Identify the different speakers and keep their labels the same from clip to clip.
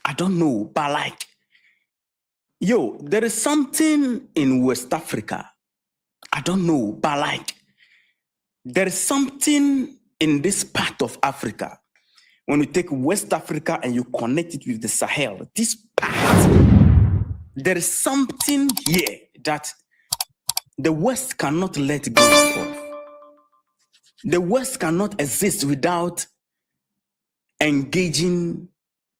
Speaker 1: I don't know, but like, yo, there is something in West Africa. I don't know, but like, there is something in this part of Africa. When you take West Africa and you connect it with the Sahel, this part, there is something here that the West cannot let go of. The West cannot exist without engaging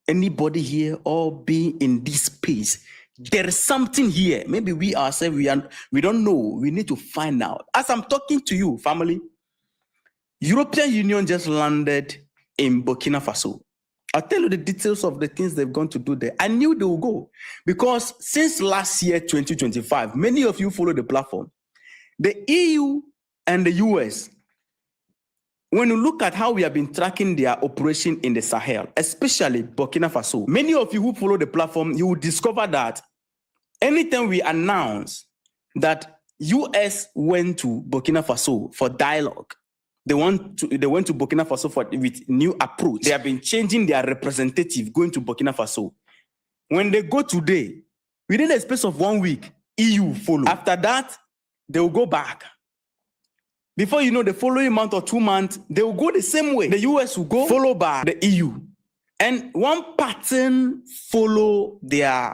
Speaker 1: anybody here or being in this space. There is something here. Maybe we ourselves, we don't know. We need to find out. As I'm talking to you, family, European Union just landed in Burkina Faso. I'll tell you the details of the things they've gone to do there. I knew they would go because since last year, 2025, many of you follow the platform. The EU and the US, when you look at how we have been tracking their operation in the Sahel, especially Burkina Faso, many of you who follow the platform, you will discover that anytime we announce that US went to Burkina Faso for dialogue, they went to Burkina Faso with new approach. They have been changing their representative going to Burkina Faso. When they go today, within a space of 1 week, EU follow. After that, they will go back. Before you know, the following month or 2 months, they will go the same way. The US will go, follow by the EU. And one pattern follow their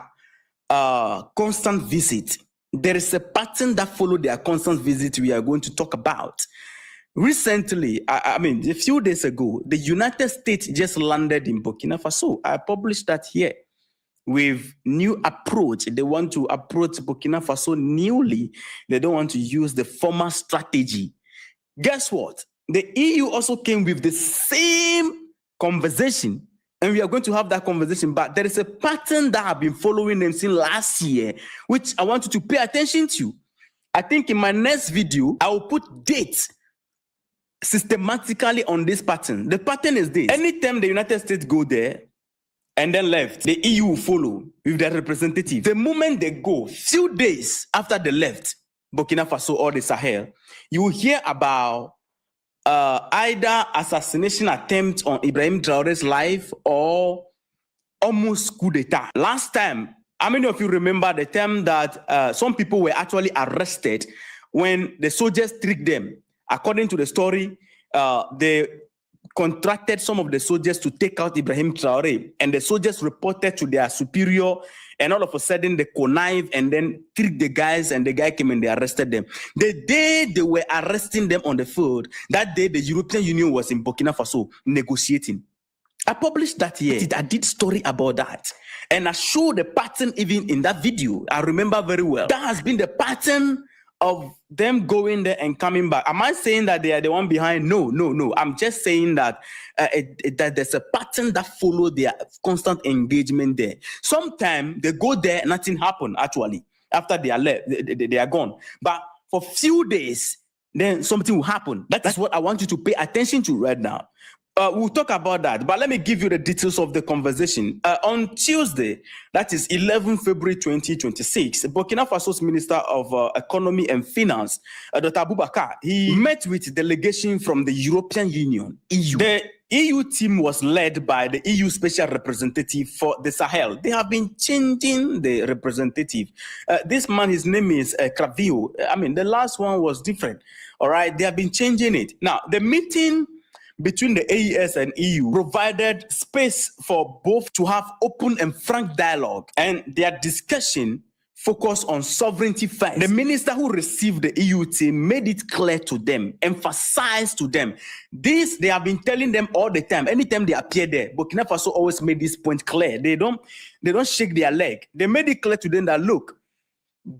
Speaker 1: constant visit. There is a pattern that follow their constant visit we are going to talk about. Recently, I mean, a few days ago, the United States just landed in Burkina Faso. I published that here with new approach. They want to approach Burkina Faso newly. They don't want to use the former strategy. Guess what? The EU also came with the same conversation, and we are going to have that conversation. But there is a pattern that I've been following them since last year, which I want you to pay attention to. I think in my next video, I will put dates systematically on this pattern. The pattern is this. Anytime the United States go there and then left, the EU will follow with their representative. The moment they go, few days after they left Burkina Faso or the Sahel, you will hear about either assassination attempt on Ibrahim Traore's life or almost coup d'etat. Last time, how many of you remember the time that some people were actually arrested when the soldiers tricked them? According to the story, they contracted some of the soldiers to take out Ibrahim Traore, and the soldiers reported to their superior, and all of a sudden they connived and then tricked the guys, and the guy came and they arrested them. The day they were arresting them on the field, that day the European Union was in Burkina Faso negotiating. I published that here. I did story about that. And I showed the pattern even in that video. I remember very well. That has been the pattern of them going there and coming back. Am I saying that they are the one behind? No. I'm just saying that that there's a pattern that follow their constant engagement there. Sometimes they go there, nothing happen actually. After they are left, they are gone. But for few days, then something will happen. That's what I want you to pay attention to right now. We'll talk about that, but let me give you the details of the conversation. On Tuesday, that is 11 February 2026, Burkina Faso's Minister of Economy and Finance, Dr. Abubakar, he met with delegation from the European Union, EU. The EU team was led by the EU Special Representative for the Sahel. They have been changing the representative. This man, his name is Cravio. I mean, the last one was different. All right, they have been changing it. Now, the meeting between the AES and EU provided space for both to have open and frank dialogue, and their discussion focused on sovereignty first. The minister who received the EU team made it clear to them, emphasized to them. This they have been telling them all the time. Anytime they appear there, Burkina Faso always made this point clear. They don't shake their leg. They made it clear to them that, look,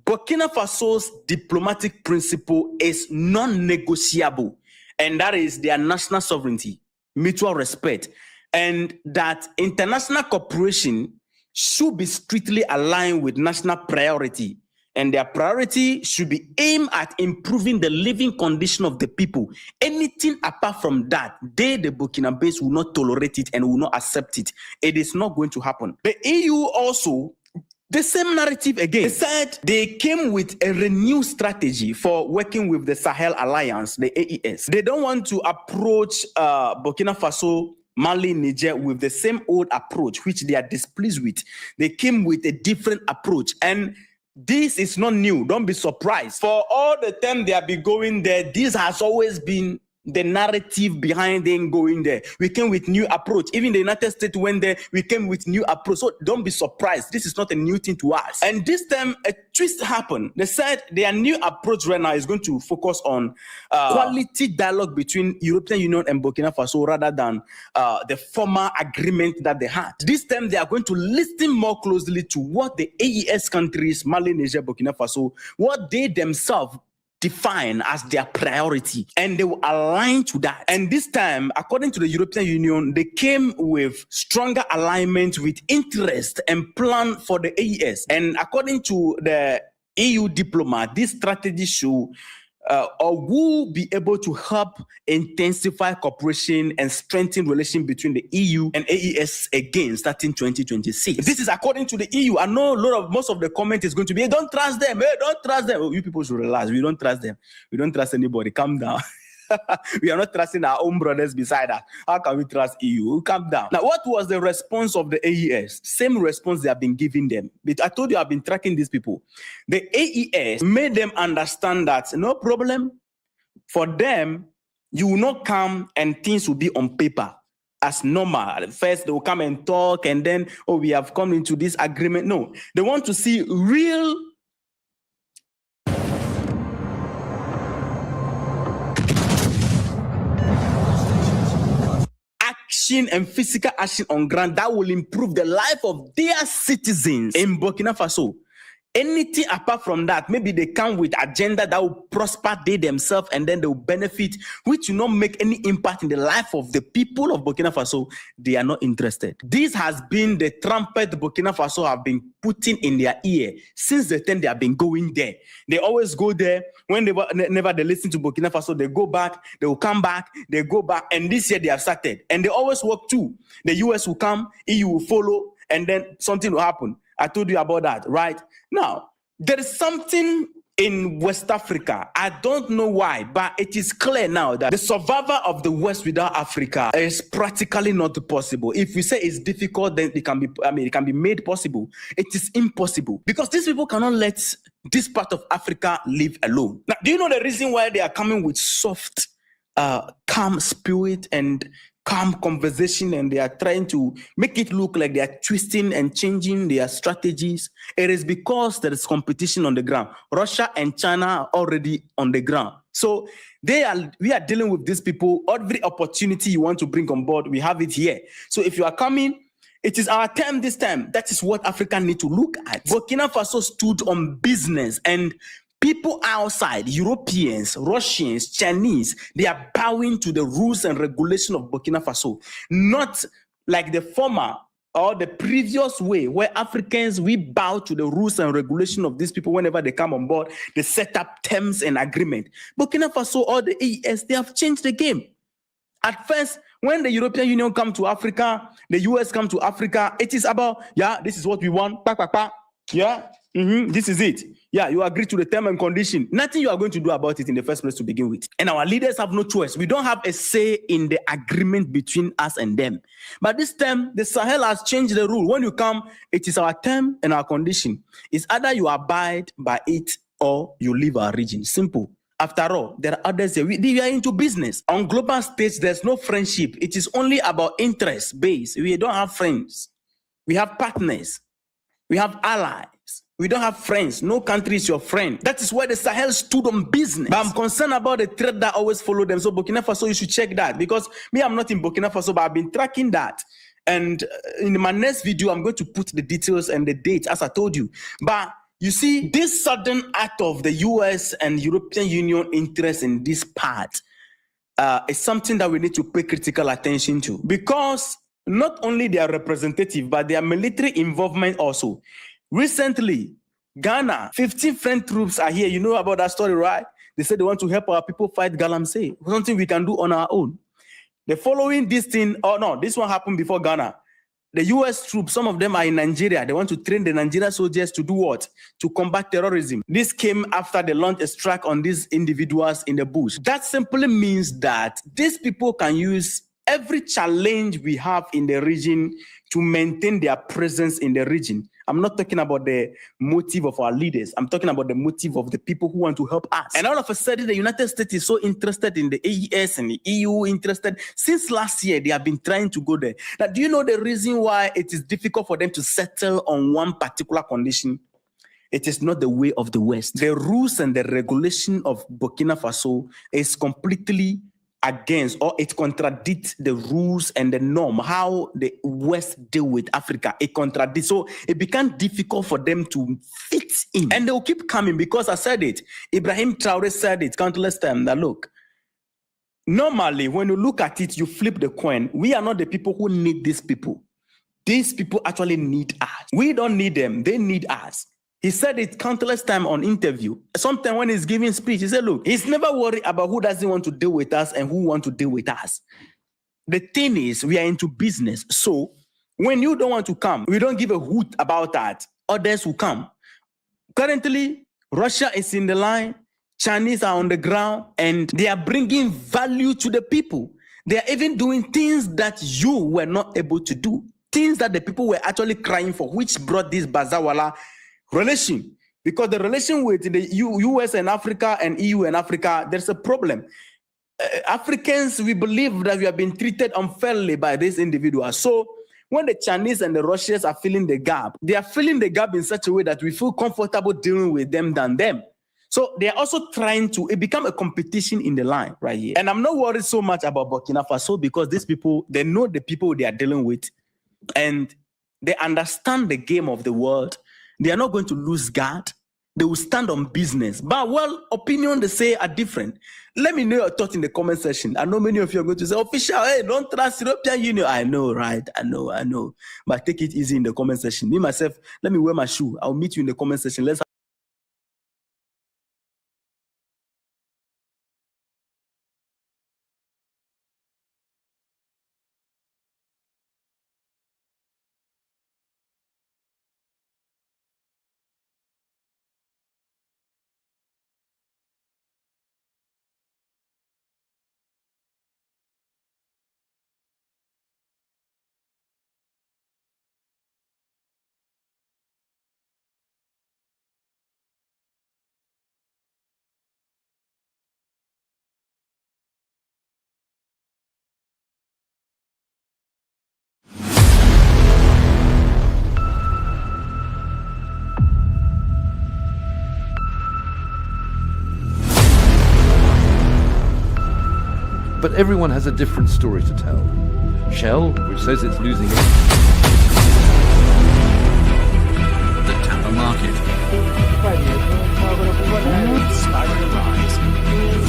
Speaker 1: Burkina Faso's diplomatic principle is non-negotiable. And that is their national sovereignty, mutual respect, and that international cooperation should be strictly aligned with national priority. And their priority should be aimed at improving the living condition of the people. Anything apart from that, the Burkinabés will not tolerate it and will not accept it. It is not going to happen. The EU also, the same narrative again. They said they came with a renewed strategy for working with the Sahel Alliance, the AES. They don't want to approach Burkina Faso Mali, Niger, with the same old approach, which they are displeased with. They came with a different approach. And this is not new. Don't be surprised. For all the time they have been going there, this has always been the narrative behind them going there. We came with new approach. Even the United States went there, we came with new approach. So don't be surprised. This is not a new thing to us. And this time a twist happened. They said their new approach right now is going to focus on quality dialogue between European Union and Burkina Faso rather than the former agreement that they had. This time they are going to listen more closely to what the AES countries, Mali, Niger, Burkina Faso, what they themselves define as their priority, and they will align to that. And this time, according to the European Union, they came with stronger alignment with interest and plan for the AES. And according to the EU diplomat, this strategy should or will be able to help intensify cooperation and strengthen relations between the EU and AES again starting 2026. This is according to the EU. I know most of the comment is going to be, hey, don't trust them, hey, don't trust them. Oh, you people should relax. We don't trust them. We don't trust anybody. Calm down. We are not trusting our own brothers beside us. How can we trust EU? Calm down. Now, what was the response of the AES? Same response they have been giving them. But I told you I've been tracking these people. The AES made them understand that no problem. For them, you will not come and things will be on paper as normal. First, they will come and talk and then, oh, we have come into this agreement. No, they want to see real action and physical action on ground that will improve the life of their citizens in Burkina Faso. Anything apart from that, maybe they come with agenda that will prosper they themselves and then they will benefit, which will not make any impact in the life of the people of Burkina Faso. They are not interested. This has been the trumpet Burkina Faso have been putting in their ear since the time they have been going there. They always go there. When they listen to Burkina Faso, they go back, they will come back, they go back. And this year they have started. And they always work too. The US will come, EU will follow, and then something will happen. I told you about that, right? Now, there is something in West Africa. I don't know why, but it is clear now that the survival of the West without Africa is practically not possible. If we say it's difficult, then it can be made possible. It is impossible because these people cannot let this part of Africa live alone. Now, do you know the reason why they are coming with soft, calm spirit and calm conversation, and they are trying to make it look like they are twisting and changing their strategies? It is because there is competition on the ground. Russia and China are already on the ground. So we are dealing with these people. Every opportunity you want to bring on board, we have it here. So if you are coming, it is our time this time. That is what Africa need to look at. Burkina Faso stood on business, and people outside, Europeans, Russians, Chinese, they are bowing to the rules and regulation of Burkina Faso. Not like the former or the previous way where Africans, we bow to the rules and regulation of these people whenever they come on board. They set up terms and agreement. Burkina Faso or the AES, they have changed the game. At first, when the European Union come to Africa, the US come to Africa, it is about, yeah, this is what we want. Yeah. This is it. Yeah, you agree to the term and condition. Nothing you are going to do about it in the first place to begin with. And our leaders have no choice. We don't have a say in the agreement between us and them. But this time, the Sahel has changed the rule. When you come, it is our term and our condition. It's either you abide by it or you leave our region. Simple. After all, there are others here. We are into business. On global stage, there's no friendship. It is only about interest base. We don't have friends. We have partners. We have allies. We don't have friends. No country is your friend. That is why the Sahel stood on business. But I'm concerned about the threat that always follow them. So Burkina Faso, you should check that. Because me, I'm not in Burkina Faso, but I've been tracking that. And in my next video, I'm going to put the details and the dates, as I told you. But you see, this sudden act of the US and European Union interest in this part is something that we need to pay critical attention to. Because not only their representative, but their military involvement also. Recently, Ghana, 15 French troops are here. You know about that story, right? They said they want to help our people fight Galamsey. Something we can do on our own. The following this thing, oh no, this one happened before Ghana. The US troops, some of them are in Nigeria. They want to train the Nigerian soldiers to do what? To combat terrorism. This came after they launched a strike on these individuals in the bush. That simply means that these people can use every challenge we have in the region to maintain their presence in the region. I'm not talking about the motive of our leaders. I'm talking about the motive of the people who want to help us. And all of a sudden, the United States is so interested in the AES and the EU interested. Since last year, they have been trying to go there. Now, do you know the reason why it is difficult for them to settle on one particular condition? It is not the way of the West. The rules and the regulation of Burkina Faso is completely against, or it contradicts the rules and the norm, how the West deal with Africa. It contradicts. So it became difficult for them to fit in. And they'll keep coming because I said it. Ibrahim Traore said it countless times that, look, normally when you look at it, you flip the coin. We are not the people who need these people. These people actually need us. We don't need them. They need us. He said it countless times on interview. Sometimes when he's giving speech, he said, look, he's never worried about who doesn't want to deal with us and who want to deal with us. The thing is, we are into business. So when you don't want to come, we don't give a hoot about that. Others will come. Currently, Russia is in the line. Chinese are on the ground and they are bringing value to the people. They are even doing things that you were not able to do. Things that the people were actually crying for, which brought this Bazawala relation, because the relation with the US and Africa and EU and Africa, there's a problem. Africans, we believe that we have been treated unfairly by these individuals. So when the Chinese and the Russians are filling the gap, they are filling the gap in such a way that we feel comfortable dealing with them than them. So they are also trying to, it become a competition in the line right here. And I'm not worried so much about Burkina Faso because these people, they know the people they are dealing with and they understand the game of the world. They are not going to lose guard. They will stand on business. But, well, opinion they say are different. Let me know your thoughts in the comment section. I know many of you are going to say, official, hey, don't trust European Union. I know, right? I know. But take it easy in the comment section. Me, myself, let me wear my shoe. I'll meet you in the comment section. Let's
Speaker 2: But everyone has a different story to tell. Shell, which says it's losing it.
Speaker 3: The Tampa market. Starting to rise.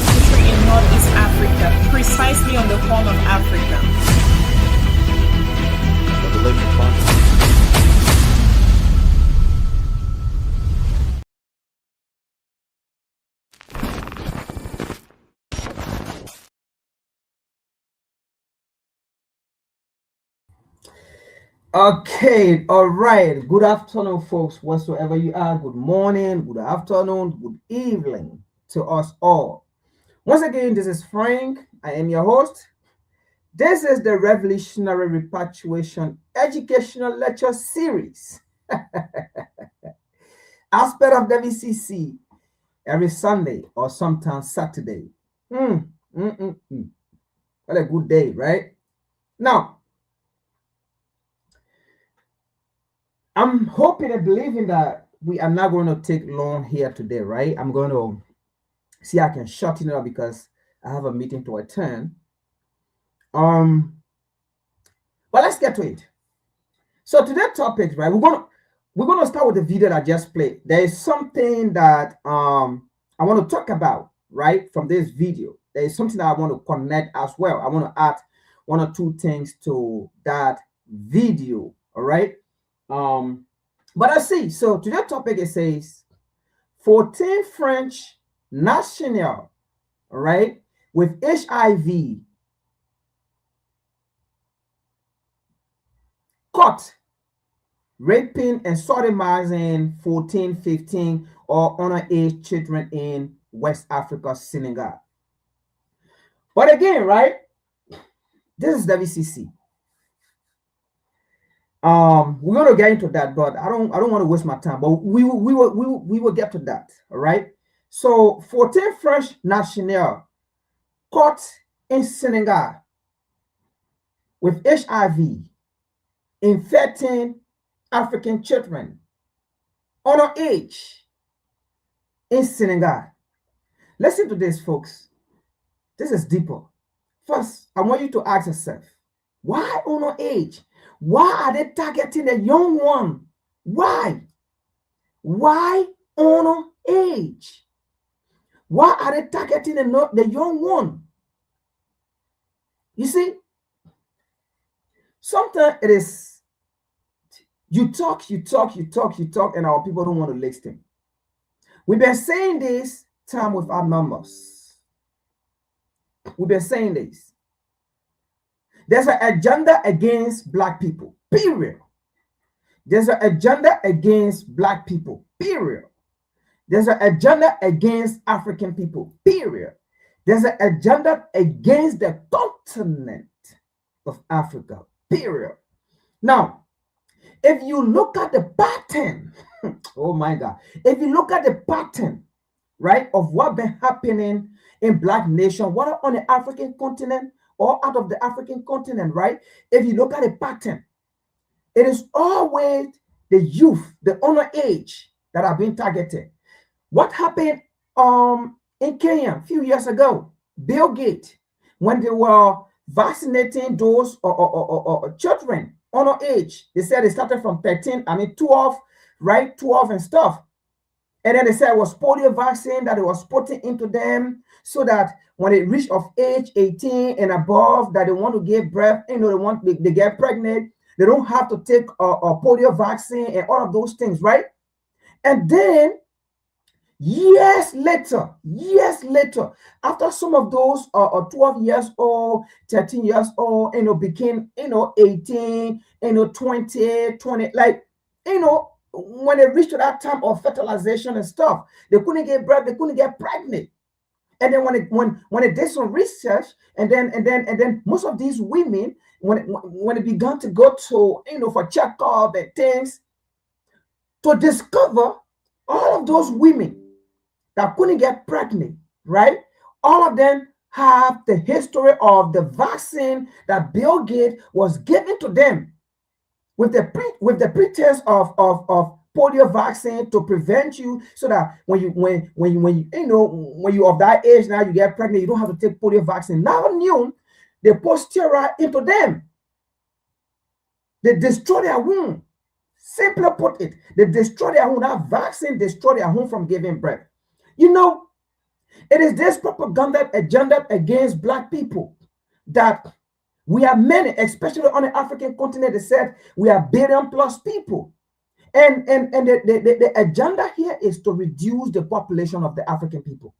Speaker 4: Country in Northeast Africa, precisely on the horn of Africa.
Speaker 2: But the local farmers.
Speaker 5: Okay, all right. Good afternoon, folks, whatsoever you are. Good morning, good afternoon, good evening to us all. Once again, this is Frank. I am your host. This is the Revolutionary Repatriation Educational Lecture Series. Aspect of WCC every Sunday or sometimes Saturday. What a good day, right? Now, I'm hoping and believing that we are not going to take long here today, right? I'm going to see I can shorten it up because I have a meeting to attend. But let's get to it. So today's topic, right? We're gonna start with the video that I just played. There is something that I want to talk about, right? From this video, there is something that I want to connect as well. I want to add one or two things to that video, all right? But I see. So today's topic, it says 14 French national, all right, with HIV caught raping and sodomizing 14, 15 or underage children in West Africa, Senegal. But again, right, This is WCC. We're gonna get into that, but I don't want to waste my time. But we will get to that. All right. So 14 French nationals caught in Senegal with HIV infecting African children underage in Senegal. Listen to this, folks. This is deeper. First, I want you to ask yourself, why underage? Why are they targeting the young one? Why? Why underage? Why are they targeting the young one? You see, sometimes it is you talk, and our people don't want to listen. We've been saying this time with our numbers. We've been saying this. There's an agenda against Black people, period. There's an agenda against Black people, period. There's an agenda against African people, period. There's an agenda against the continent of Africa, period. Now, if you look at the pattern, oh my God, if you look at the pattern, right, of what's been happening in Black nation, whether on the African continent or out of the African continent, right? If you look at the pattern, it is always the youth, the underage that are being targeted. What happened in Kenya a few years ago? Bill Gates, when they were vaccinating those children underage, they said they started from 12, right? 12 and stuff. And then they said it was polio vaccine that it was putting into them so that when they reach of age 18 and above, that they want to give birth, they get pregnant, they don't have to take a polio vaccine and all of those things, right? And then years later, after some of those 12 years old, 13 years old, became, 18, 20, like, when they reached to that time of fertilization and stuff, they couldn't get birth, they couldn't get pregnant. And then when they did some research, and then most of these women, when they began to go to for checkup and things, to discover all of those women that couldn't get pregnant, right? All of them have the history of the vaccine that Bill Gates was giving to them with the pretense of polio vaccine to prevent you, so that when you of that age now, you get pregnant, you don't have to take polio vaccine. Now new, they put steroid into them. They destroy their womb. Simply put it, they destroy their womb. That vaccine destroy their womb from giving birth. It is this propaganda agenda against Black people that we are many, especially on the African continent. They said we are billion plus people. And the agenda here is to reduce the population of the African people.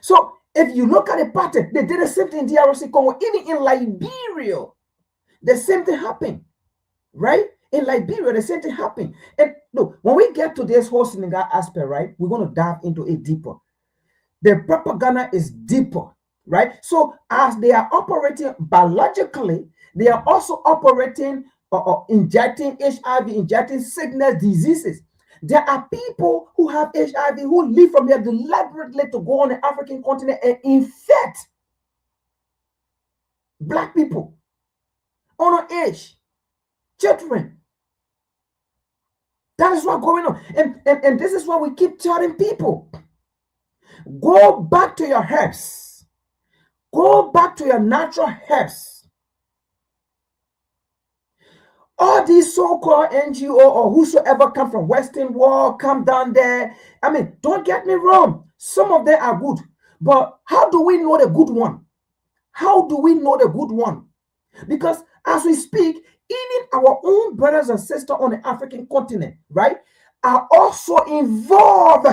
Speaker 5: So if you look at the pattern, they did the same thing in DRC Congo, even in Liberia, the same thing happened, right? In Liberia, the same thing happened. And look, when we get to this whole Senegal aspect, right, we're going to dive into it deeper. The propaganda is deeper, right? So as they are operating biologically, they are also operating injecting HIV, injecting sickness, diseases. There are people who have HIV who live from there deliberately to go on the African continent and infect Black people, underage children. That is what's going on. And this is what we keep telling people. Go back to your herbs. Go back to your natural herbs. All these so-called NGO or whosoever come from Western world, come down there. I mean, don't get me wrong. Some of them are good. But how do we know the good one? How do we know the good one? Because as we speak, even our own brothers and sisters on the African continent, right, are also involved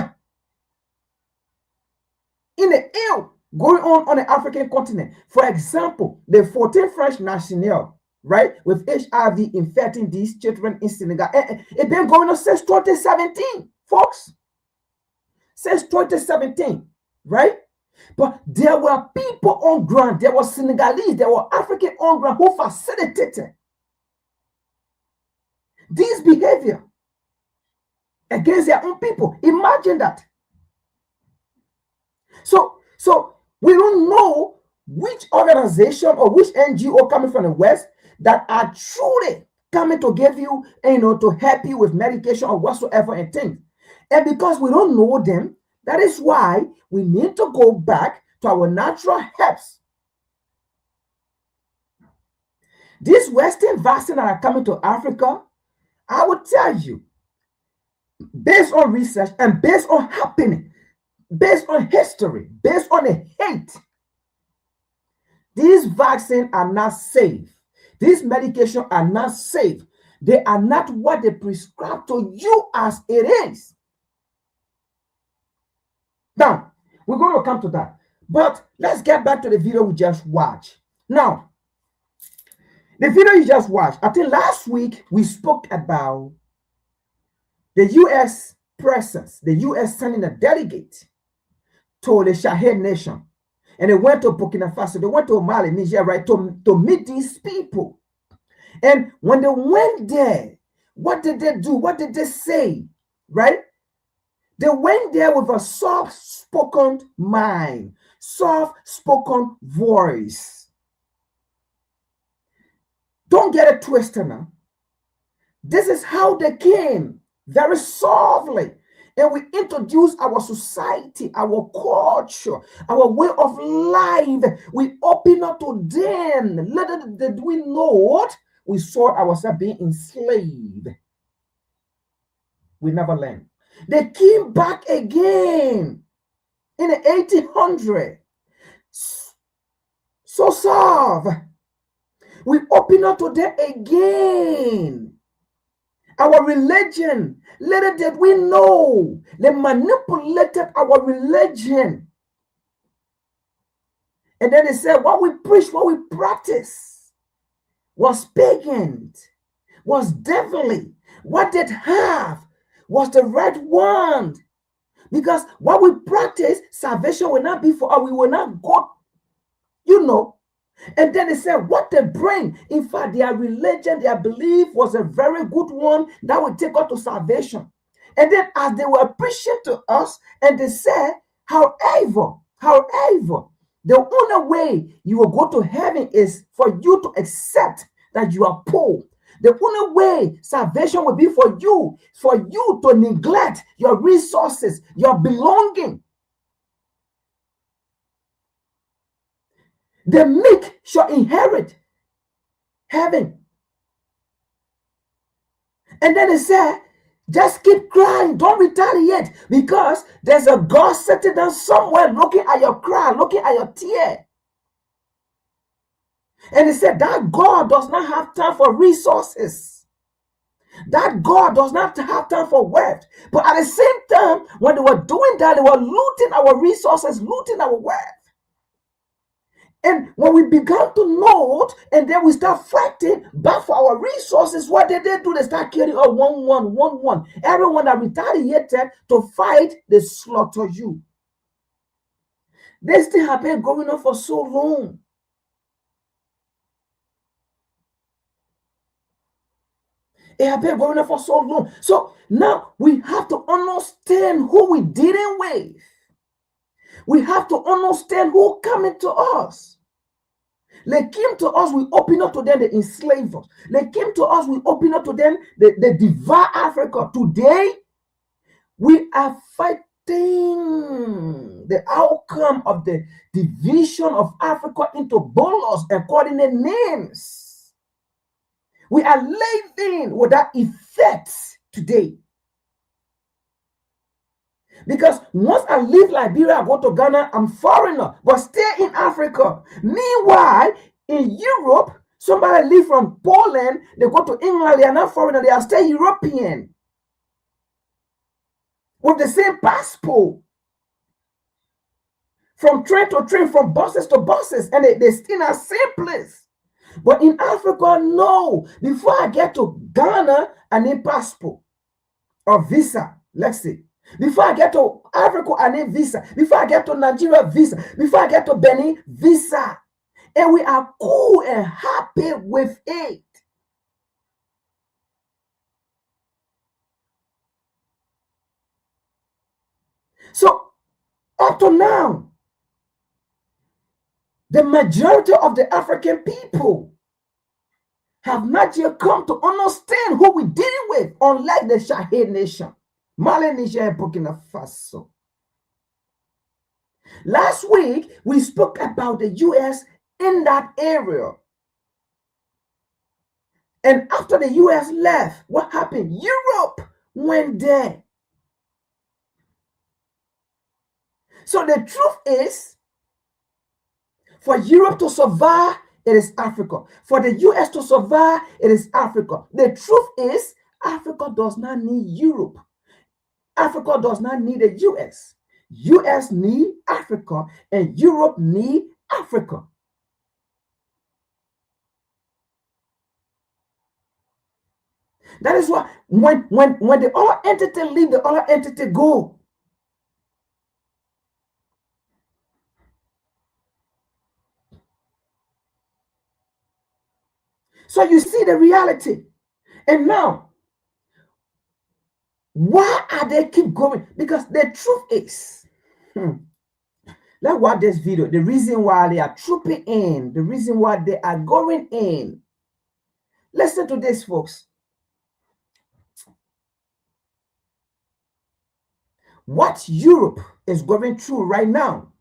Speaker 5: in the ill going on the African continent. For example, the 14 French nationals, right, with HIV infecting these children in Senegal. It's been going on since 2017, folks. Since 2017, right? But there were people on ground, there were Senegalese, there were African on ground who facilitated this behavior against their own people. Imagine that. So we don't know which organization or which NGO coming from the West that are truly coming to give you, to help you with medication or whatsoever and things. And because we don't know them, that is why we need to go back to our natural herbs. These Western vaccines that are coming to Africa, I will tell you, based on research and based on happening, based on history, based on the hate, these vaccines are not safe. These medications are not safe. They are not what they prescribe to you as it is. Now, we're going to come to that. But let's get back to the video we just watched. Now, the video you just watched, I think last week we spoke about the U.S. presence, the U.S. sending a delegate to the Sahel nation. And they went to Burkina Faso, they went to Mali, Niger, right, to meet these people. And when they went there, what did they do? What did they say? Right? They went there with a soft-spoken mind, soft-spoken voice. Don't get it twisted now. This is how they came, very softly. And we introduce our society, our culture, our way of life. We open up to them. Little did we know what? We saw ourselves being enslaved. We never learned. They came back again in the 1800s. So soft. We open up to them again. Our religion, little did we know, they manipulated our religion. And then they said, what we preach, what we practice was pagan, was devilly. What they have was the right one. Because what we practice, salvation will not be for us. We will not go, And then they said, what they bring, in fact, their religion, their belief was a very good one that would take us to salvation. And then as they were preaching to us, and they said, however, the only way you will go to heaven is for you to accept that you are poor. The only way salvation will be for you to neglect your resources, your belonging. The meek shall inherit heaven. And then it said, just keep crying, don't retaliate, because there's a God sitting down somewhere looking at your cry, looking at your tear. And he said that God does not have time for resources. That God does not have time for wealth. But at the same time, when they were doing that, they were looting our resources, looting our wealth. And when we began to note, and then we start fighting back for our resources, what did they do? They start killing us one. Everyone that retaliated to fight, they slaughter you. This thing have been going on for so long. It has been going on for so long. So now we have to understand who we dealing with. We have to understand who coming to us. They came to us, we open up to them, they enslave us. They came to us, we open up to them, they devour Africa. Today, we are fighting the outcome of the division of Africa into bolos and calling them names. We are living with that effect today. Because once I leave Liberia, I go to Ghana, I'm foreigner, but stay in Africa. Meanwhile, in Europe, somebody leave from Poland, they go to England, they are not foreigner, they are still European. With the same passport. From train to train, from buses to buses, and they stay in the same place. But in Africa, no. Before I get to Ghana, I need passport or visa, let's say. Before I get to Africa, I need visa. Before I get to Nigeria, visa. Before I get to Benin, visa. And we are cool and happy with it. So, up to now, the majority of the African people have not yet come to understand who we're dealing with, unlike the Shahid nation, Mali, Niger, and Burkina Faso. Last week, we spoke about the US in that area. And after the US left, what happened? Europe went there. So the truth is, for Europe to survive, it is Africa. For the US to survive, it is Africa. The truth is, Africa does not need Europe. Africa does not need the US. US need Africa, and Europe need Africa. That is why when the other entity leave, the other entity go. So you see the reality. And now, why are they keep going? Because the truth is, let's watch this video. The reason why they are trooping in, the reason why they are going in. Listen to this, folks. What Europe is going through right now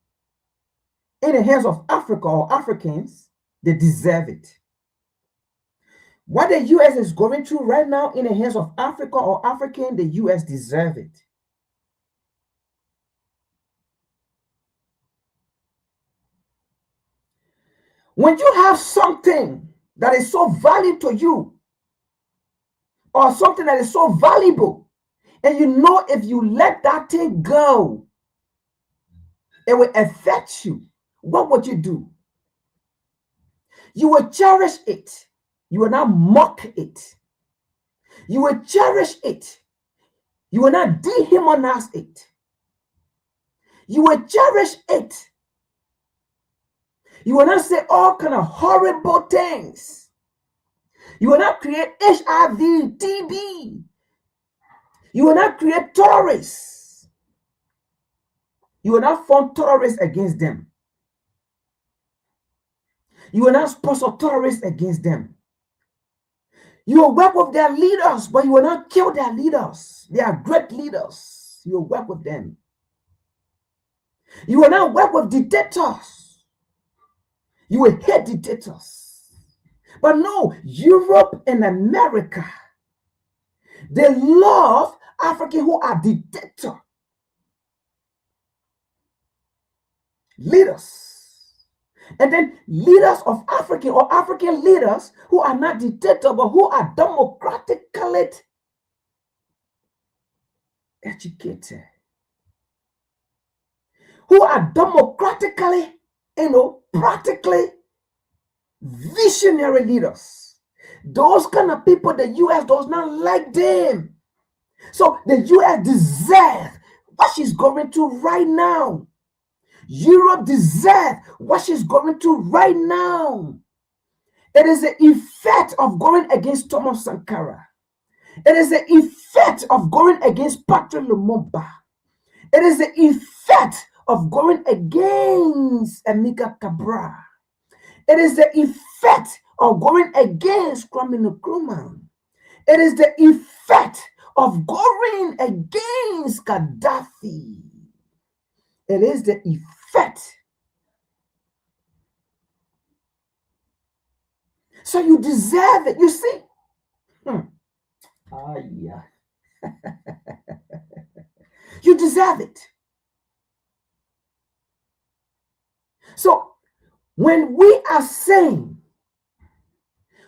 Speaker 5: in the hands of Africa or Africans, they deserve it. What the US is going through right now in the hands of Africa or African, the US deserve it. When you have something that is so valuable to you, or something that is so valuable, and you know if you let that thing go, it will affect you, what would you do? You will cherish it. You will not mock it. You will cherish it. You will not dehumanize it. You will cherish it. You will not say all kind of horrible things. You will not create HIV, TB. You will not create terrorists. You will not form terrorists against them. You will not sponsor terrorists against them. You will work with their leaders, but you will not kill their leaders. They are great leaders. You will work with them. You will not work with dictators. You will hate dictators. But no, Europe and America, they love Africans who are dictator leaders. And then leaders of African or African leaders who are not dictator, but who are democratically educated, who are democratically, practically visionary leaders. Those kind of people, the US does not like them. So the US deserves what she's going through right now. Europe deserves what she's going through right now. It is the effect of going against Thomas Sankara. It is the effect of going against Patrick Lumumba. It is the effect of going against Emeka Cabral. It is the effect of going against Kwame Nkrumah. It is the effect of going against Gaddafi. It is the effect. So you deserve it. You see? Yeah. You deserve it. So when we are saying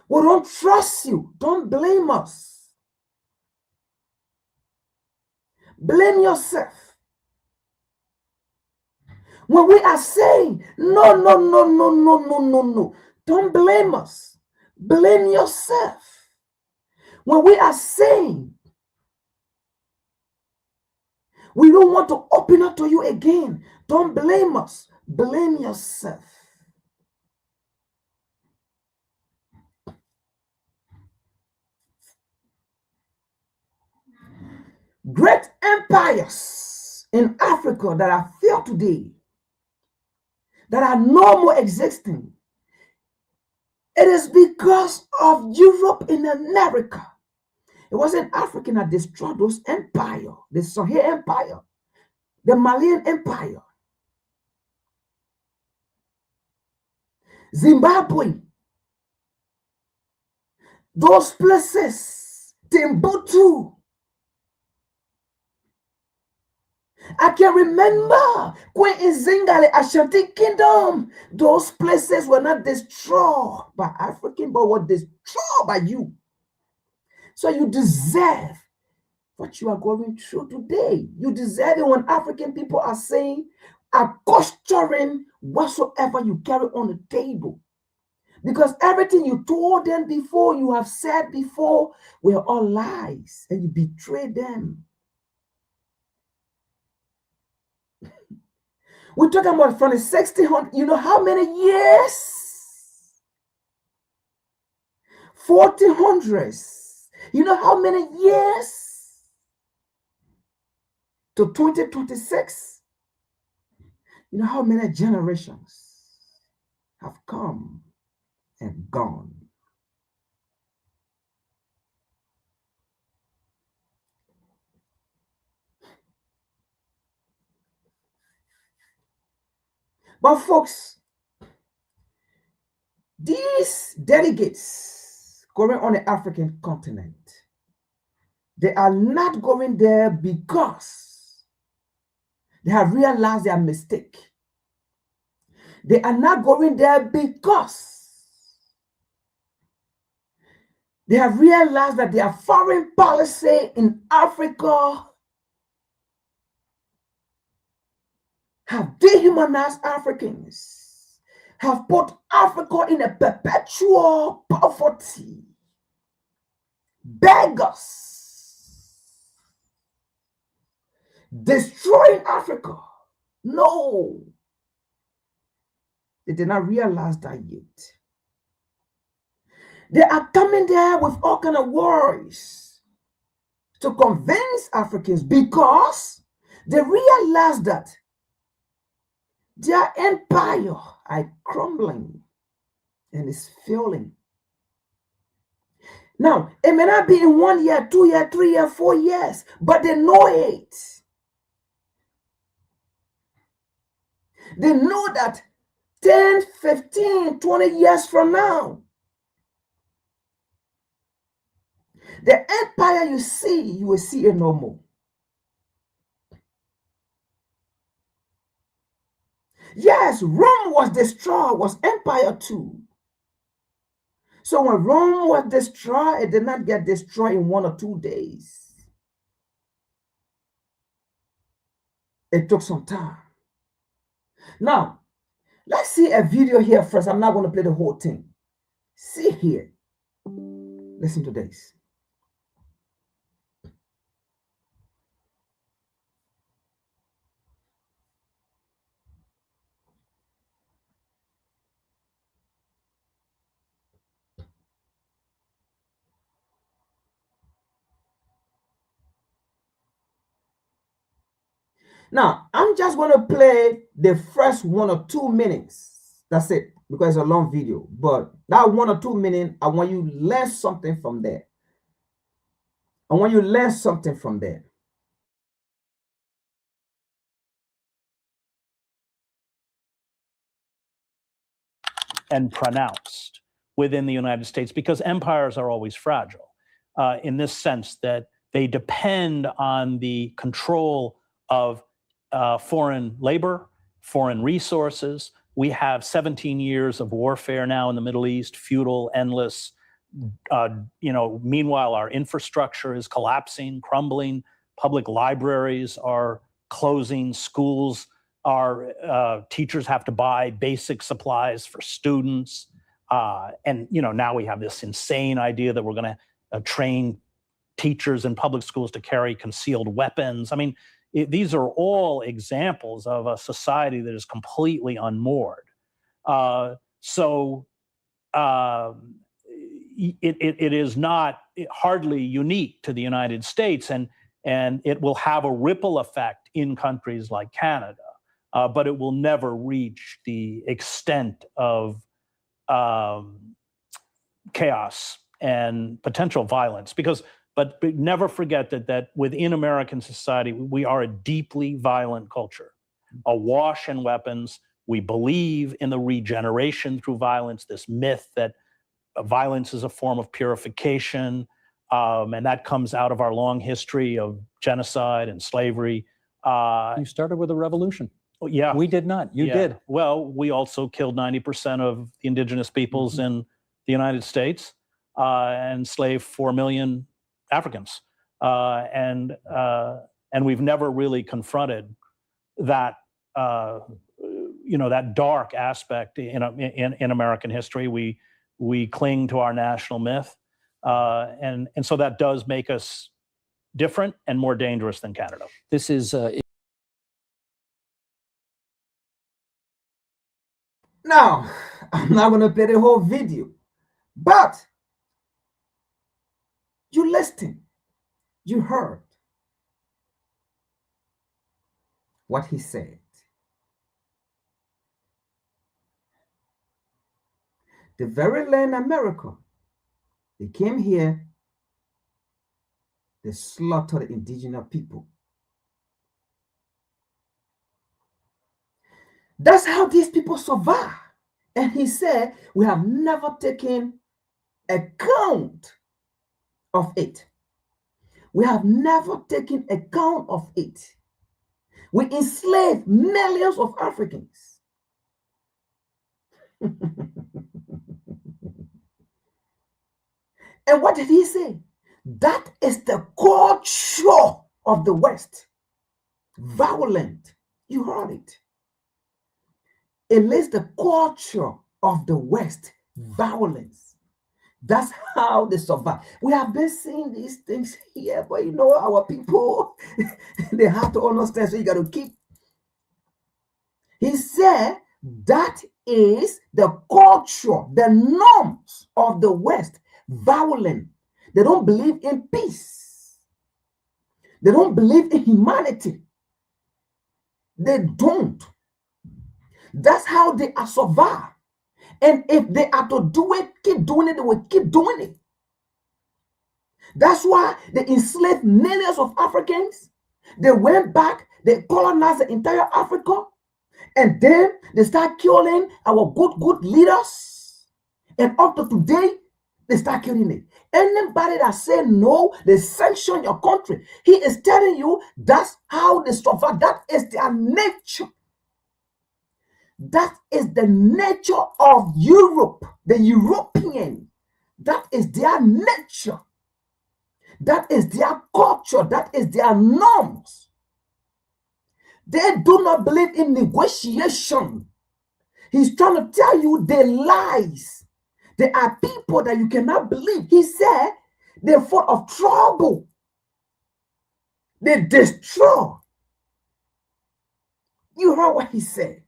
Speaker 5: we don't trust you, don't blame us. Blame yourself. When we are saying no, don't blame us. Blame yourself. When we are saying We don't want to open up to you again. Don't blame us. Blame yourself. Great empires in Africa that are failed today, that are no more existing, it is because of Europe and America. It wasn't African that destroyed those empires, the Sahel Empire, the Malian Empire, Zimbabwe, those places, Timbuktu. I can remember when in Zingale, Ashanti Kingdom, those places were not destroyed by African, but were destroyed by you. So you deserve what you are going through today. You deserve it when African people are saying, are posturing whatsoever you carry on the table. Because everything you told them before, you have said before, were all lies, and you betrayed them. We're talking about from the 1600s, you know how many years? 1400s. You know how many years? To 2026. You know how many generations have come and gone. But folks, these delegates going on the African continent, they are not going there because they have realized their mistake. They are not going there because they have realized that their foreign policy in Africa have dehumanized Africans, have put Africa in a perpetual poverty, beggars, destroying Africa. No, they did not realize that yet. They are coming there with all kind of worries to convince Africans because they realize that their empire are crumbling and is failing. Now, it may not be in 1 year, 2 years, 3 years, 4 years, but they know it. They know that 10, 15, 20 years from now, the empire you will see it no more. Yes, Rome was destroyed, was empire too. So when Rome was destroyed, it did not get destroyed in 1 or 2 days. It took some time. Now, let's see a video here first. I'm not going to play the whole thing. See here. Listen to this. Now, I'm just going to play the first 1 or 2 minutes. That's it, because it's a long video. But that 1 or 2 minutes, I want you to learn something from there. I want you to learn something from there.
Speaker 6: And pronounced within the United States, because empires are always fragile in this sense that they depend on the control of foreign labor, foreign resources. We have 17 years of warfare now in the Middle East, feudal, endless. Meanwhile, our infrastructure is collapsing, crumbling. Public libraries are closing. Schools are teachers have to buy basic supplies for students. And now we have this insane idea that we're going to train teachers in public schools to carry concealed weapons. I mean, these are all examples of a society that is completely unmoored. It is not hardly unique to the United States, and it will have a ripple effect in countries like Canada, but it will never reach the extent of chaos and potential violence. But never forget that within American society, we are a deeply violent culture, awash in weapons. We believe in the regeneration through violence, this myth that violence is a form of purification, and that comes out of our long history of genocide and slavery.
Speaker 7: You started with a revolution.
Speaker 6: Yeah.
Speaker 7: We did not. You did.
Speaker 6: Well, we also killed 90% of the indigenous peoples in the United States and enslaved 4 million Africans. And we've never really confronted that, that dark aspect in American history. We cling to our national myth. And so that does make us different and more dangerous than Canada.
Speaker 7: This is...
Speaker 5: Now, I'm not going to play the whole video, but you listened, you heard what he said. The very land America, they came here, they slaughtered indigenous people. That's how these people survive. And he said, we have never taken account of it. We have never taken account of it. We enslaved millions of Africans. And what did he say? That is the culture of the West. Violent. You heard it. It is the culture of the West, violence. That's how they survive. We have been seeing these things here, but our people, they have to understand, so you got to keep. He said that is the culture, the norms of the West, violent. They don't believe in peace. They don't believe in humanity. They don't. That's how they are survived. And if they are to do it, keep doing it, they will keep doing it. That's why they enslaved millions of Africans. They went back, they colonized the entire Africa, and then they start killing our good leaders. And up to today, they start killing it. Anybody that say no, they sanction your country. He is telling you that's how they survive. That is their nature. That is the nature of Europe, the European. That is their nature. That is their culture. That is their norms. They do not believe in negotiation. He's trying to tell you the lies. There are people that you cannot believe. He said they're full of trouble. They destroy. You heard what he said.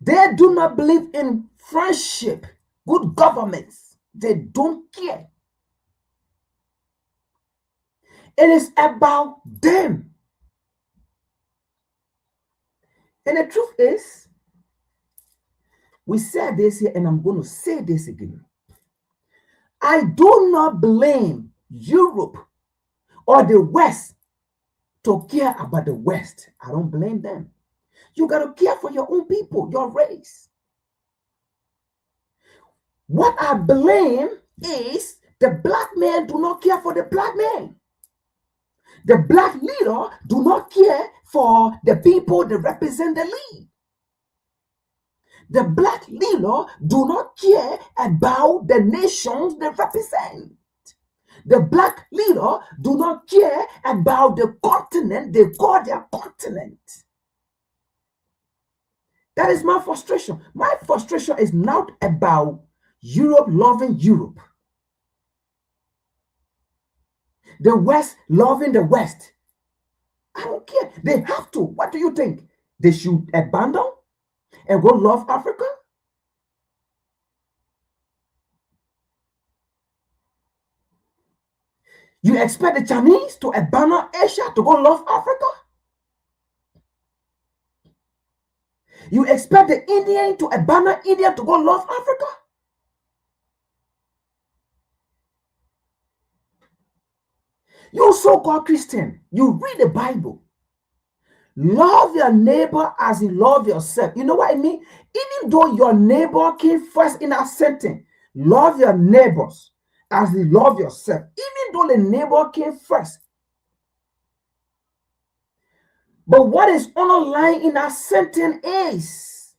Speaker 5: They do not believe in friendship, good governments. They don't care. It is about them. And the truth is, we said this here, and I'm going to say this again. I do not blame Europe or the West to care about the West. I don't blame them. You got to care for your own people, your race. What I blame is the black man do not care for the black man. The black leader do not care for the people that represent the lead. The black leader do not care about the nations they represent. The black leader do not care about the continent they call their continent. That is my frustration. My frustration is not about Europe loving Europe. The West loving the West. I don't care. They have to. What do you think? They should abandon and go love Africa? You expect the Chinese to abandon Asia to go love Africa? You expect the Indian to abandon India to go love Africa? You so-called Christian, you read the Bible. Love your neighbor as you love yourself. You know what I mean? Even though your neighbor came first in that sentence, love your neighbors as you love yourself. Even though the neighbor came first. But what is underlying in that sentence is,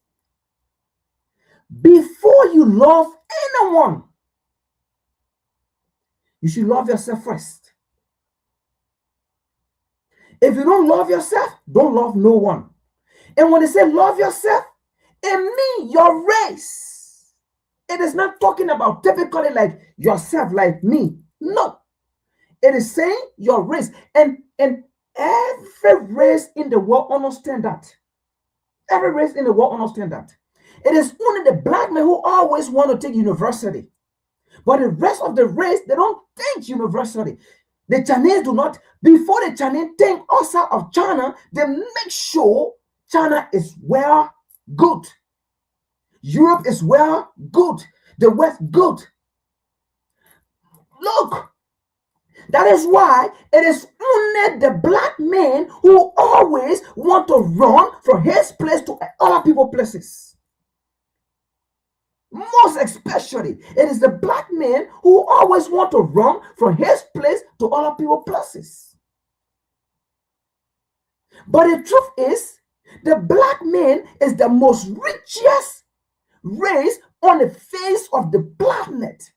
Speaker 5: before you love anyone, you should love yourself first. If you don't love yourself, don't love no one. And when they say love yourself, it means your race. It is not talking about typically like yourself, like me. No. It is saying your race. And every race in the world understand that. Every race in the world understand that. It is only the black men who always want to take university. But the rest of the race, they don't think university. The Chinese do not. Before the Chinese think outside of China, they make sure China is well good. Europe is well good. The West good. Look, that is why it is only the black men who always want to run from his place to other people's places. Most especially, it is the black men who always want to run from his place to other people's places. But the truth is, the black man is the most richest race on the face of the planet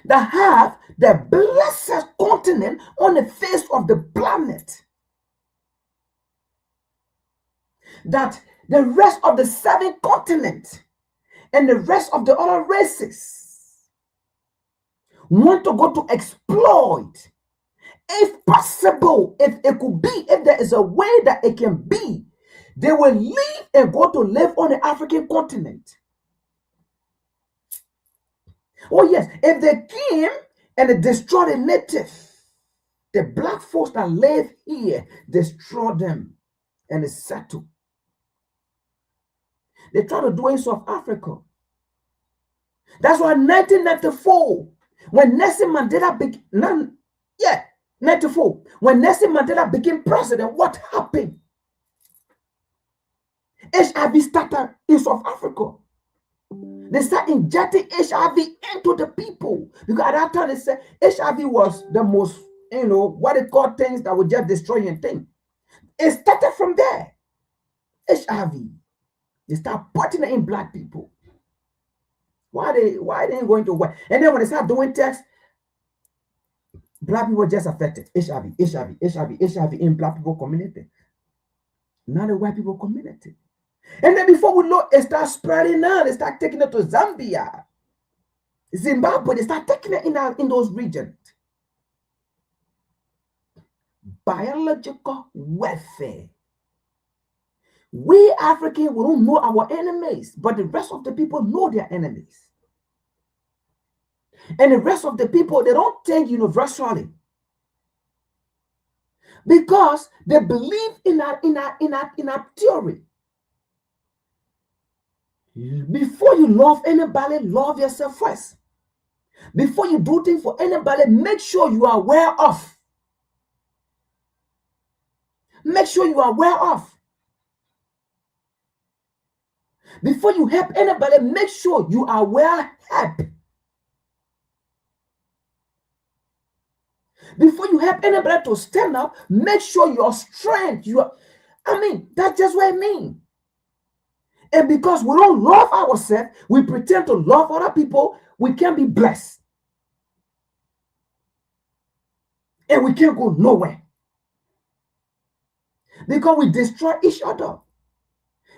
Speaker 5: that have the blessed continent on the face of the planet. That the rest of the 7 continents and the rest of the other races want to go to exploit. If possible, if it could be, if there is a way that it can be, they will leave and go to live on the African continent. Oh yes, if they came and they destroy the native, the black folks that live here, destroy them and they settle. They try to do it in South Africa. That's why 1994, when Nelson Mandela became, 94, when Nelson Mandela became president, what happened? HIV started in South Africa. They start injecting HIV into the people. Because at that time, they said HIV was the most, what they call things that would just destroy your thing. It started from there. HIV. They start putting it in black people. Why they ain't going to work? And then when they start doing tests, black people just affected. HIV in black people community. Now the white people community. And then before we know, it starts spreading now. They start taking it to Zambia, Zimbabwe. They start taking it in those regions. Biological warfare. We Africans, we don't know our enemies, but the rest of the people know their enemies. And the rest of the people, they don't think universally. Because they believe in a theory. Before you love anybody, love yourself first. Before you do things for anybody, make sure you are aware of. Make sure you are aware of. Before you help anybody, make sure you are aware help. Before you help anybody to stand up, make sure your strength, that's just what I mean. And because we don't love ourselves, we pretend to love other people, we can't be blessed. And we can't go nowhere. Because we destroy each other.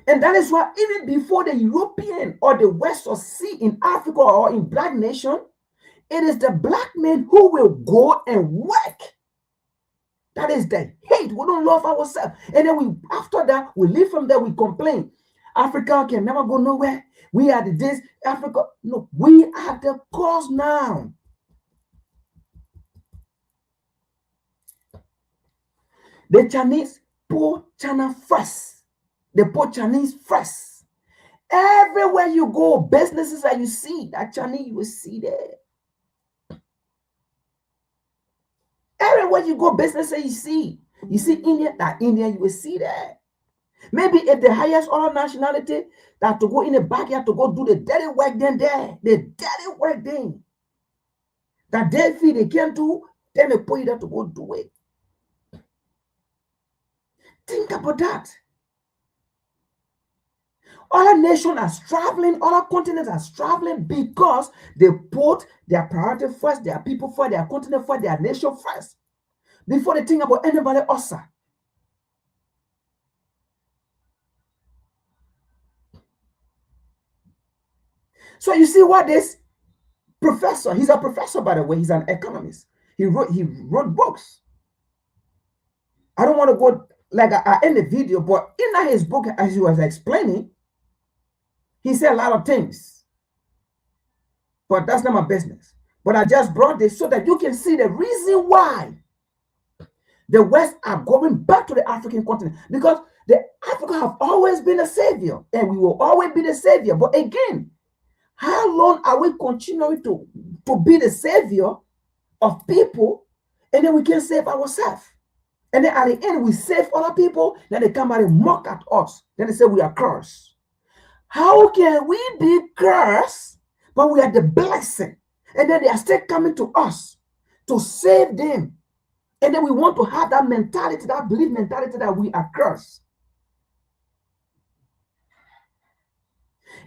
Speaker 5: And that is why even before the European or the West or sea in Africa or in black nation, It is the black men who will go and work. That is the hate. We don't love ourselves. And then after that, we leave from there, we complain. Africa can never go nowhere. We are this, Africa. No, we are the cause now. The Chinese put China first. They put Chinese first. Everywhere you go, businesses that you see, that Chinese, you will see there. Everywhere you go, businesses you see India, that India, you will see there. Maybe if the highest other nationality that to go in the backyard to go do the dirty work, then there, the dirty work then. That they feel they can't do, then they put it there to go do it. Think about that. Other nations are struggling, other continents are struggling because they put their priority first, their people first, their continent first, their nation first, before they think about anybody else. So you see what this professor, he's a professor, by the way, he's an economist. He wrote books. I don't want to go, like I end the video, but in his book, as he was explaining, he said a lot of things. But that's not my business. But I just brought this so that you can see the reason why the West are going back to the African continent. Because the Africa have always been a savior, and we will always be the savior. But again, how long are we continuing to be the savior of people, and then we can't save ourselves? And then at the end, we save other people, then they come out and mock at us. Then they say we are cursed. How can we be cursed, but we are the blessing? And then they are still coming to us to save them. And then we want to have that mentality, that belief mentality that we are cursed.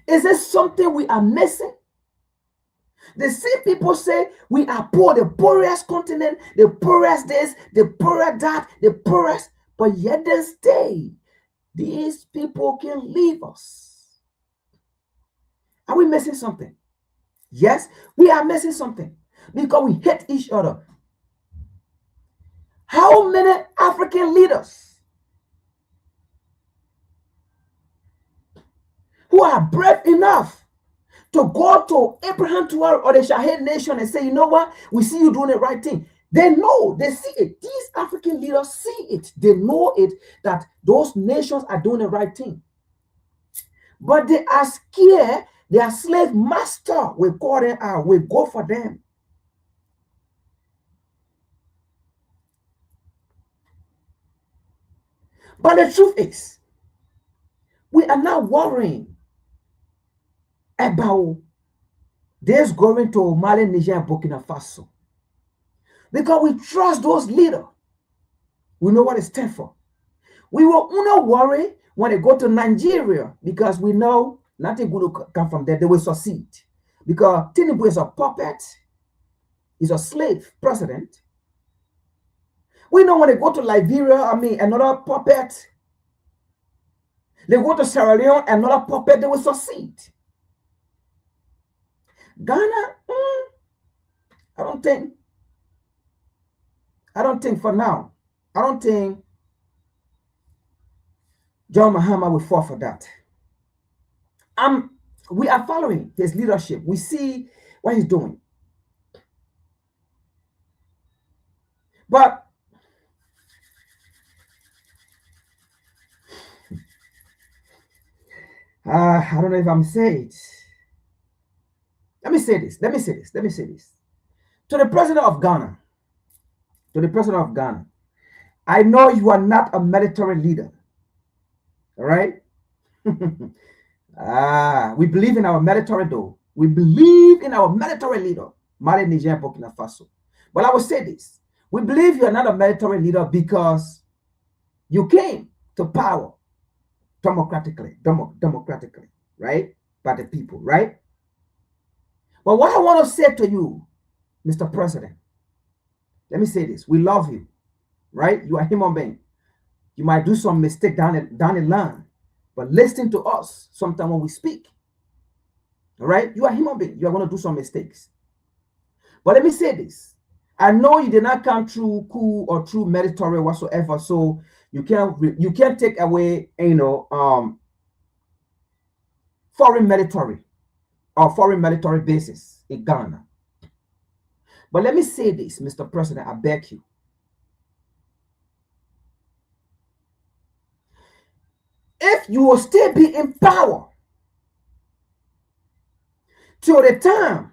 Speaker 5: Is this something we are missing? The same people say we are poor, the poorest continent, the poorest this, the poorest that, the poorest, but yet they stay. These people can leave us. Are we missing something? Yes, we are missing something because we hate each other. How many African leaders who are brave enough to go to Abraham or the Shahid nation and say, you know what, we see you doing the right thing. They know, they see it. These African leaders see it. They know it, that those nations are doing the right thing. But they are scared. Their slave master will call them out, will go for them. But the truth is, we are not worrying about this going to Mali, Niger, and Burkina Faso. Because we trust those leaders. We know what it stands for. We will not worry when they go to Nigeria because we know nothing good will come from there. They will succeed. Because Tinubu is a puppet. He's a slave president. We know when they go to Liberia, another puppet. They go to Sierra Leone, another puppet, they will succeed. Ghana, I don't think for now, I don't think John Mahama will fall for that. We are following his leadership. We see what he's doing. But I don't know if I'm saying it. Let me say this. To the president of Ghana, I know you are not a military leader. All right? We believe in our military though. We believe in our military leader, Mali, Niger, Burkina Faso. But I will say this. We believe you are not a military leader because you came to power democratically, right? By the people, right? But what I want to say to you, Mr. President, let me say this. We love you, right? You are a human being. You might do some mistake down the line, but listen to us sometime when we speak. All right? You are a human being. You are going to do some mistakes. But let me say this. I know you did not come through coup or through military whatsoever, so you can't take away, foreign military or foreign military bases in Ghana. But let me say this, Mr. President, I beg you. If you will still be in power till the time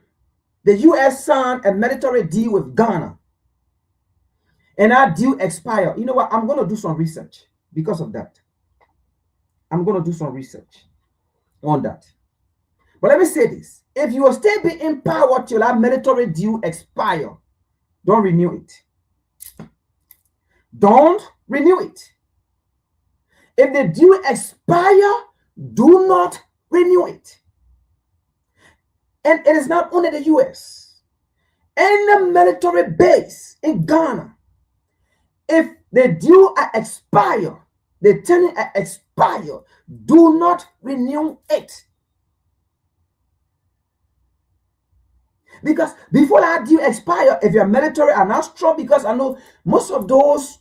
Speaker 5: the U.S. signed a military deal with Ghana and that deal expire, you know what? I'm going to do some research because of that. I'm going to do some research on that. But let me say this. If you will still be in power till that military deal expire, don't renew it. Don't renew it. If the deal expire, do not renew it. And it is not only the U.S. Any military base in Ghana, if the deal expire, the tenure expire, do not renew it. Because before that deal expire, if your military are not strong, because I know most of those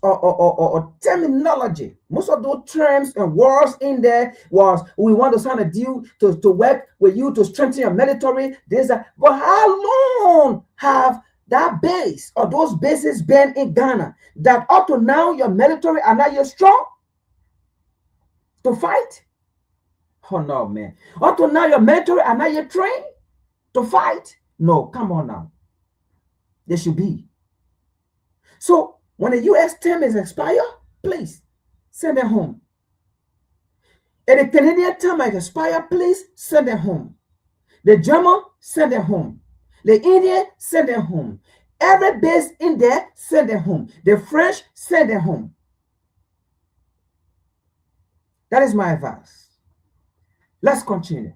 Speaker 5: terminology, most of those terms and words in there was, we want to sign a deal to work with you to strengthen your military. But how long have that base or those bases been in Ghana that up to now your military are not yet strong to fight? Oh no, man. Up to now your military are not yet trained to fight? No, come on now. There should be. So when the U.S. term is expired, please send them home. And the Canadian term is expired, please send them home. The German, send them home. The Indian, send them home. Every base in there, send them home. The French, send them home. That is my advice. Let's continue.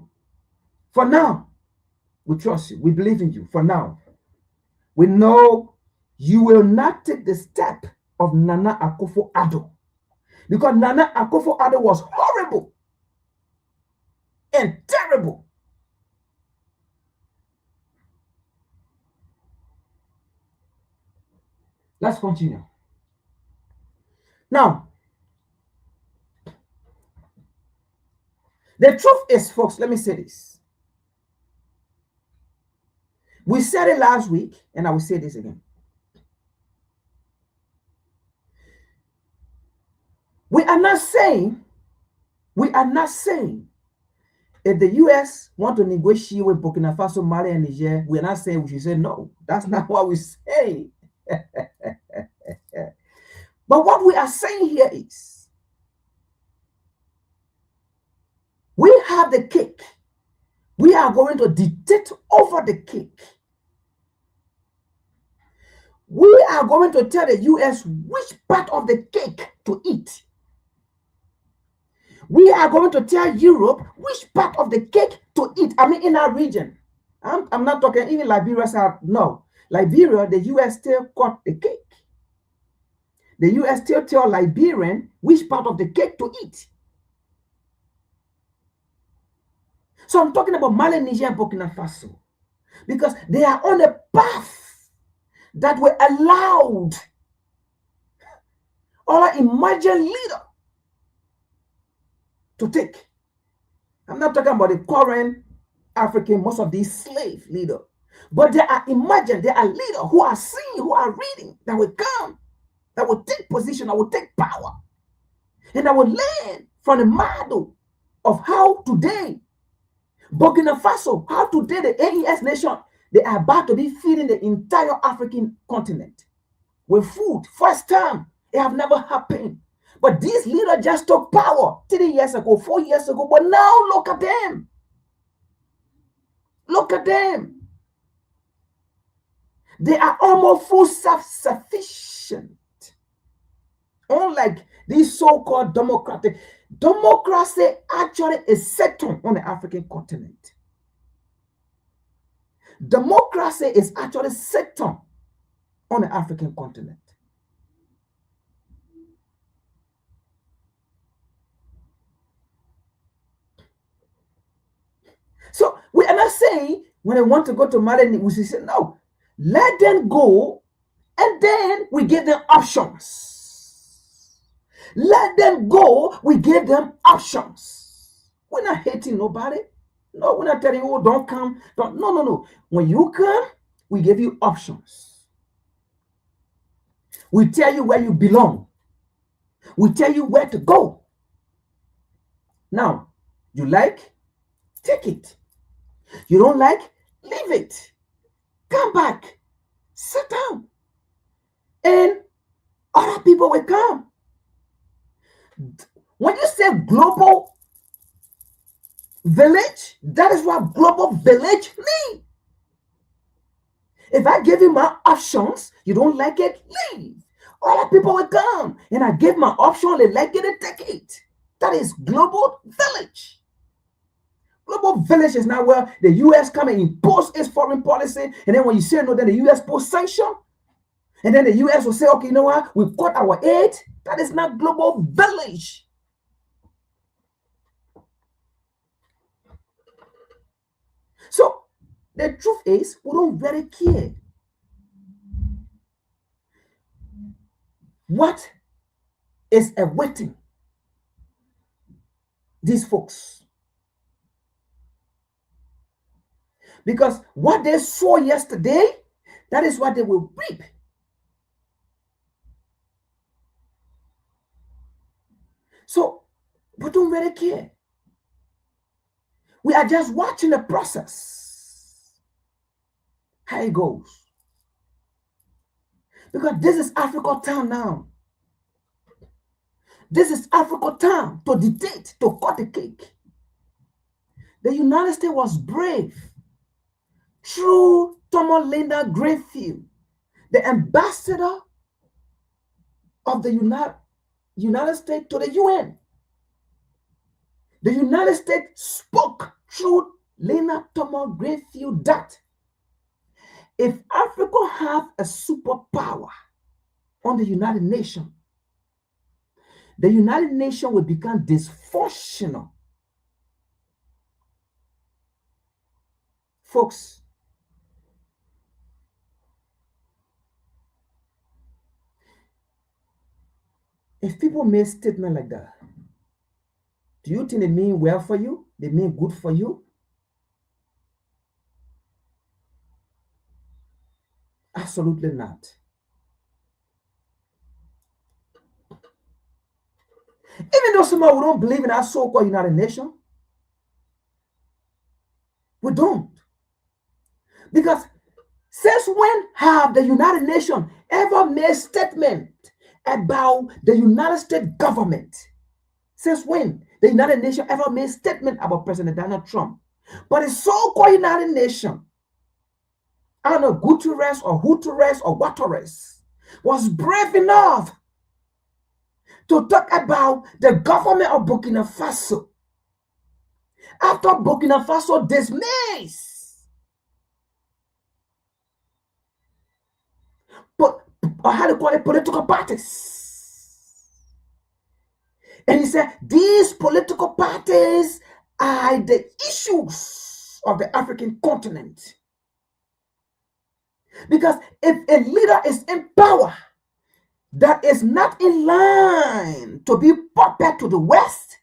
Speaker 5: For now, we trust you. We believe in you. For now, we know you will not take the step of Nana Akufo-Addo, because Nana Akufo-Addo was horrible and terrible. Let's continue. Now, the truth is, folks, let me say this. We said it last week, and I will say this again. We are not saying if the U.S. want to negotiate with Burkina Faso, Mali, and Niger, we are not saying we should say no. That's not what we say. But what we are saying here is, we have the cake. We are going to dictate over the cake. We are going to tell the U.S. which part of the cake to eat. We are going to tell Europe which part of the cake to eat. I mean, in our region. I'm not talking, even Liberia said, no. Liberia, the U.S. still cut the cake. The U.S. still tell Liberian which part of the cake to eat. So I'm talking about Mali, Niger, and Burkina Faso, because they are on a path that were allowed our emerging leader to take. I'm not talking about the current African, most of these slave leaders, but they are emerging, they are leaders who are seeing, who are reading, that will come, that will take position, that will take power, and that will learn from the model of how today Burkina Faso, how today the AES nation, they are about to be feeding the entire African continent with food. First time, it have never happened. But these leaders just took power 3 years ago, 4 years ago. But now look at them. Look at them. They are almost full self-sufficient. Unlike these so-called democratic. Democracy actually is settled on the African continent. Democracy is actually settled on the African continent. So we are not saying when they want to go to Mali, we should say no. let them go, and then we give them options. Let them go, we give them options. We're not hating nobody. No, we're not telling you, oh, don't come. Don't. No, no, no. When you come, we give you options. We tell you where you belong. We tell you where to go. Now, you like, take it. You don't like, leave it. Come back. Sit down. And other people will come. When you say global village, that is what global village means. If I give you my options, you don't like it, leave. Other people will come. And I give my option, they like it, they take it. That is global village. Global village is not where the U.S. come and impose its foreign policy. And then when you say no, then the U.S. post sanction. And then the U.S. will say, okay, you know what? We've cut our aid. That is not global village. So the truth is, we don't really care what is awaiting these folks. Because what they saw yesterday, that is what they will reap. So we don't really care. We are just watching the process, how it goes. Because this is Africa time now. This is Africa time to dictate, to cut the cake. The United States was brave. Through Thomas Linda Greenfield, the ambassador of the United States to the UN. The United States spoke through Linda Thomas Greenfield that if Africa have a superpower on the United Nations, the United Nations will become dysfunctional. Folks, if people make statements like that, do you think they mean well for you? They mean good for you? Absolutely not. Even though somehow we don't believe in our so-called United Nations, we don't. Because since when have the United Nations ever made statement about the United States government? Since when the United Nations ever made statement about President Donald Trump? But the so-called United Nations, I don't know, Guterres or Huterres or Guterres, was brave enough to talk about the government of Burkina Faso. After Burkina Faso dismissed how to call it, political parties. And he said, these political parties are the issues of the African continent. Because if a leader is in power that is not in line to be puppet to the West,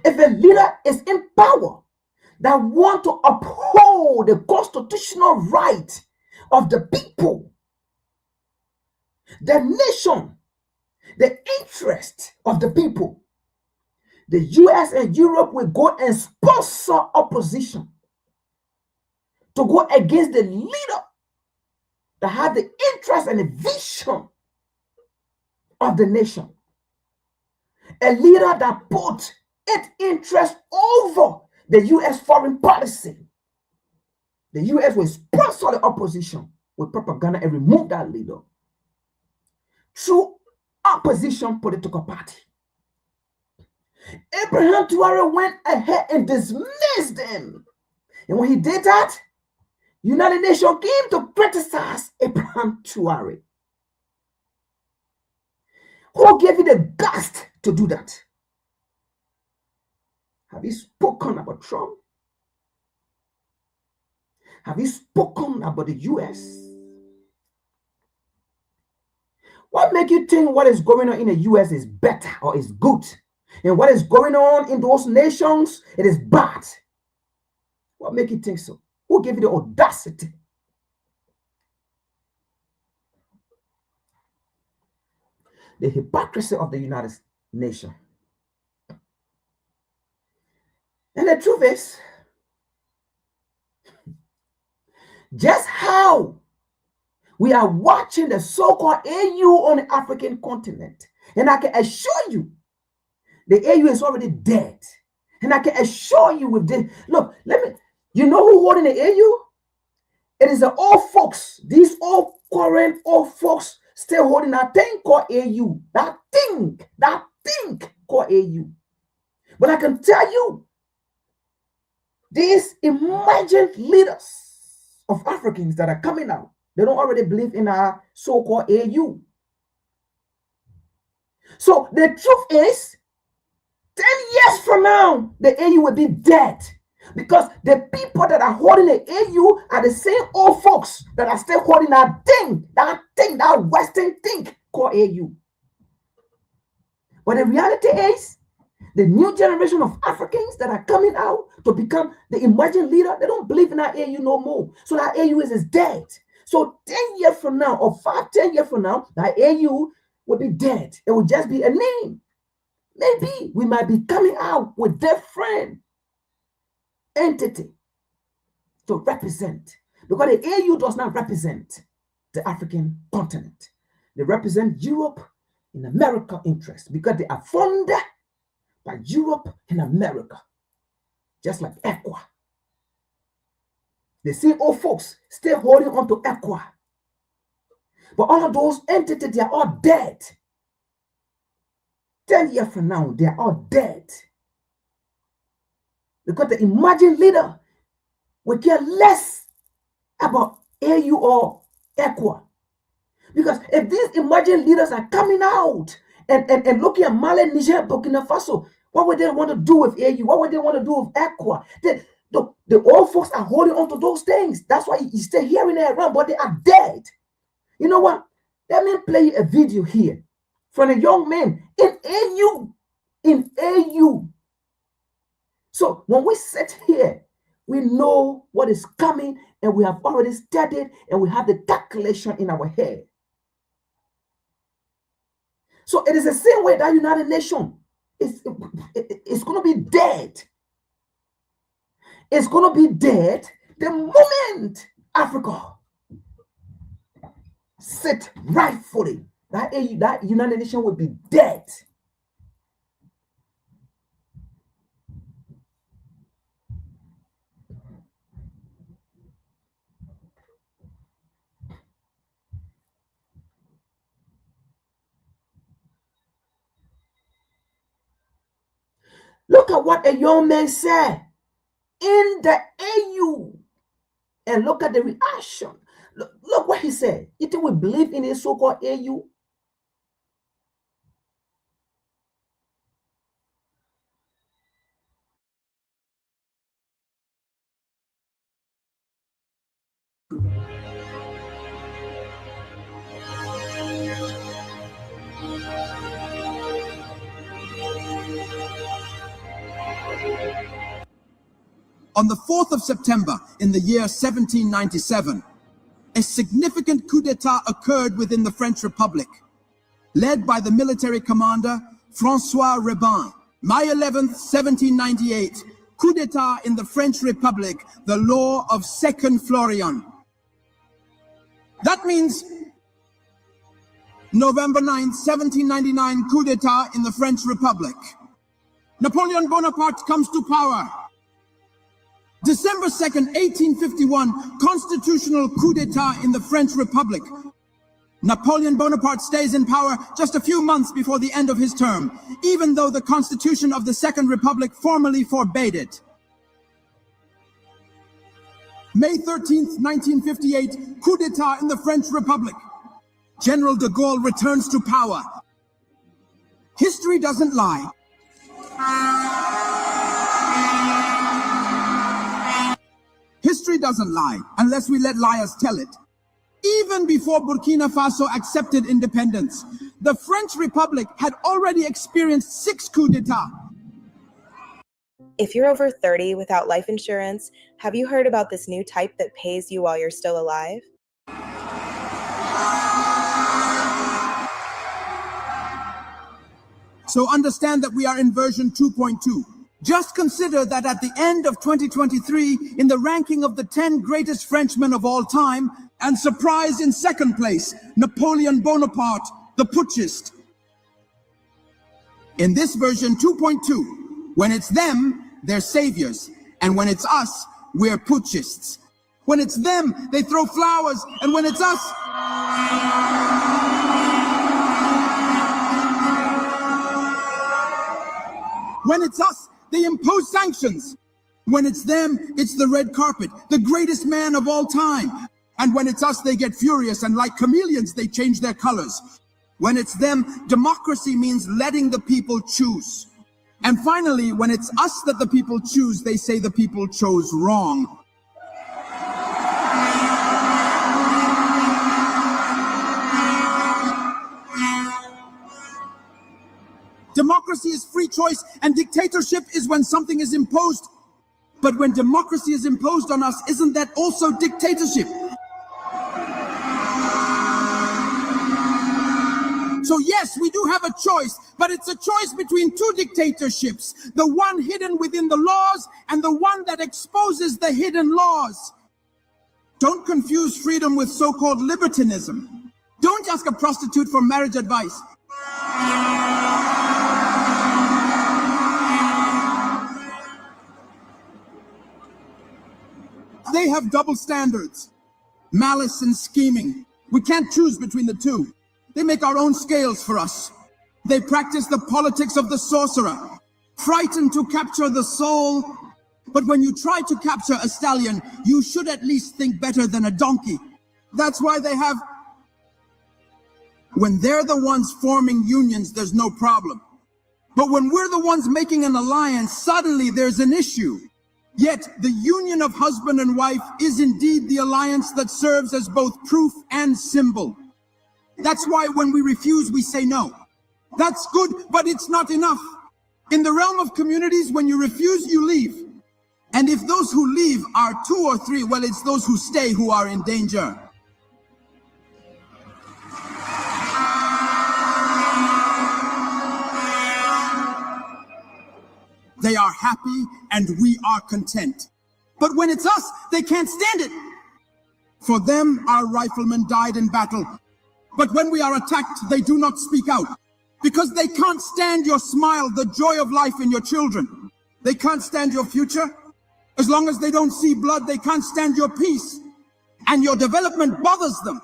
Speaker 5: if a leader is in power that want to uphold the constitutional right of the people, the nation, the interest of the people, the US and Europe will go and sponsor opposition to go against the leader that had the interest and the vision of the nation. A leader that put its interest over the US foreign policy. The US will sponsor the opposition with propaganda and remove that leader through opposition political party. Abraham Traore went ahead and dismissed them. And when he did that, United Nations came to criticize Abraham Traore. Who gave you the guts to do that? Have you spoken about Trump? Have you spoken about the US? What makes you think what is going on in the US is better or is good? And what is going on in those nations, it is bad. What makes you think so? Who gave you the audacity? The hypocrisy of the United Nations. And the truth is, just how we are watching the so-called AU on the African continent, and I can assure you, the AU is already dead. And I can assure you with this. Look, you know who holding the AU? It is the old folks, these old current old folks still holding that thing called AU. That thing called AU. But I can tell you, these emerging leaders of Africans that are coming out, they don't already believe in our so-called AU. So the truth is, 10 years from now, the AU will be dead. Because the people that are holding the AU are the same old folks that are still holding that Western thing called AU. But the reality is, the new generation of Africans that are coming out to become the emerging leader, they don't believe in that AU no more. So that AU is dead. So 10 years from now, or 10 years from now, that AU will be dead. It will just be a name. Maybe we might be coming out with different entity to represent, because the AU does not represent the African continent. They represent Europe and America interests, because they are funded by Europe and America, just like ECWA. The same old folks still holding on to ECWA. But all of those entities, they are all dead. 10 years from now, they are all dead. Because the emerging leader will care less about AU or ECWA. Because if these emerging leaders are coming out and looking at Mali, Niger, Burkina Faso, what would they want to do with AU? What would they want to do with ECWA? The old folks are holding on to those things. That's why you stay hearing it around, but they are dead. You know what? Let me play a video here from a young man in AU. In AU. So when we sit here, we know what is coming, and we have already studied, and we have the calculation in our head. So it is the same way that United Nations it's going to be dead. It's going to be dead the moment Africa sit rightfully. That United Nations will be dead. Look at what a young man said in the AU, and look at the reaction. Look what he said. You think we believe in a so-called AU?
Speaker 8: On the 4th of September in the year 1797, a significant coup d'etat occurred within the French Republic, led by the military commander François Rapim. May 11th, 1798, coup d'etat in the French Republic, the law of Second Florian. That means November 9th, 1799, coup d'etat in the French Republic. Napoleon Bonaparte comes to power. December 2nd, 1851, constitutional coup d'etat in the French Republic. Napoleon Bonaparte stays in power just a few months before the end of his term, even though the Constitution of the Second Republic formally forbade it. May 13th, 1958, coup d'etat in the French Republic. General de Gaulle returns to power. History doesn't lie. History doesn't lie unless we let liars tell it. Even before Burkina Faso accepted independence, the French Republic had already experienced 6 coups d'etat.
Speaker 9: If you're over 30 without life insurance, have you heard about this new type that pays you while you're still alive?
Speaker 8: So understand that we are in version 2.2. Just consider that at the end of 2023, in the ranking of the 10 greatest Frenchmen of all time, and surprise in second place, Napoleon Bonaparte, the putschist. In this version 2.2, when it's them, they're saviors, and when it's us, we're putschists. When it's them, they throw flowers, and when it's us, they impose sanctions. When it's them, it's the red carpet, the greatest man of all time. And when it's us, they get furious, and like chameleons, they change their colors. When it's them, democracy means letting the people choose. And finally, when it's us that the people choose, they say the people chose wrong. Democracy is free choice, and dictatorship is when something is imposed. But when democracy is imposed on us, isn't that also dictatorship? So yes, we do have a choice, but it's a choice between 2 dictatorships, the one hidden within the laws and the one that exposes the hidden laws. Don't confuse freedom with so-called libertinism. Don't ask a prostitute for marriage advice. They have double standards, malice and scheming. We can't choose between the two. They make our own scales for us. They practice the politics of the sorcerer, frightened to capture the soul. But when you try to capture a stallion, you should at least think better than a donkey. That's why they have... When they're the ones forming unions, there's no problem. But when we're the ones making an alliance, suddenly there's an issue. Yet the union of husband and wife is indeed the alliance that serves as both proof and symbol. That's why when we refuse, we say no. That's good, but it's not enough. In the realm of communities, when you refuse, you leave. And if those who leave are 2 or 3, well, it's those who stay who are in danger. They are happy and we are content. But when it's us, they can't stand it. For them, our riflemen died in battle. But when we are attacked, they do not speak out. Because they can't stand your smile, the joy of life in your children. They can't stand your future. As long as they don't see blood, they can't stand your peace. And your development bothers them.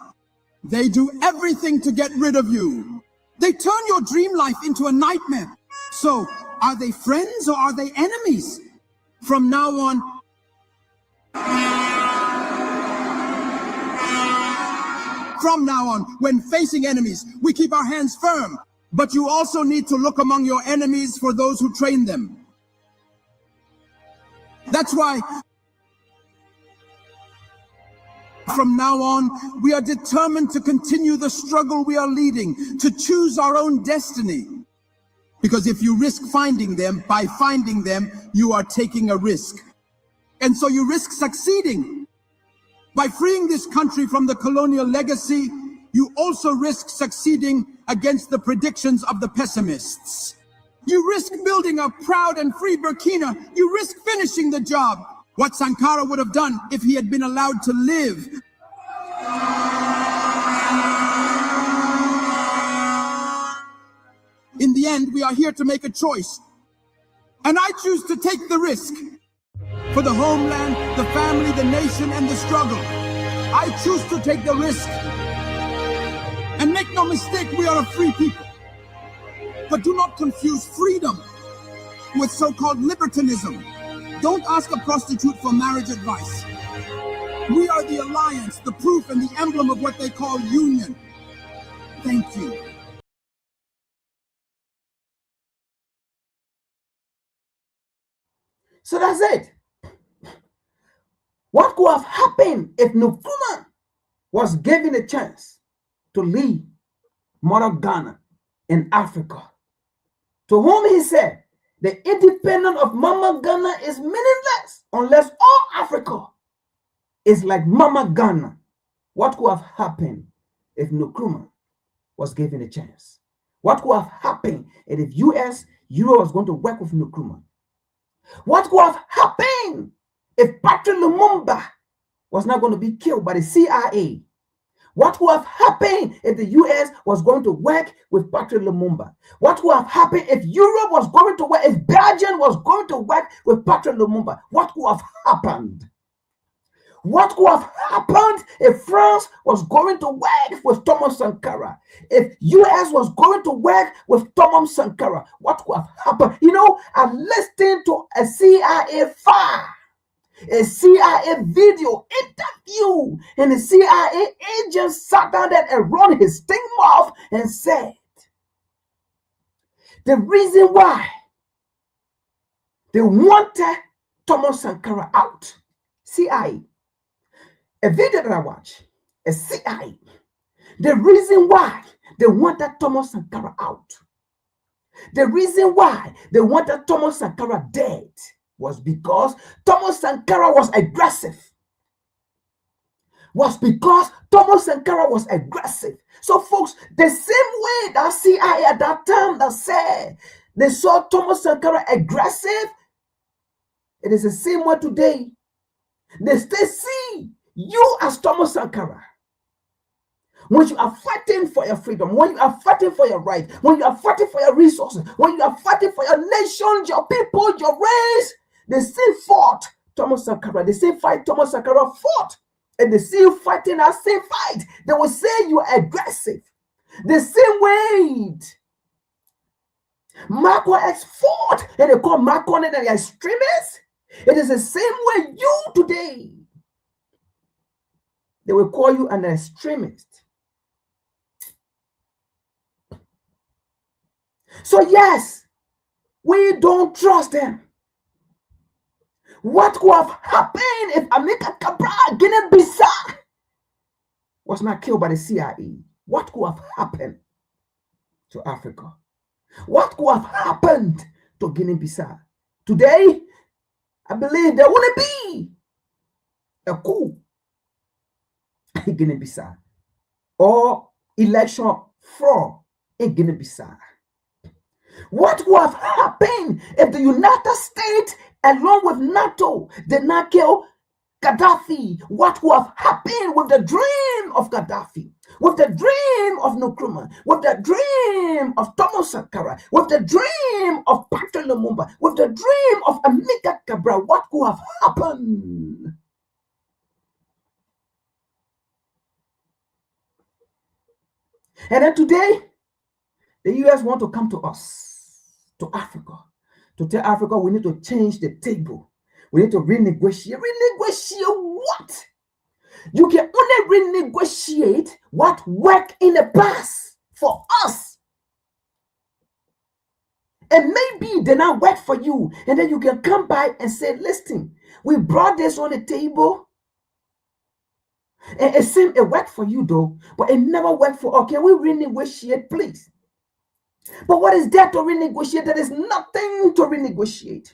Speaker 8: They do everything to get rid of you. They turn your dream life into a nightmare. So, are they friends or are they enemies? From now on, when facing enemies, we keep our hands firm. But you also need to look among your enemies for those who train them. That's why, from now on, we are determined to continue the struggle we are leading, to choose our own destiny. Because if you risk finding them, by finding them, you are taking a risk. And so you risk succeeding. By freeing this country from the colonial legacy, you also risk succeeding against the predictions of the pessimists. You risk building a proud and free Burkina. You risk finishing the job. What Sankara would have done if he had been allowed to live. In the end, we are here to make a choice. And I choose to take the risk. For the homeland, the family, the nation, and the struggle. I choose to take the risk. And make no mistake, we are a free people. But do not confuse freedom with so-called libertinism. Don't ask a prostitute for marriage advice. We are the alliance, the proof, and the emblem of what they call union. Thank you.
Speaker 5: So that's it. What could have happened if Nkrumah was given a chance to lead Mother Ghana in Africa, to whom he said, the independence of Mama Ghana is meaningless unless all Africa is like Mama Ghana? What could have happened if Nkrumah was given a chance? What could have happened if US, Europe was going to work with Nkrumah? What could have happened if Patrick Lumumba was not going to be killed by the CIA? What would have happened if the US was going to work with Patrick Lumumba? What would have happened if Europe was going to work, if Belgium was going to work with Patrick Lumumba? What could have happened? What could have happened if France was going to work with Thomas Sankara? If US was going to work with Thomas Sankara, what could have happened? You know, I listened to a CIA file, a CIA video interview, and the CIA agent sat down there and run his thing mouth and said, the reason why they wanted Thomas Sankara out, CIA, a video that I watched, a CIA, the reason why they wanted Thomas Sankara out, the reason why they wanted Thomas Sankara dead was because Thomas Sankara was aggressive. So folks, the same way that CIA at that time that said they saw Thomas Sankara aggressive, it is the same way today. They still see you as Thomas Sankara. When you are fighting for your freedom, when you are fighting for your right, when you are fighting for your resources, when you are fighting for your nation, your people, your race, they still fought Thomas Sankara. They still fight Thomas Sankara fought. And they still fighting that same fight. They will say you are aggressive. The same way Malcolm X fought, and they call Malcolm an extremist. It is the same way you today. They will call you an extremist. So yes, we don't trust them. What could have happened if Amilcar Cabral, Guinea-Bissau, was not killed by the CIA? What could have happened to Africa? What could have happened to Guinea-Bissau? Today, I believe there wouldn't be a coup in Guinea-Bissau or election fraud in Guinea-Bissau. What would have happened if the United States, along with NATO, did not kill Gaddafi? What would have happened with the dream of Gaddafi, with the dream of Nkrumah, with the dream of Thomas Sankara, with the dream of Patrick Lumumba, with the dream of Amilcar Cabral? What could have happened? And then today, the US want to come to us, to Africa, to tell Africa we need to change the table. We need to renegotiate. Renegotiate what? You can only renegotiate what worked in the past for us. And maybe they not work for you. And then you can come back and say, listen, we brought this on the table. And it seemed it worked for you though, but it never worked for us. Can we renegotiate, please? But what is there to renegotiate? There is nothing to renegotiate.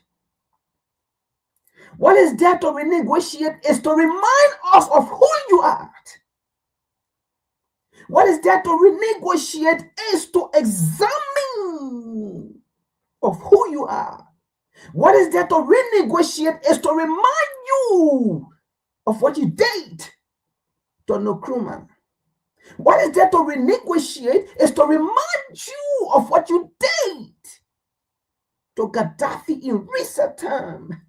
Speaker 5: What is there to renegotiate is to remind us of who you are. What is there to renegotiate is to examine of who you are. What is there to renegotiate is to remind you of what you did to Nkrumah. What is there to renegotiate is to remind you of what you did to Gaddafi in recent time.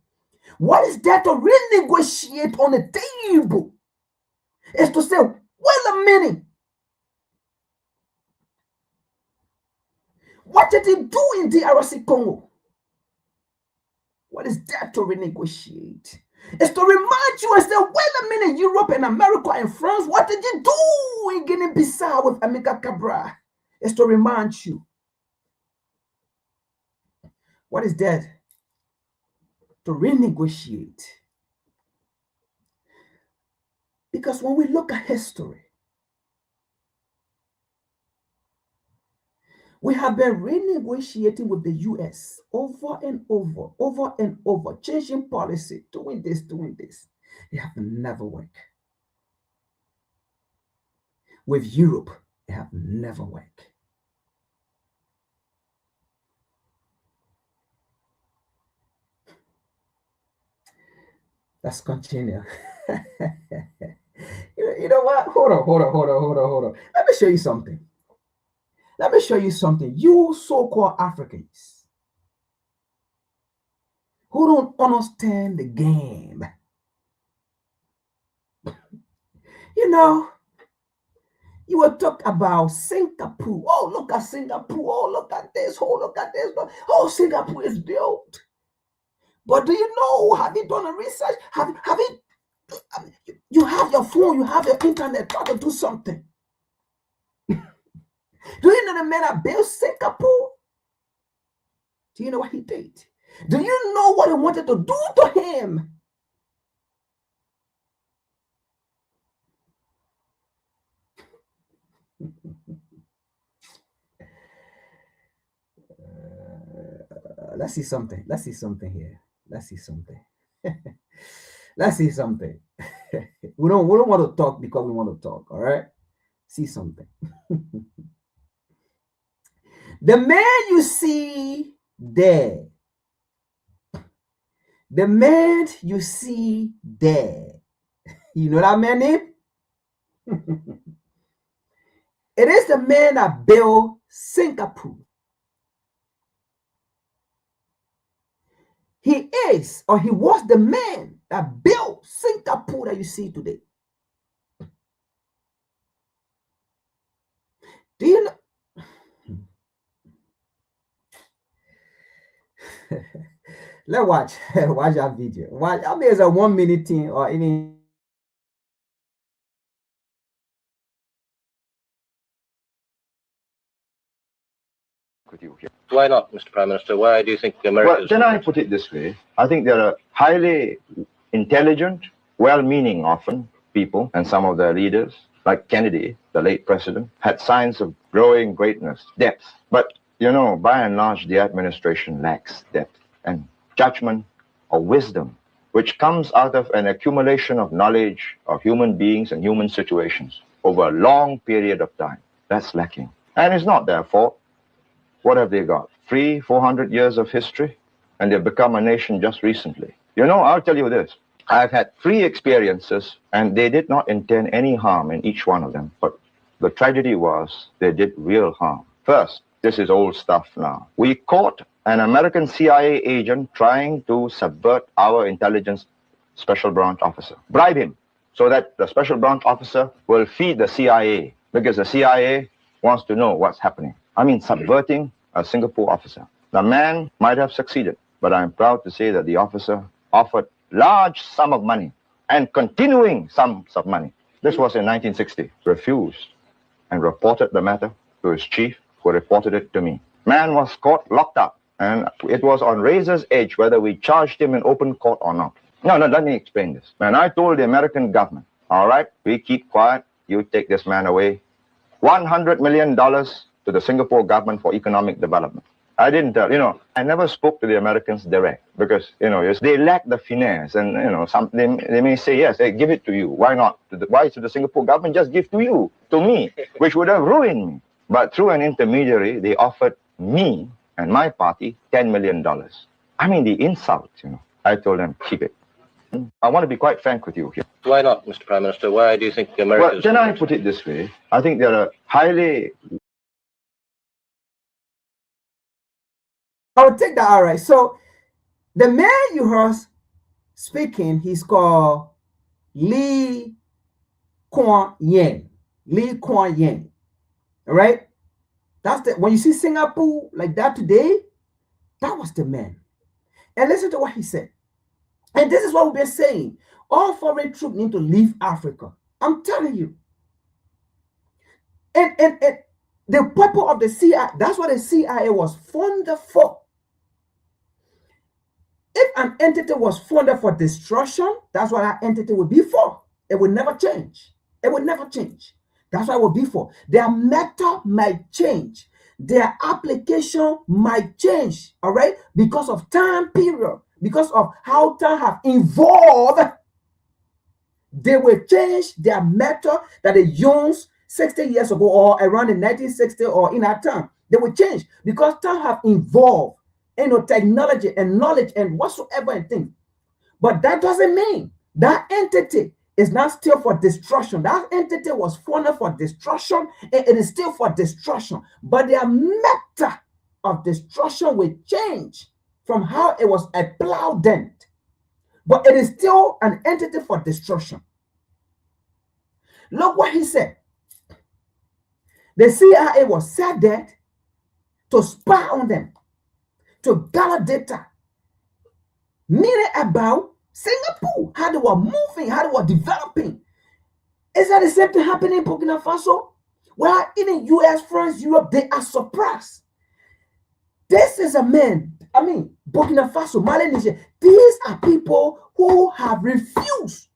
Speaker 5: What is there to renegotiate on the table is to say, wait a minute. What did he do in DRC Congo? What is there to renegotiate? It's to remind you and say, wait a minute, Europe and America and France, what did you do in Guinea-Bissau with Amilcar Cabral? It's to remind you. What is there to renegotiate? Because when we look at history, we have been renegotiating with the US over and over, changing policy, doing this. It have never worked. With Europe, it have never worked. Let's continue. You know what? Hold on. Let me show you something. You so-called Africans who don't understand the game. You know, you will talk about Singapore. Oh, look at Singapore. Oh, look at this. Oh, look at this. Oh, Singapore is built. But do you know, have you done a research? You have your phone, you have your internet, try to do something. Do you know the man that built Singapore? Do you know what he did? Do you know what he wanted to do to him? Let's see something here. Let's see something. We don't want to talk because we want to talk, all right? See something. The man you see there. The man you see there. You know that man name? It is the man that built Singapore. He is, or he was the man that built Singapore that you see today. Do you know? Let's watch that video. I mean, it's a 1 minute thing or any.
Speaker 10: With you here. Why not, Mr. Prime Minister? Why do you think America? Well, then I put it this way. I think there are highly intelligent, well-meaning often people, and some of their leaders, like Kennedy, the late president, had signs of growing greatness, depth. But, you know, by and large, the administration lacks depth and judgment or wisdom, which comes out of an accumulation of knowledge of human beings and human situations over a long period of time. That's lacking. And it's not their fault. What have they got? 300-400 years of history, and they've become a nation just recently. You know, I'll tell you this. I've had 3 experiences, and they did not intend any harm in each one of them. But the tragedy was they did real harm. First, this is old stuff now. We caught an American CIA agent trying to subvert our intelligence special branch officer. Bribe him so that the special branch officer will feed the CIA, because the CIA wants to know what's happening. I mean, subverting a Singapore officer. The man might have succeeded, but I'm proud to say that the officer offered large sum of money and continuing sums of money. This was in 1960. Refused and reported the matter to his chief, who reported it to me. Man was caught, locked up, and it was on razor's edge whether we charged him in open court or not. No, let me explain this. And I told the American government, all right, we keep quiet, you take this man away. $100 million to the Singapore government for economic development. I didn't tell, you know, I never spoke to the Americans direct because, you know, they lack the finesse and, you know, they may say, yes, hey, give it to you. Why not? Why to the Singapore government just give to you, to me, which would have ruined me. But through an intermediary, they offered me and my party $10 million. I mean, the insult, you know. I told them, keep it. I want to be quite frank with you here. Why not, Mr. Prime Minister? Why do you think America? Well, then I put it this way. I think there are highly...
Speaker 5: I'll take that. All right. So the man you heard speaking, he's called Lee Kuan Yew. All right. That's the, when you see Singapore like that today, that was the man. And listen to what he said. And this is what we've been saying. All foreign troops need to leave Africa. I'm telling you. And the purpose of the CIA, that's what the CIA was funded for. If an entity was funded for destruction, that's what that entity would be for. It will never change. It will never change. That's why it will be for. Their method might change. Their application might change, all right? Because of time period, because of how time have evolved, they will change their method that they used 60 years ago or around in 1960 or in that time. They will change because time have evolved, technology and knowledge and whatsoever and things. But that doesn't mean that entity is not still for destruction. That entity was formed for destruction, and it is still for destruction. But their method of destruction will change from how it was applied then. But it is still an entity for destruction. Look what he said. The CIA was set there to spy on them, to gather data, meaning about Singapore, how they were moving, how they were developing. Is that the same thing happening in Burkina Faso? Well, even US, France, Europe, they are surprised. This is a man, Burkina Faso, Mali, Niger. These are people who have refused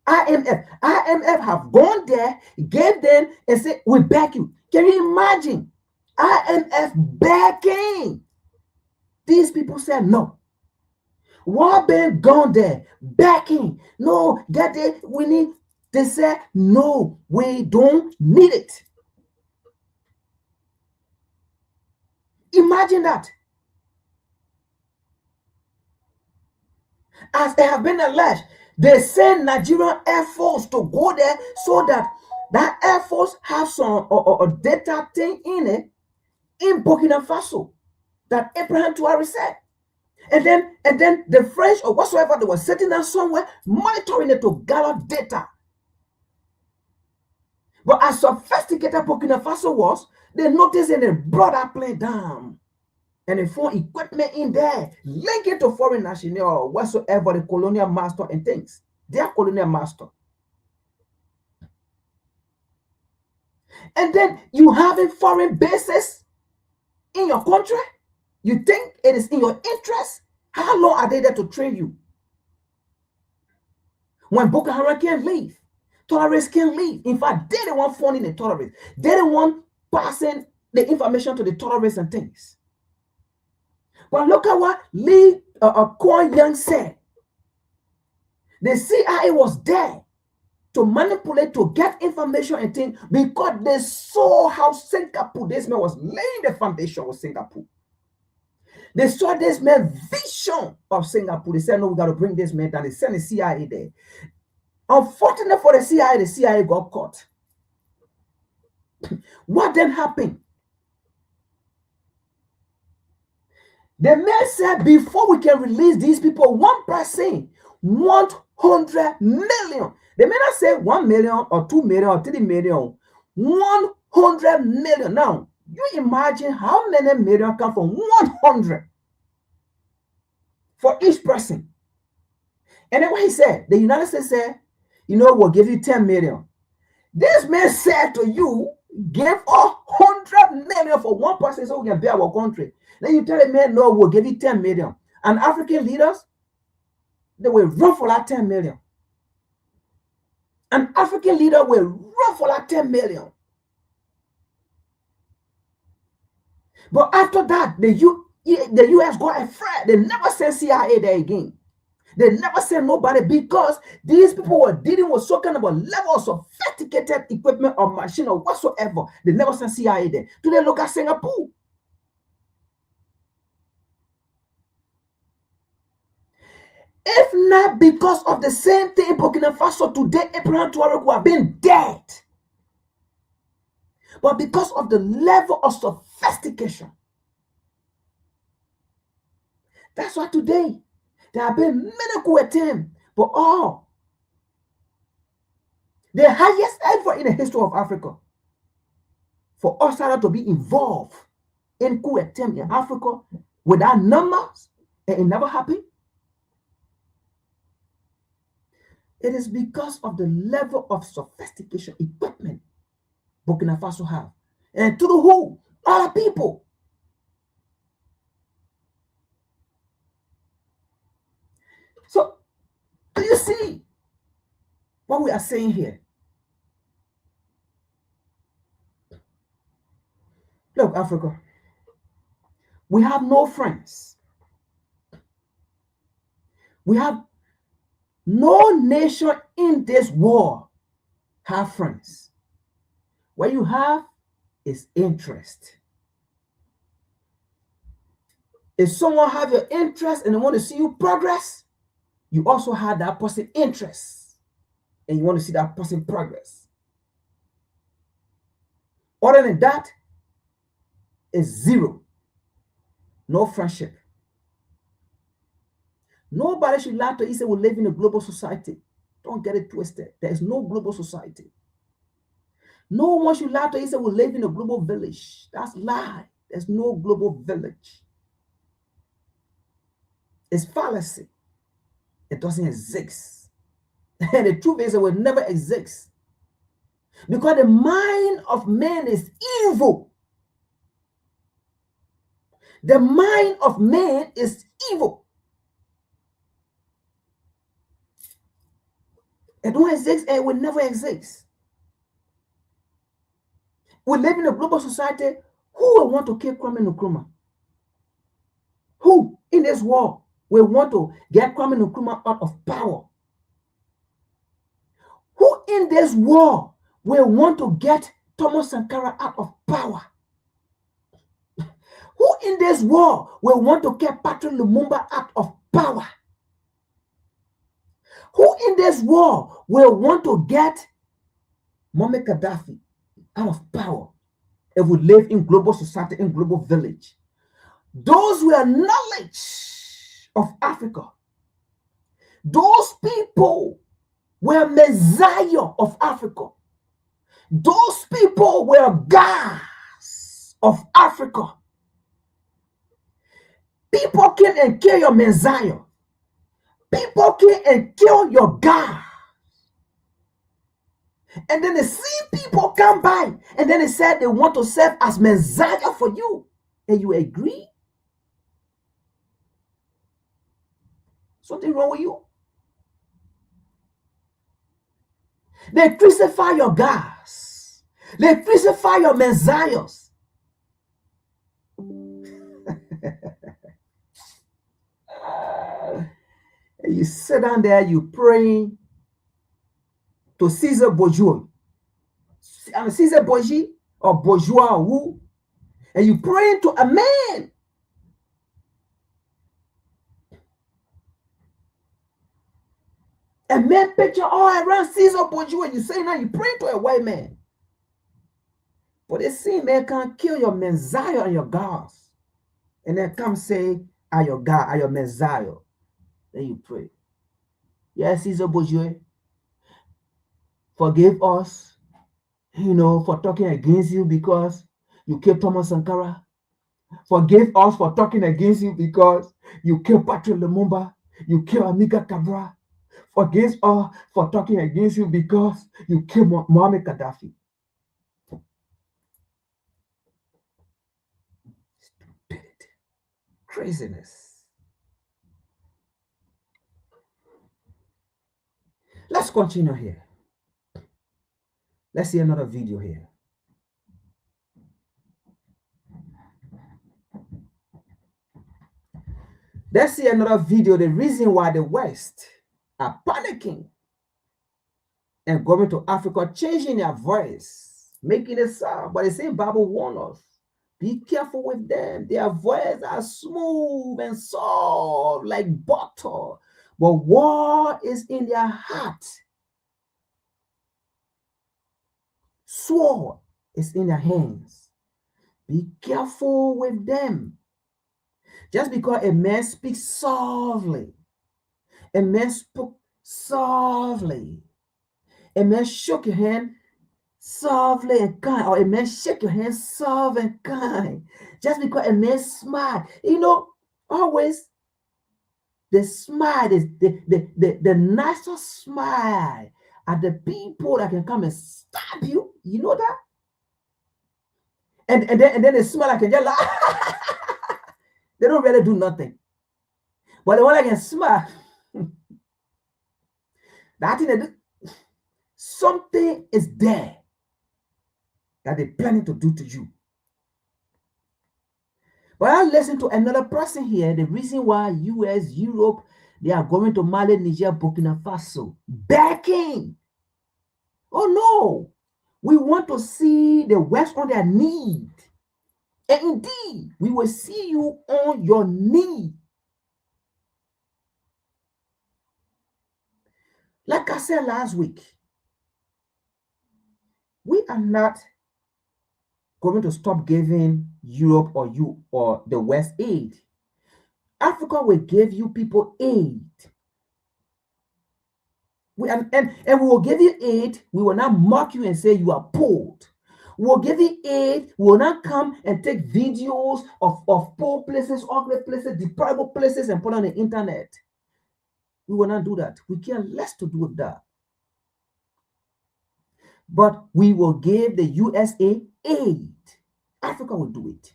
Speaker 5: IMF. IMF have gone there, gave them, and said, we back you. Can you imagine? IMF backing. These people said no. World Bank gone there, backing. No, get it, we need. They said, no, we don't need it. Imagine that. As they have been alleged, they send Nigerian Air Force to go there so that that Air Force have some data thing in it in Burkina Faso that Abraham Traore said. And then the French or whatsoever, they were sitting down somewhere monitoring it to gather data. But as sophisticated Burkina Faso was, they noticed and they brought that plane down. And they found equipment in there, link it to foreign national or whatsoever, the colonial master and things. They are colonial master. And then you having foreign bases in your country? You think it is in your interest? How long are they there to train you? When Boko Haram can't leave, terrorists can't leave. In fact, they don't want funding the terrorists. They don't want passing the information to the terrorists and things. But look at what Lee Kuan Yew said. The CIA was there to manipulate, to get information and things because they saw how Singapore, this man was laying the foundation of Singapore. They saw this man vision of Singapore. They said, no, we got to bring this man down. They sent the CIA there. Unfortunately for the CIA got caught. What then happened? The man said, before we can release these people, 1%, 100 million. The man not say 1 million or 2 million or 3 million. 100 million. Now, you imagine how many million come from 100 for each person. And then what he said, the United States said, we'll give you 10 million. This man said to you, give 100 million for one person so we can build our country. Then you tell a man, no, we'll give you 10 million. And African leaders, they will run for that 10 million. An African leader will run for that 10 million. But after that, the US got afraid. They never sent CIA there again. They never sent nobody because these people were dealing with some kind of a level of sophisticated equipment or machine or whatsoever. They never sent CIA there. Today, look at Singapore. If not because of the same thing in Burkina Faso today, Abraham Traore would have been dead. But because of the level of sophistication. That's why today there have been many coup attempts, but all the highest ever in the history of Africa. For us to be involved in coup attempt in Africa without numbers, and it never happened. It is because of the level of sophistication equipment Burkina Faso have. And to the who? Other people. So, do you see? what we are saying here. Look, Africa, we have no friends. We have no nation in this world have friends. What you have is interest. If someone have your interest and they want to see you progress, you also have that person interest and you want to see that person progress. Other than that, it's zero. No friendship. Nobody should lie to you say we live in a global society. Don't get it twisted. There is no global society. No one should lie to you say we live in a global village. That's lie. There's no global village. It's fallacy. It doesn't exist. And the truth is it will never exist. Because the mind of man is evil. The mind of man is evil. It don't exist and it will never exist. We live in a global society. Who will want to kill Kwame Nkrumah? Who in this world will want to get Kwame Nkrumah out of power? Who in this world will want to get Thomas Sankara out of power? Who in this world will want to get Patrick Lumumba out of power? Who in this world will want to get Muammar Gaddafi out of power if we live in global society, in global village? Those who have knowledge of Africa, those people were Messiah of Africa. Those people were gods of Africa. People came and killed your Messiah. People came and killed your God. And then the same people come by and then they said they want to serve as Messiah for you. And you agree? Something wrong with you? They crucify your gods. They crucify your messiahs. And you sit down there, you pray to Caesar Borgia. Caesar Borgia or Bourgeois or who? And you pray to a man. A man picture all around Caesar Borgia. You say now you pray to a white man. But this same man can't kill your Messiah and your gods. And then come say, are your God, are your Messiah. Then you pray. Yes, Caesar Borgia, forgive us, for talking against you because you killed Thomas Sankara. Forgive us for talking against you because you killed Patrick Lumumba. You killed Amilcar Cabral. Forgive us for talking against you because you killed Muammar Gaddafi. Stupidity. Craziness. Let's continue here. Let's see another video here. Let's see another video. The reason why the West are panicking and going to Africa, changing their voice, making it sound. But the same Bible warns us, be careful with them. Their voices are smooth and soft like butter, but war is in their heart. Sword is in their hands. Be careful with them. Just because a man speaks softly, a man spoke softly, a man shook your hand softly and kind, or a man shake your hand soft and kind. Just because a man smile, always the smile is the nicest smile at the people that can come and stab you. You know that? And then the smile I can just laugh. They don't really do nothing. But the one that can smile, that thing they do, something is there that they're planning to do to you. But I listened to another person here, the reason why US, Europe, they are going to Mali, Niger, Burkina Faso, backing. Oh no, we want to see the West on their need. And indeed, we will see you on your knee. Like I said last week, we are not going to stop giving Europe or the West aid. Africa will give you people aid. And we will give you aid. We will not mock you and say you are poor. We will give you aid. We will not come and take videos of poor places, ugly places, deplorable places and put on the internet. We will not do that. We care less to do with that. But we will give the USA aid. Africa will do it.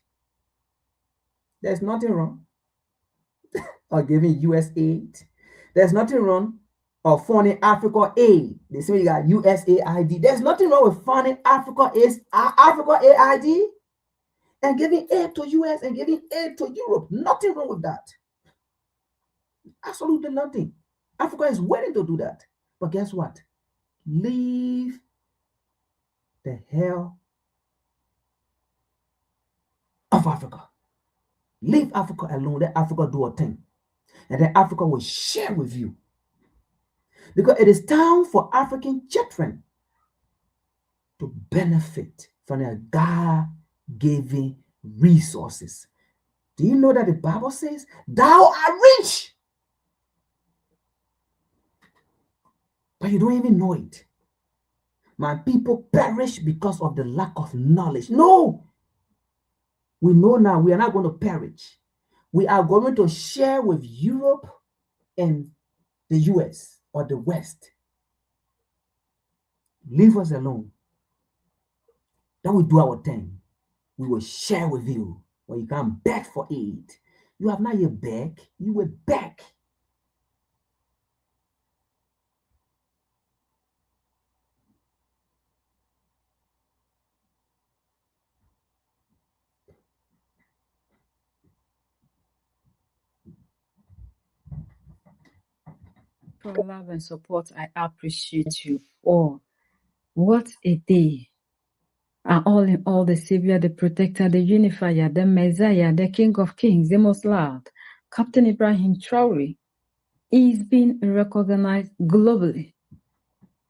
Speaker 5: There's nothing wrong of giving US aid. There's nothing wrong of funding Africa aid. They say you got USAID. There's nothing wrong with funding Africa AID and giving aid to US and giving aid to Europe. Nothing wrong with that. Absolutely nothing. Africa is willing to do that. But guess what? Leave the hell of Africa. Leave Africa alone. Let Africa do a thing. And then Africa will share with you. Because it is time for African children to benefit from their God-given resources. Do you know that the Bible says, thou art rich? But you don't even know it. My people perish because of the lack of knowledge. No. We know now we are not going to perish. We are going to share with Europe and the US or the West. Leave us alone. Then we do our thing. We will share with you. When you come beg for aid, you have not yet begged, you will beg.
Speaker 11: For love and support, I appreciate you all. What a day. And all in all, the Savior, the Protector, the Unifier, the Messiah, the King of Kings, the Most Loud, Captain Ibrahim Traore, is being recognized globally.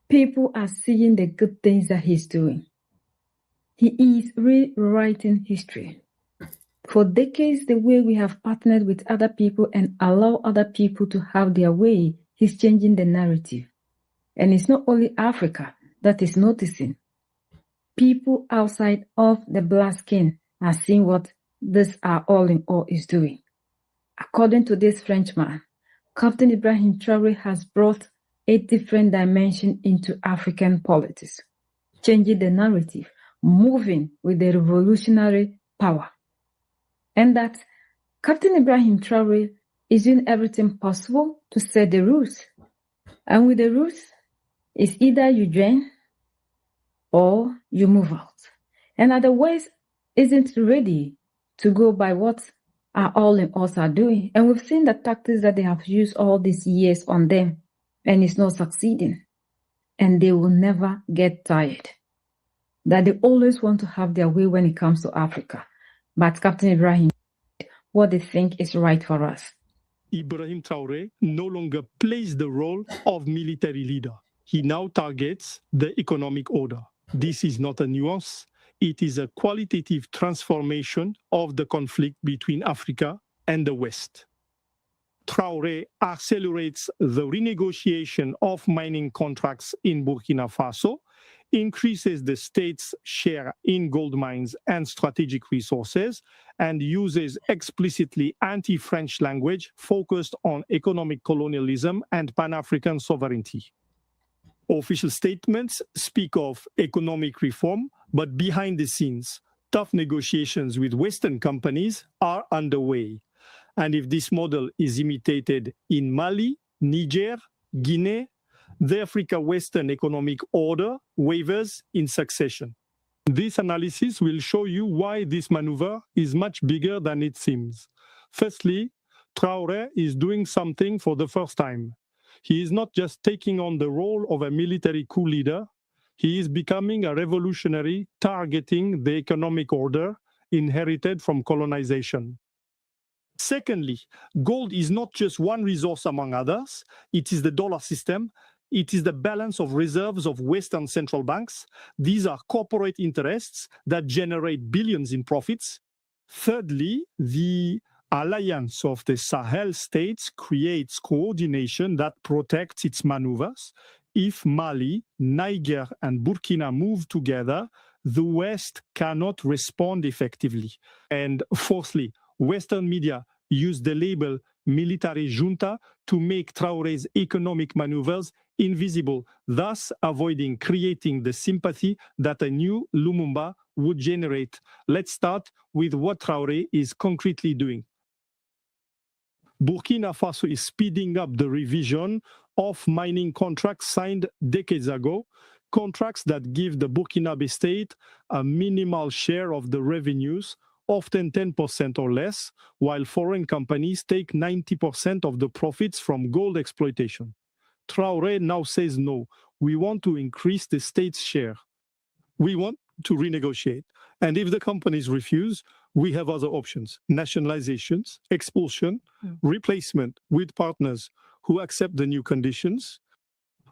Speaker 11: People are seeing the good things that he's doing. He is rewriting history. For decades, the way we have partnered with other people and allow other people to have their way, he's changing the narrative. And it's not only Africa that is noticing. People outside of the black skin are seeing what this all in all is doing. According to this Frenchman, Captain Ibrahim Traore has brought a different dimension into African politics, changing the narrative, moving with the revolutionary power. And that Captain Ibrahim Traore is doing everything possible to set the rules. And with the rules, it's either you join or you move out. And otherwise, isn't ready to go by what our all in us are doing. And we've seen the tactics that they have used all these years on them, and it's not succeeding. And they will never get tired. That they always want to have their way when it comes to Africa. But Captain Ibrahim, what they think is right for us.
Speaker 12: Ibrahim Traore no longer plays the role of military leader. He now targets the economic order. This is not a nuance. It is a qualitative transformation of the conflict between Africa and the West. Traore accelerates the renegotiation of mining contracts in Burkina Faso, increases the state's share in gold mines and strategic resources, and uses explicitly anti-French language focused on economic colonialism and Pan-African sovereignty. Official statements speak of economic reform, but behind the scenes, tough negotiations with Western companies are underway. And if this model is imitated in Mali, Niger, Guinea, the Africa-Western economic order wavers in succession. This analysis will show you why this maneuver is much bigger than it seems. Firstly, Traoré is doing something for the first time. He is not just taking on the role of a military coup leader, he is becoming a revolutionary targeting the economic order inherited from colonization. Secondly, gold is not just one resource among others, it is the dollar system. It is the balance of reserves of Western central banks. These are corporate interests that generate billions in profits. Thirdly, the alliance of the Sahel states creates coordination that protects its maneuvers. If Mali, Niger, and Burkina move together, the West cannot respond effectively. And fourthly, Western media use the label military junta to make Traoré's economic maneuvers invisible, thus avoiding creating the sympathy that a new Lumumba would generate. Let's start with what Traoré is concretely doing. Burkina Faso is speeding up the revision of mining contracts signed decades ago, contracts that give the Burkinabe state a minimal share of the revenues, often 10% or less, while foreign companies take 90% of the profits from gold exploitation. Traoré now says no, we want to increase the state's share. We want to renegotiate. And if the companies refuse, we have other options: nationalizations, expulsion, replacement with partners who accept the new conditions.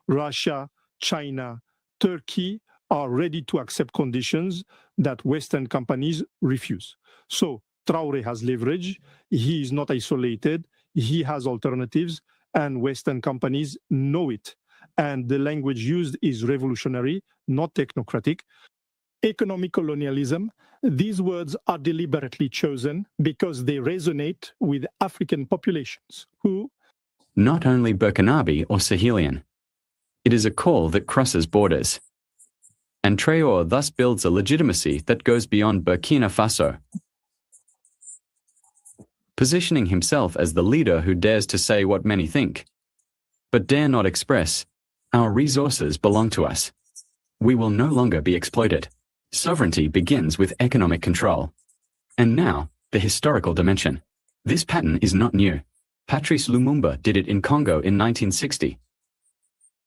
Speaker 12: Russia, China, Turkey are ready to accept conditions that Western companies refuse. So Traoré has leverage, he is not isolated, he has alternatives, and Western companies know it. And the language used is revolutionary, not technocratic. Economic colonialism, these words are deliberately chosen because they resonate with African populations who...
Speaker 13: Not only Burkinabe or Sahelian. It is a call that crosses borders. And Traoré thus builds a legitimacy that goes beyond Burkina Faso, positioning himself as the leader who dares to say what many think, but dare not express. Our resources belong to us. We will no longer be exploited. Sovereignty begins with economic control. And now, the historical dimension. This pattern is not new. Patrice Lumumba did it in Congo in 1960.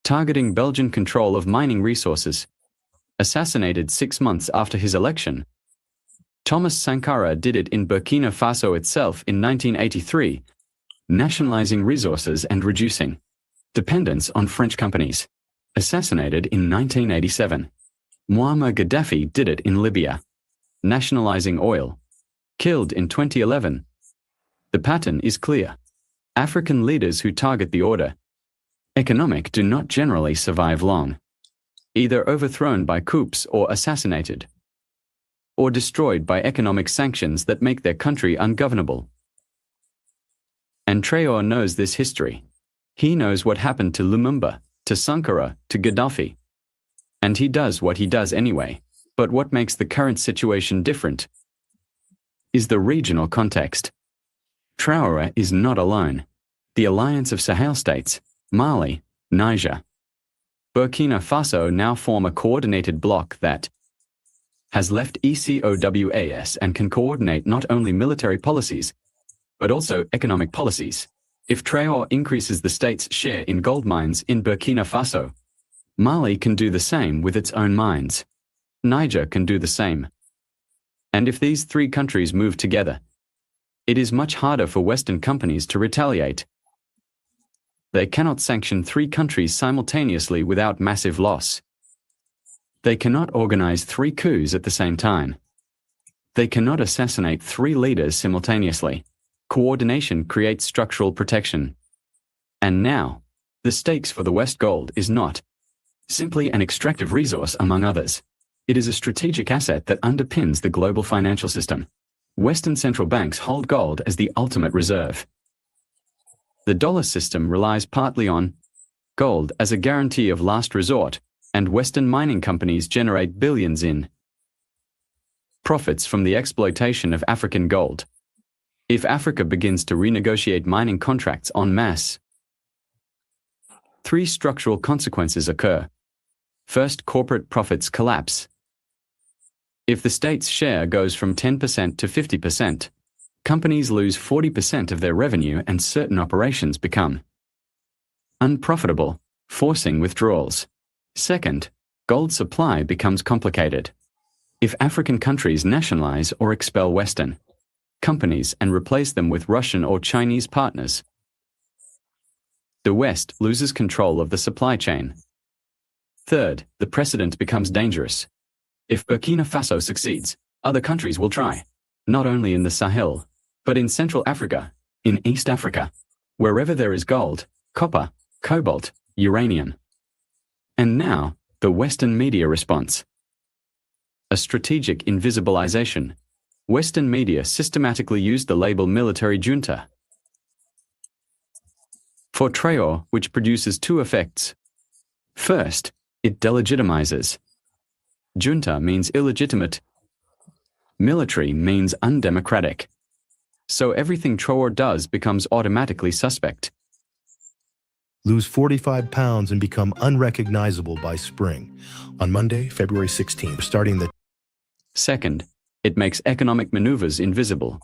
Speaker 13: Targeting Belgian control of mining resources. Assassinated 6 months after his election. Thomas Sankara did it in Burkina Faso itself in 1983, nationalizing resources and reducing dependence on French companies. Assassinated in 1987. Muammar Gaddafi did it in Libya, nationalizing oil. Killed in 2011. The pattern is clear. African leaders who target the order economic do not generally survive long. Either overthrown by coups or assassinated, or destroyed by economic sanctions that make their country ungovernable. And Traoré knows this history. He knows what happened to Lumumba, to Sankara, to Gaddafi. And he does what he does anyway. But what makes the current situation different is the regional context. Traoré is not alone. The alliance of Sahel states, Mali, Niger, Burkina Faso now form a coordinated bloc that has left ECOWAS and can coordinate not only military policies, but also economic policies. If Traoré increases the state's share in gold mines in Burkina Faso, Mali can do the same with its own mines. Niger can do the same. And if these three countries move together, it is much harder for Western companies to retaliate. They cannot sanction 3 countries simultaneously without massive loss. They cannot organize 3 coups at the same time. They cannot assassinate 3 leaders simultaneously. Coordination creates structural protection. And now, the stakes for the West gold is not simply an extractive resource among others. It is a strategic asset that underpins the global financial system. Western central banks hold gold as the ultimate reserve. The dollar system relies partly on gold as a guarantee of last resort, and Western mining companies generate billions in profits from the exploitation of African gold. If Africa begins to renegotiate mining contracts en masse, 3 structural consequences occur. First, corporate profits collapse. If the state's share goes from 10% to 50%, companies lose 40% of their revenue and certain operations become unprofitable, forcing withdrawals. Second, gold supply becomes complicated. If African countries nationalize or expel Western companies and replace them with Russian or Chinese partners, the West loses control of the supply chain. Third, the precedent becomes dangerous. If Burkina Faso succeeds, other countries will try, not only in the Sahel, but in Central Africa, in East Africa, wherever there is gold, copper, cobalt, uranium. And now, the Western media response. A strategic invisibilization. Western media systematically used the label military junta for Traore, which produces 2 effects. First, it delegitimizes. Junta means illegitimate. Military means undemocratic. So everything Traore does becomes automatically suspect.
Speaker 14: Lose 45 pounds and become unrecognizable by spring. On Monday, February 16th, starting the...
Speaker 13: Second, it makes economic maneuvers invisible.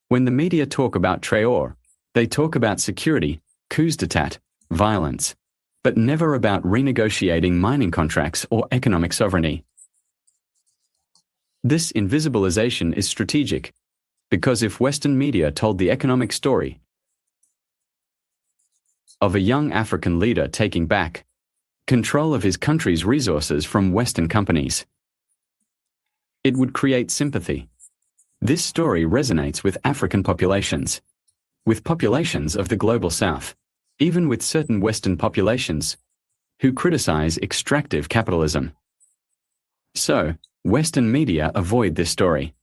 Speaker 13: When the media talk about Traore, they talk about security, coups d'état, violence, but never about renegotiating mining contracts or economic sovereignty. This invisibilization is strategic, because if Western media told the economic story of a young African leader taking back control of his country's resources from Western companies, it would create sympathy. This story resonates with African populations, with populations of the global South, even with certain Western populations who criticize extractive capitalism. So, Western media avoid this story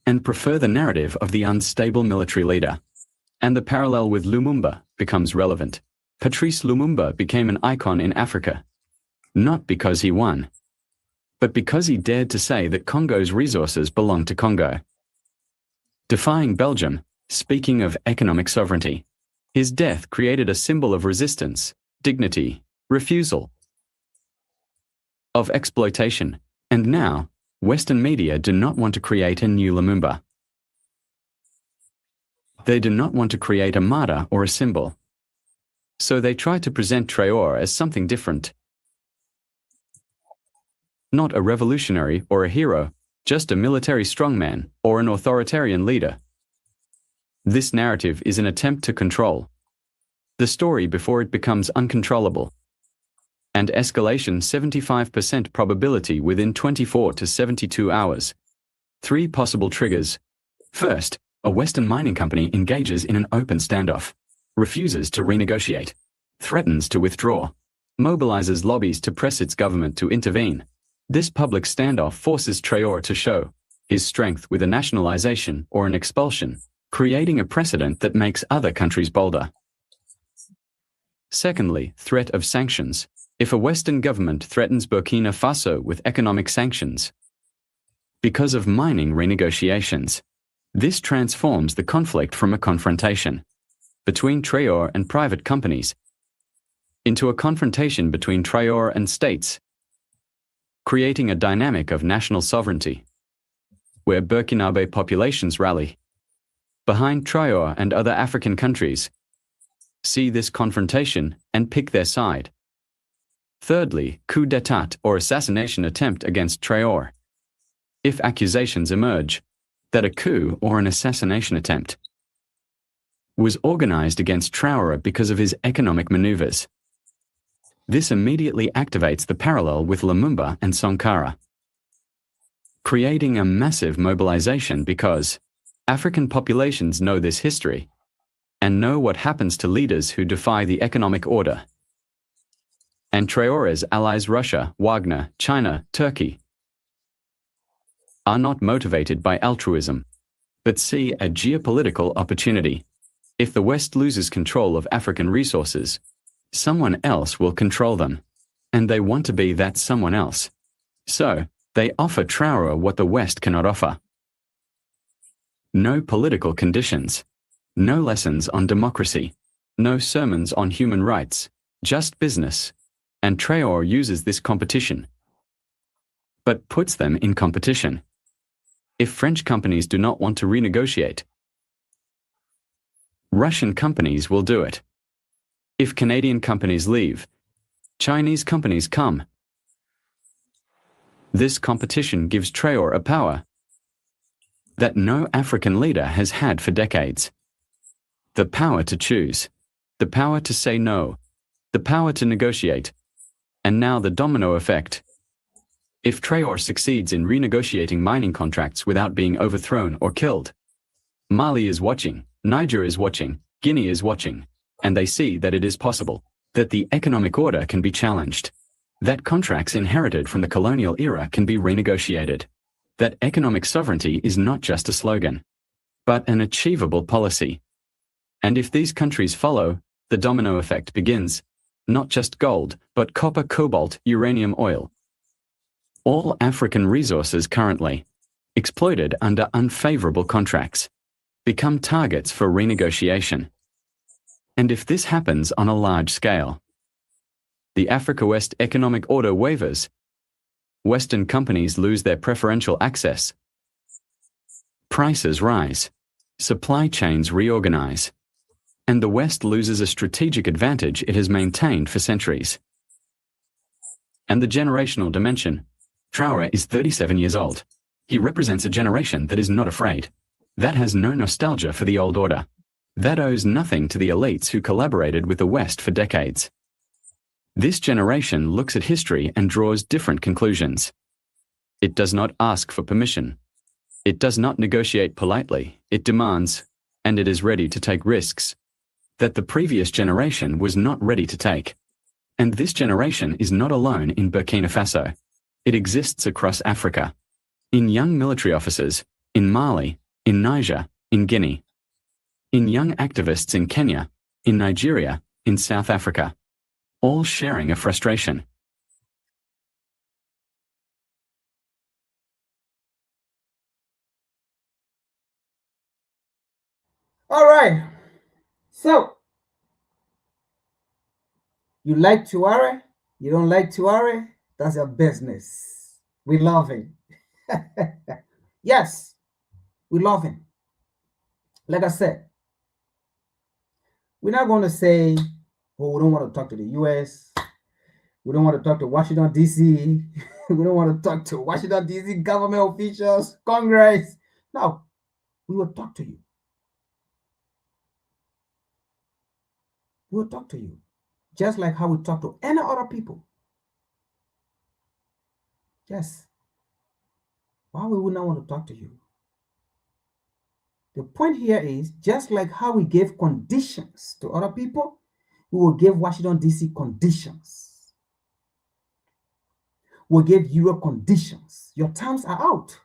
Speaker 13: and prefer the narrative of the unstable military leader. And the parallel with Lumumba becomes relevant. Patrice Lumumba became an icon in Africa, not because he won, but because he dared to say that Congo's resources belong to Congo. Defying Belgium, speaking of economic sovereignty, his death created a symbol of resistance, dignity, refusal of exploitation. And now, Western media do not want to create a new Lumumba. They do not want to create a martyr or a symbol. So they try to present Traore as something different. Not a revolutionary or a hero, just a military strongman or an authoritarian leader. This narrative is an attempt to control the story before it becomes uncontrollable. And escalation 75% probability within 24 to 72 hours. 3 possible triggers. First, a Western mining company engages in an open standoff, refuses to renegotiate, threatens to withdraw, mobilizes lobbies to press its government to intervene. This public standoff forces Traore to show his strength with a nationalization or an expulsion, creating a precedent that makes other countries bolder. Secondly, threat of sanctions. If a Western government threatens Burkina Faso with economic sanctions because of mining renegotiations, this transforms the conflict from a confrontation between Traore and private companies into a confrontation between Traore and states, creating a dynamic of national sovereignty, where Burkinabe populations rally behind Traore and other African countries, see this confrontation and pick their side. Thirdly, coup d'état or assassination attempt against Traore. If accusations emerge that a coup or an assassination attempt was organized against Traore because of his economic maneuvers, this immediately activates the parallel with Lumumba and Sankara, creating a massive mobilization because African populations know this history and know what happens to leaders who defy the economic order. And Traore's allies Russia, Wagner, China, Turkey are not motivated by altruism, but see a geopolitical opportunity. If the West loses control of African resources, someone else will control them, and they want to be that someone else. So, they offer Traore what the West cannot offer. No political conditions, no lessons on democracy, no sermons on human rights, just business, and Traore uses this competition, but puts them in competition. If French companies do not want to renegotiate, Russian companies will do it. If Canadian companies leave, Chinese companies come. This competition gives Traore a power that no African leader has had for decades. The power to choose, the power to say no, the power to negotiate, and now the domino effect. If Traore succeeds in renegotiating mining contracts without being overthrown or killed, Mali is watching, Niger is watching, Guinea is watching, and they see that it is possible, that the economic order can be challenged, that contracts inherited from the colonial era can be renegotiated, that economic sovereignty is not just a slogan, but an achievable policy. And if these countries follow, the domino effect begins, not just gold, but copper, cobalt, uranium, oil. All African resources currently exploited under unfavorable contracts become targets for renegotiation. And if this happens on a large scale, the Africa West economic order wavers, Western companies lose their preferential access, prices rise, supply chains reorganize, and the West loses a strategic advantage it has maintained for centuries. And the generational dimension. Traore is 37 years old. He represents a generation that is not afraid, that has no nostalgia for the old order, that owes nothing to the elites who collaborated with the West for decades. This generation looks at history and draws different conclusions. It does not ask for permission. It does not negotiate politely. It demands, and it is ready to take risks that the previous generation was not ready to take. And this generation is not alone in Burkina Faso. It exists across Africa, in young military officers, in Mali, in Niger, in Guinea, in young activists in Kenya, in Nigeria, in South Africa, all sharing a frustration.
Speaker 5: All right. So, you like Traore? You don't like Traore? That's your business. We love him. Yes, we love him. Like I said, we're not going to say, oh, we don't want to talk to the US. We don't want to talk to Washington, D.C. We don't want to talk to Washington, D.C. government officials, Congress. No, we will talk to you. We will talk to you. Just like how we talk to any other people. Yes. Why we would not want to talk to you? The point here is, just like how we gave conditions to other people, we will give Washington, D.C. conditions. We'll give Europe conditions. Your terms are out.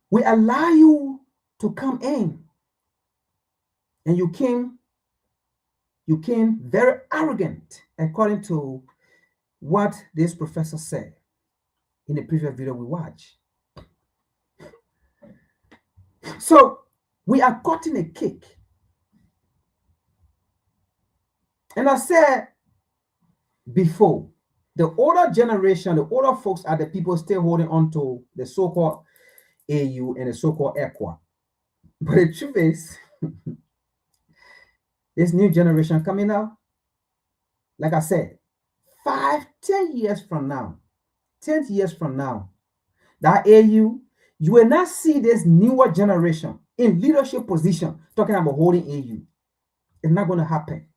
Speaker 5: We allow you to come in. And you came very arrogant, according to what this professor said in the previous video we watched. So we are cutting a cake. And I said before, the older generation, the older folks are the people still holding on to the so-called AU and the so-called ECWA. But the truth is, this new generation coming out, like I said, 5, 10 years from now, 10 years from now, that AU, you will not see this newer generation in leadership position talking about holding AU. It's not going to happen.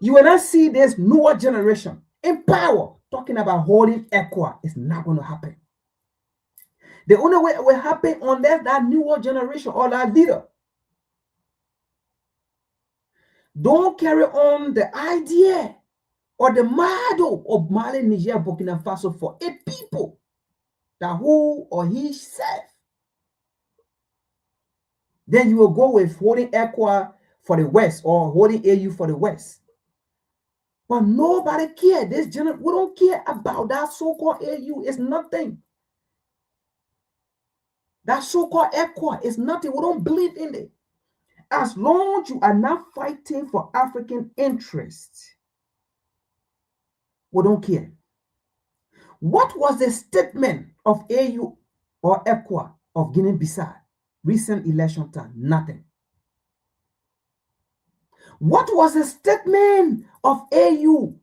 Speaker 5: You will not see this newer generation in power talking about holding ECWA. It's not going to happen. The only way it will happen unless that newer generation or that leader don't carry on the idea or the model of Mali, Niger, Burkina Faso for a people that who or he serve. Then you will go with holding ECWA for the West or holding AU for the West. But nobody cares. We don't care about that so-called AU. It's nothing. That so-called ECWA is nothing. We don't believe in it. as long as you are not fighting for African interests, we don't care. What was the statement of AU or ECWA of Guinea-Bissau recent election time? Nothing. What was the statement of AU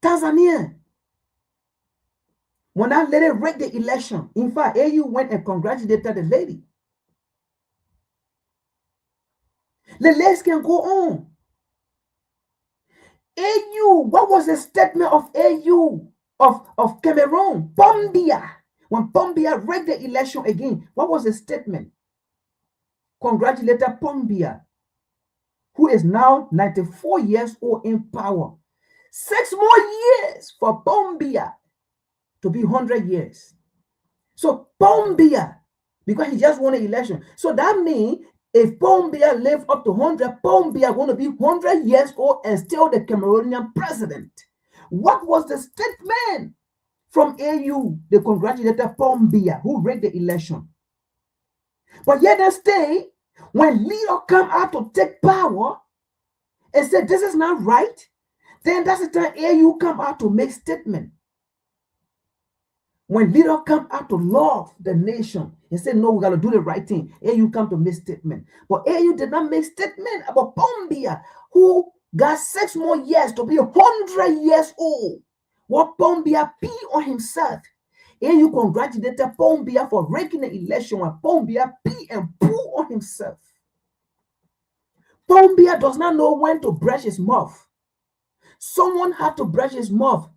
Speaker 5: Tanzania when that lady rigged the election? In fact, AU went and congratulated the lady. The list can go on. AU, what was the statement of AU of Cameroon? Pombia. When Pombia rigged the election again, what was the statement? Congratulated Pombia, who is now 94 years old in power. 6 more years for Pombia to be 100 years. So Pombia, because he just won an election. So that means if Pombia lives up to 100, Pombia going to be 100 years old and still the Cameroonian president. What was the statement from AU? They congratulated Pombia, who rigged the election. But yet they stay, when leader come out to take power and say this is not right, then that's the time AU come out to make statement. When leader come out to love the nation and say, no, we got to do the right thing, AU come to make statement. But AU did not make statement about Pombia, who got 6 more years to be 100 years old. What Pombia pee on himself. AU congratulated Pombia for rigging the election when Pombia pee and poo on himself. Pombia does not know when to brush his mouth. Someone had to brush his mouth.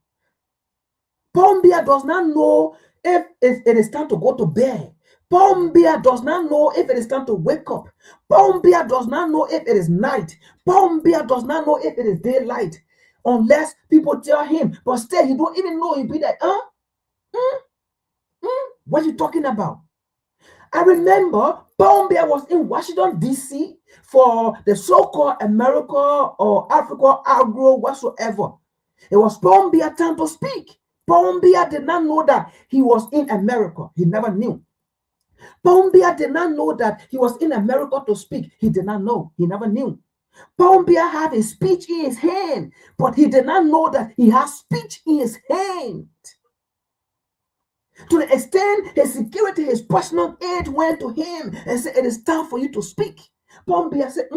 Speaker 5: Pombia does not know if it is time to go to bed. Pombia does not know if it is time to wake up. Pombia does not know if it is night. Pombia does not know if it is daylight. Unless people tell him. But still, he don't even know. He'll be like, what are you talking about? I remember Pombia was in Washington, D.C. for the so-called America or Africa Agro whatsoever. It was Pombia time to speak. Pombia did not know that he was in America. He never knew. Pombia did not know that he was in America to speak. He did not know. He never knew. Pombia had a speech in his hand, but he did not know that he had speech in his hand. To the extent his security, his personal aide went to him and said, it is time for you to speak. Pombia said,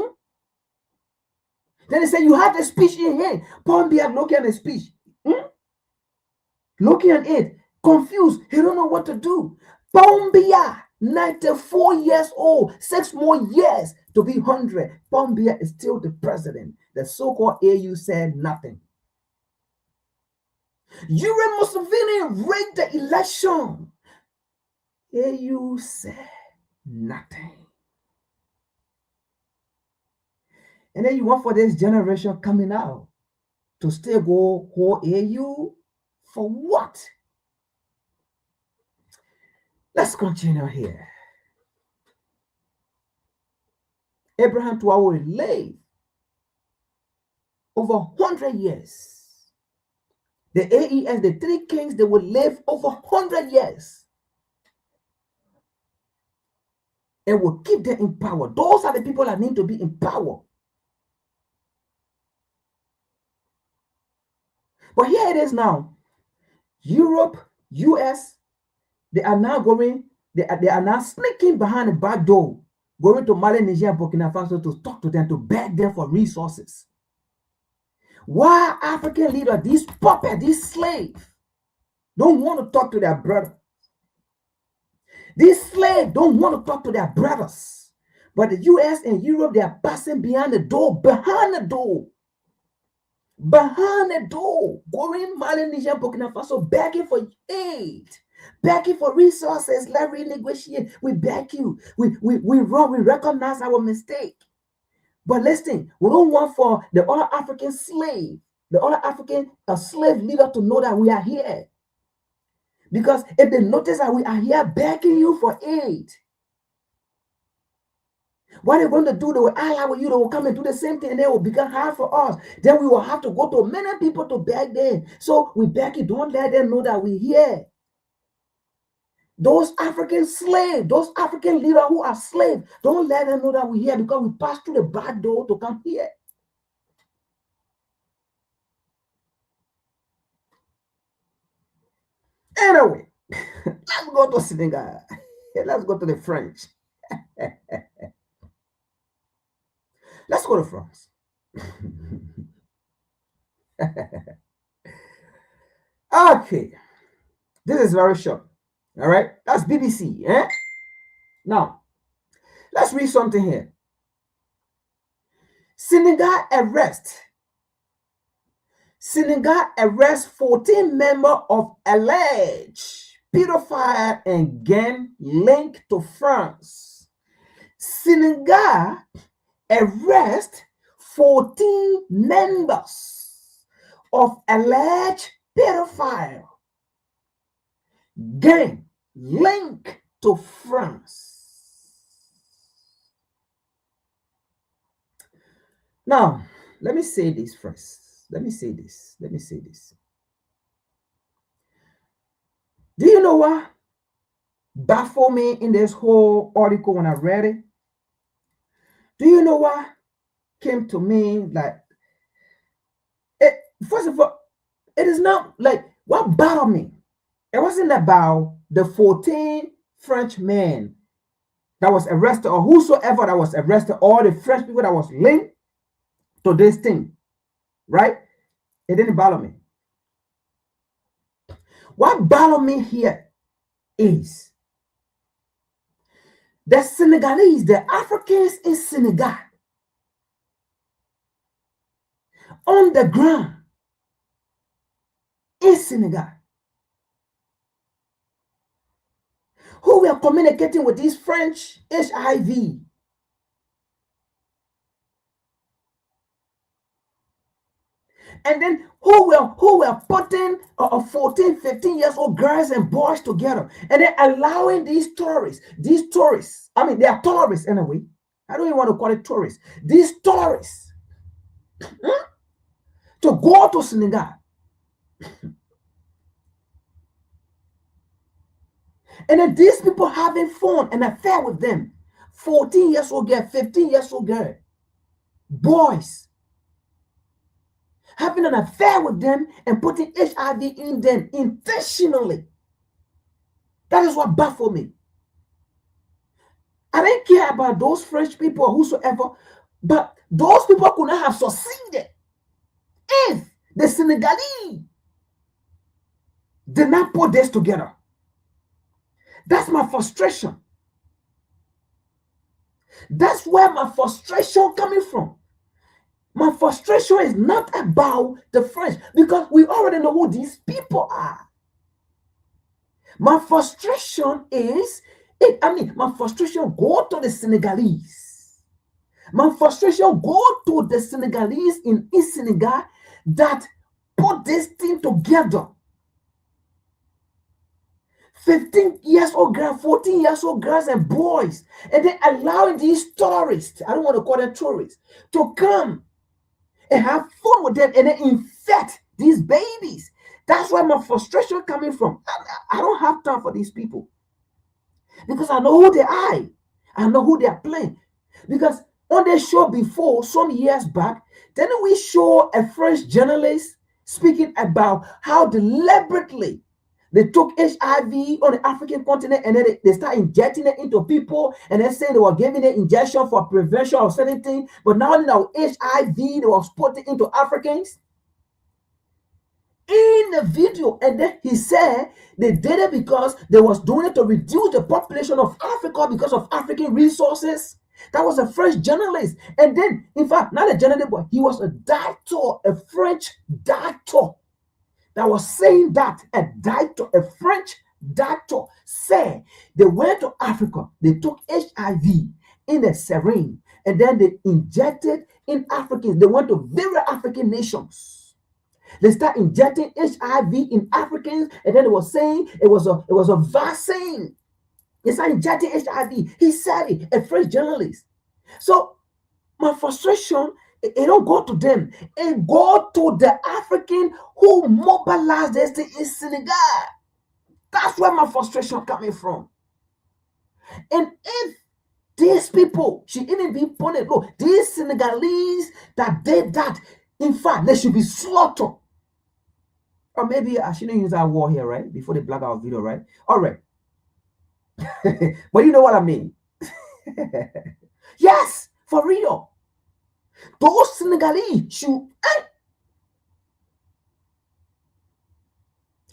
Speaker 5: Then he said, you have the speech in your hand. Pombia looking at the speech. Looking at it, confused. He don't know what to do. Pombia, 94 years old, 6 more years to be 100. Pombia is still the president. The so-called AU said nothing. Yoweri Museveni rigged the election. AU said nothing. And then you want for this generation coming out to still go whole AU for what? Let's continue here. Abraham Traore lived over 100 years. The AES, the 3 kings, they will live over 100 years. And will keep them in power. Those are the people that need to be in power. But here it is now. Europe, US, they are now going, they are now sneaking behind the back door, going to Mali, Niger, Burkina Faso to talk to them, to beg them for resources. Why African leaders, these puppets, these slaves, don't want to talk to their brother? These slaves don't want to talk to their brothers. But the US and Europe, they are passing behind the door, behind the door, going Mali, Niger, Burkina Faso, begging for aid, begging for resources. Let's renegotiate. We beg you. We recognize our mistake. But listen, we don't want for the other African slave, the other African slave leader to know that we are here. Because if they notice that we are here begging you for aid, what they're going to do, they will ally with you, they will come and do the same thing, and they will become hard for us. Then we will have to go to many people to beg them. So we beg you, don't let them know that we're here. Those African slaves, those African leaders who are slaves, don't let them know that we're here because we passed through the back door to come here. Anyway, let's go to Senegal. Let's go to the French. Let's go to France. Okay. This is very short. All right. That's BBC. Eh? Now, let's read something here. Senegal arrests 14 members of alleged pedophile and gang linked to France. Senegal arrests 14 members of alleged pedophile gang linked to France. Now, let me say this first. Let me say this. Do you know what baffled me in this whole article when I read it? Do you know what came to me like it? First of all, it is not like what bothered me. It wasn't about the 14 French men that was arrested or whosoever that was arrested or the French people that was linked to this thing, right? It didn't bother me. What bothered me here is the Senegalese, the Africans in Senegal, on the ground in Senegal, who were communicating with these French HIV. And then who were putting 14, 15 years old girls and boys together and then allowing these tourists, I mean, they are tourists anyway. I don't even want to call it tourists. These tourists to go to Senegal. And then these people having fun and affair with them. 14 years old girl, 15 years old girl, boys. Having an affair with them and putting HIV in them intentionally. That is what baffled me. I didn't care about those French people or whosoever, but those people could not have succeeded if the Senegalese did not put this together. That's my frustration. That's where my frustration coming from. My frustration is not about the French because we already know who these people are. My frustration is, my frustration go to the Senegalese. My frustration go to the Senegalese in Senegal that put this thing together. 15 years old girls, 14 years old girls and boys, and then allowing these tourists, I don't want to call them tourists, to come and have fun with them and then infect these babies. That's where my frustration coming from. I don't have time for these people because I know who they are. I know who they are playing. Because on the show before, some years back, then we show a French journalist speaking about how deliberately they took HIV on the African continent and then they start injecting it into people and then saying they were giving it injection for prevention of certain things. But now HIV, they were putting into Africans in the video. And then he said they did it because they was doing it to reduce the population of Africa because of African resources. That was a French journalist. And then, in fact, not a journalist, but he was a doctor, a French doctor. That was saying that a French doctor said they went to Africa, they took HIV in a syringe, and then they injected in Africans. They went to various African nations. They start injecting HIV in Africans, and then they were saying it was a vaccine. They start injecting HIV. He said it, a French journalist. So my frustration, it don't go to them. It go to the African who mobilized this thing in Senegal. That's where my frustration coming from. And if these people should even be punished, look, these Senegalese that did that, in fact, they should be slaughtered. Or maybe I shouldn't use that word here, right? Before they black out video, right? All right. But you know what I mean. Yes, for real. Those Senegalese should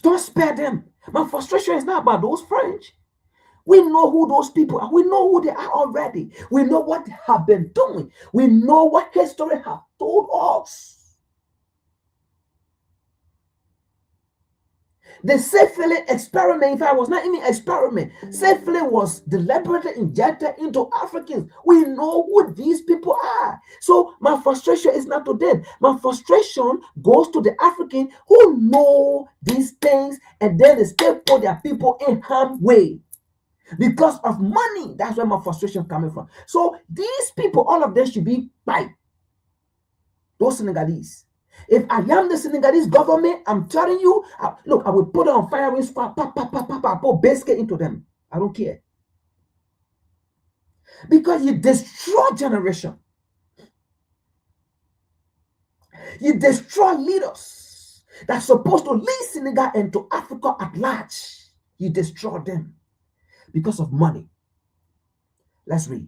Speaker 5: don't spare them. My frustration is not about those French. We know who those people are. We know who they are already. We know what they have been doing. We know what history has told us. The syphilis experiment, in fact, was not even an experiment. Syphilis was deliberately injected into Africans. We know who these people are. So my frustration is not to them. My frustration goes to the African who know these things and then they still put their people in harm's way. Because of money, that's where my frustration coming from. So these people, all of them should be by those Senegalese. If I am the Senegalese government, I'm telling you, look, I will put on firing squad, put biscuit into them. I don't care. Because you destroy generation. You destroy leaders that's supposed to lead Senegal into Africa at large. You destroy them because of money. Let's read.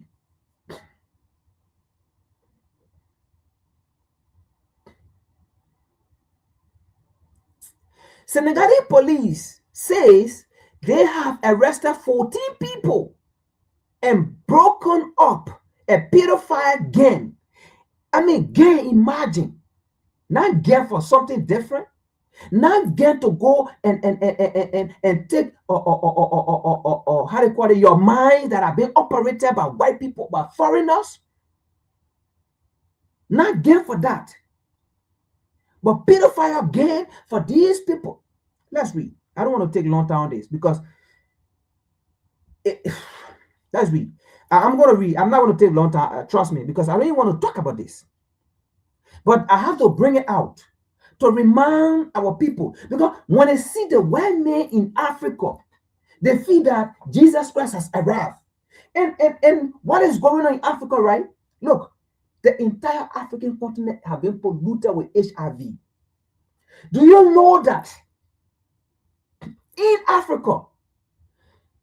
Speaker 5: Senegalese police says they have arrested 14 people and broken up a pedophile gang. I mean, gang, imagine. Not gang for something different. Not gang to go and take how do you call it, your minds that are being operated by white people, by foreigners. Not gang for that. But pedophile gang for these people. Let's read. I don't want to take long time on this because let's read. I'm going to read. I'm not going to take long time. Trust me, because I really want to talk about this. But I have to bring it out to remind our people, because when they see the white man in Africa, they feel that Jesus Christ has arrived. And what is going on in Africa, right? Look, the entire African continent have been polluted with HIV. Do you know that in Africa,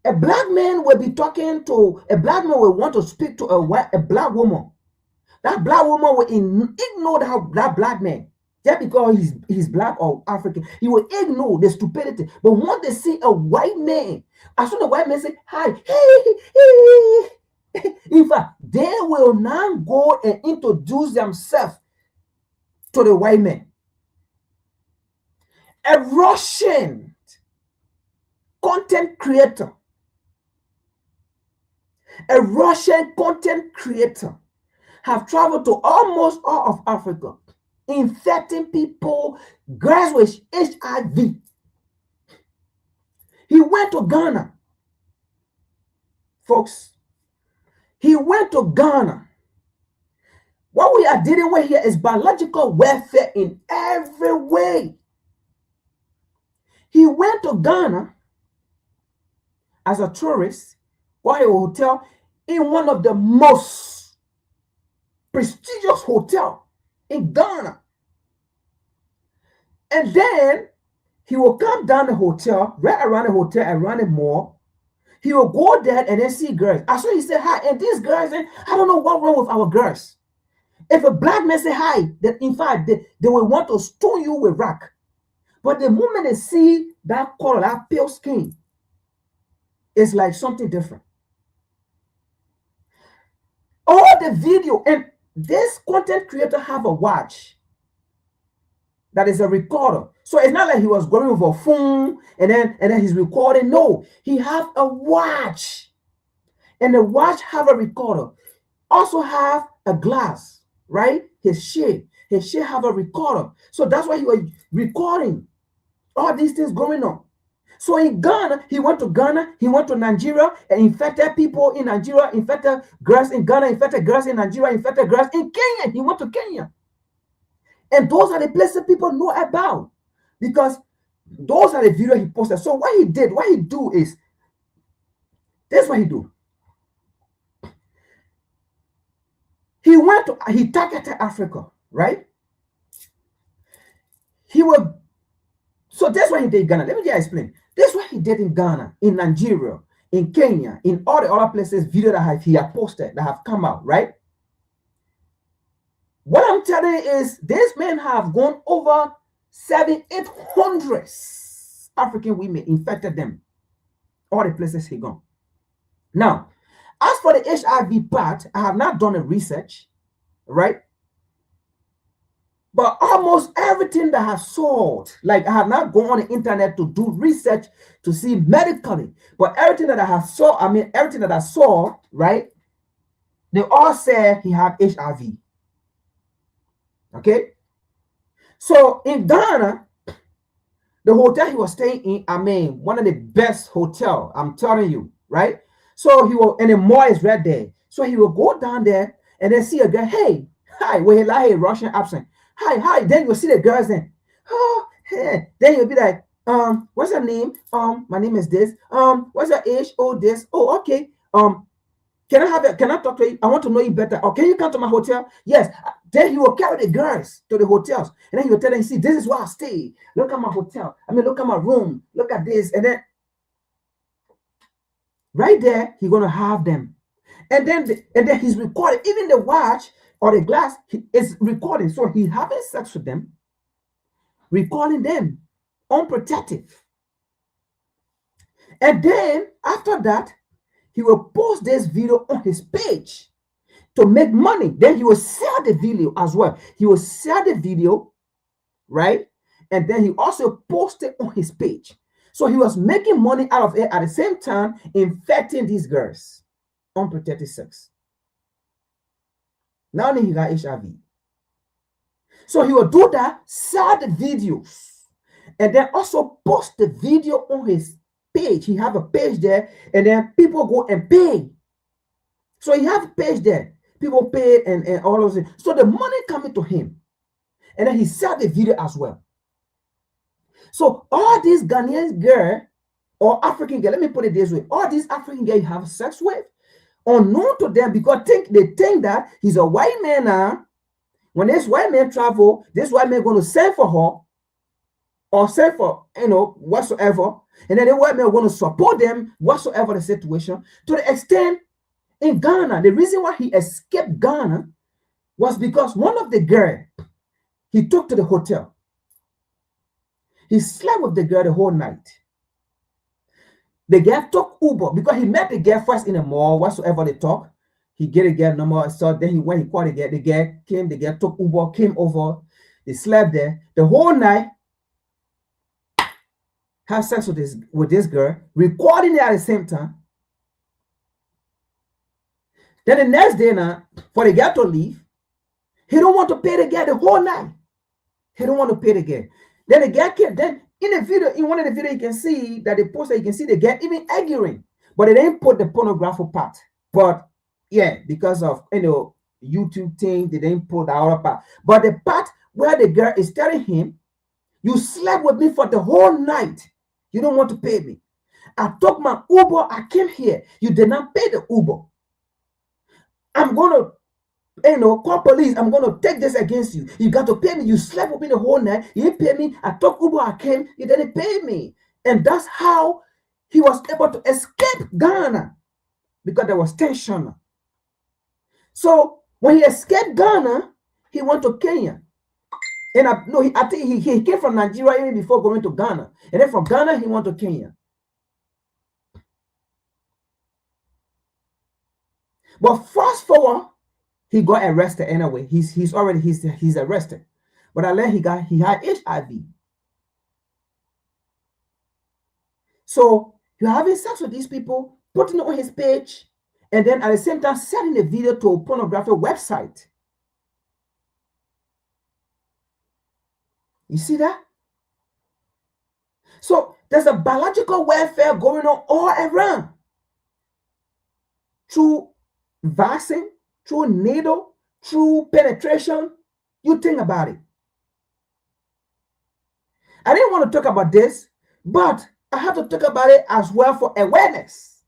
Speaker 5: a black man will be talking to, a black man will want to speak to a black woman. That black woman will ignore that black man just because he's black or African. He will ignore the stupidity. But once they see a white man, as soon as the white man say, hi, hey, in fact, they will now go and introduce themselves to the white man. A Russian content creator, have traveled to almost all of Africa, infecting people, girls with HIV. He went to Ghana, folks. He went to Ghana. What we are dealing with here is biological warfare in every way. He went to Ghana as a tourist, got a hotel in one of the most prestigious hotels in Ghana. And then he will come down the hotel, right around the hotel, around the mall. He will go there and then see girls. I saw he said hi, and these girls, I don't know what's wrong with our girls. If a black man say hi, then in fact they will want to stone you with rock. But the moment they see that color, that pale skin, it's like something different. All the video, and this content creator have a watch that is a recorder. So it's not like he was going with a phone and then he's recording. No, he have a watch, and the watch have a recorder. Also have a glass, right? His shade have a recorder. So that's why he was recording all these things going on. So in Ghana, he went to Nigeria and infected people in Nigeria, infected girls in Ghana, infected girls in Nigeria, infected girls in Kenya. He went to Kenya. And those are the places people know about. Because Those are the videos he posted. So what he do is, this is what he do. He targeted Africa, right? So that's what he did in Ghana. Let me just explain. That's what he did in Ghana, in Nigeria, in Kenya, in all the other places, video that he have posted, that have come out, right? What I'm telling you is, these men have gone over 700-800 African women, infected them, all the places he gone. Now, as for the HIV part, I have not done a research, right? But almost everything that I have sold, like I have not gone on the internet to do research to see medically, but everything that I have saw, everything that I saw, right? They all say he had HIV. Okay? So in Ghana, the hotel he was staying in, one of the best hotel, I'm telling you, right? So he will, and the mall is right there. So he will go down there and then see a girl, hey, hi, well, he like a Russian accent. Hi. Then you'll see the girls then. Oh, hey. Then you'll be like, what's her name? My name is this. What's her age? Oh, this. Oh, okay. Can I talk to you? I want to know you better. Or can you come to my hotel? Yes. Then he will carry the girls to the hotels. And then he will tell them, see, this is where I stay. Look at my hotel. Look at my room. Look at this. And then right there, he's gonna have them. And then he's recording. Even the watch or the glass is recording. So he's having sex with them, recording them, unprotected. And then after that, he will post this video on his page to make money. Then he will sell the video as well. He will sell the video, right? And then he also posted on his page. So he was making money out of it at the same time, infecting these girls, unprotected sex. Now he got HIV. So he will do that, sell the videos, and then also post the video on his page. He have a page there, and then people go and pay. So he have a page there. People pay and all of it. So the money coming to him. And then he sell the video as well. So all these Ghanaian girl or African girl, let me put it this way. All these African girls you have sex with, unknown to them, because they think that he's a white man now. When this white man travel, this white man going to send for her or send for, whatsoever. And then the white man going to support them, whatsoever the situation. To the extent in Ghana, the reason why he escaped Ghana was because one of the girl he took to the hotel. He slept with the girl the whole night. The girl took Uber because he met the girl first in the mall, whatsoever they talk. He get a girl number, so then he called the girl came, the girl took Uber, came over, they slept there the whole night, have sex with this girl, recording it at the same time. Then the next day now, for the girl to leave, he don't want to pay the girl the whole night. He don't want to pay the girl. Then the girl came. Then in the video, in one of the videos, you can see that the poster, you can see the girl even arguing, but they didn't put the pornographic part. But yeah, because of YouTube thing, they didn't put the other part. But the part where the girl is telling him, "You slept with me for the whole night. You don't want to pay me. I took my Uber. I came here. You did not pay the Uber. I'm gonna, call police. I'm gonna take this against you. You got to pay me. You slept with me the whole night. You didn't pay me. I took Uber. I came. You didn't pay me." And that's how he was able to escape Ghana, because there was tension. So when he escaped Ghana, he went to Kenya. And I think he came from Nigeria even before going to Ghana. And then from Ghana, he went to Kenya. But fast forward, he got arrested anyway. He's arrested. But then he had HIV. So you're having sex with these people, putting it on his page, and then at the same time sending the video to a pornographic website. You see that? So there's a biological warfare going on all around. Through vaccine, through needle, through penetration. You think about it. I didn't want to talk about this, but I have to talk about it as well for awareness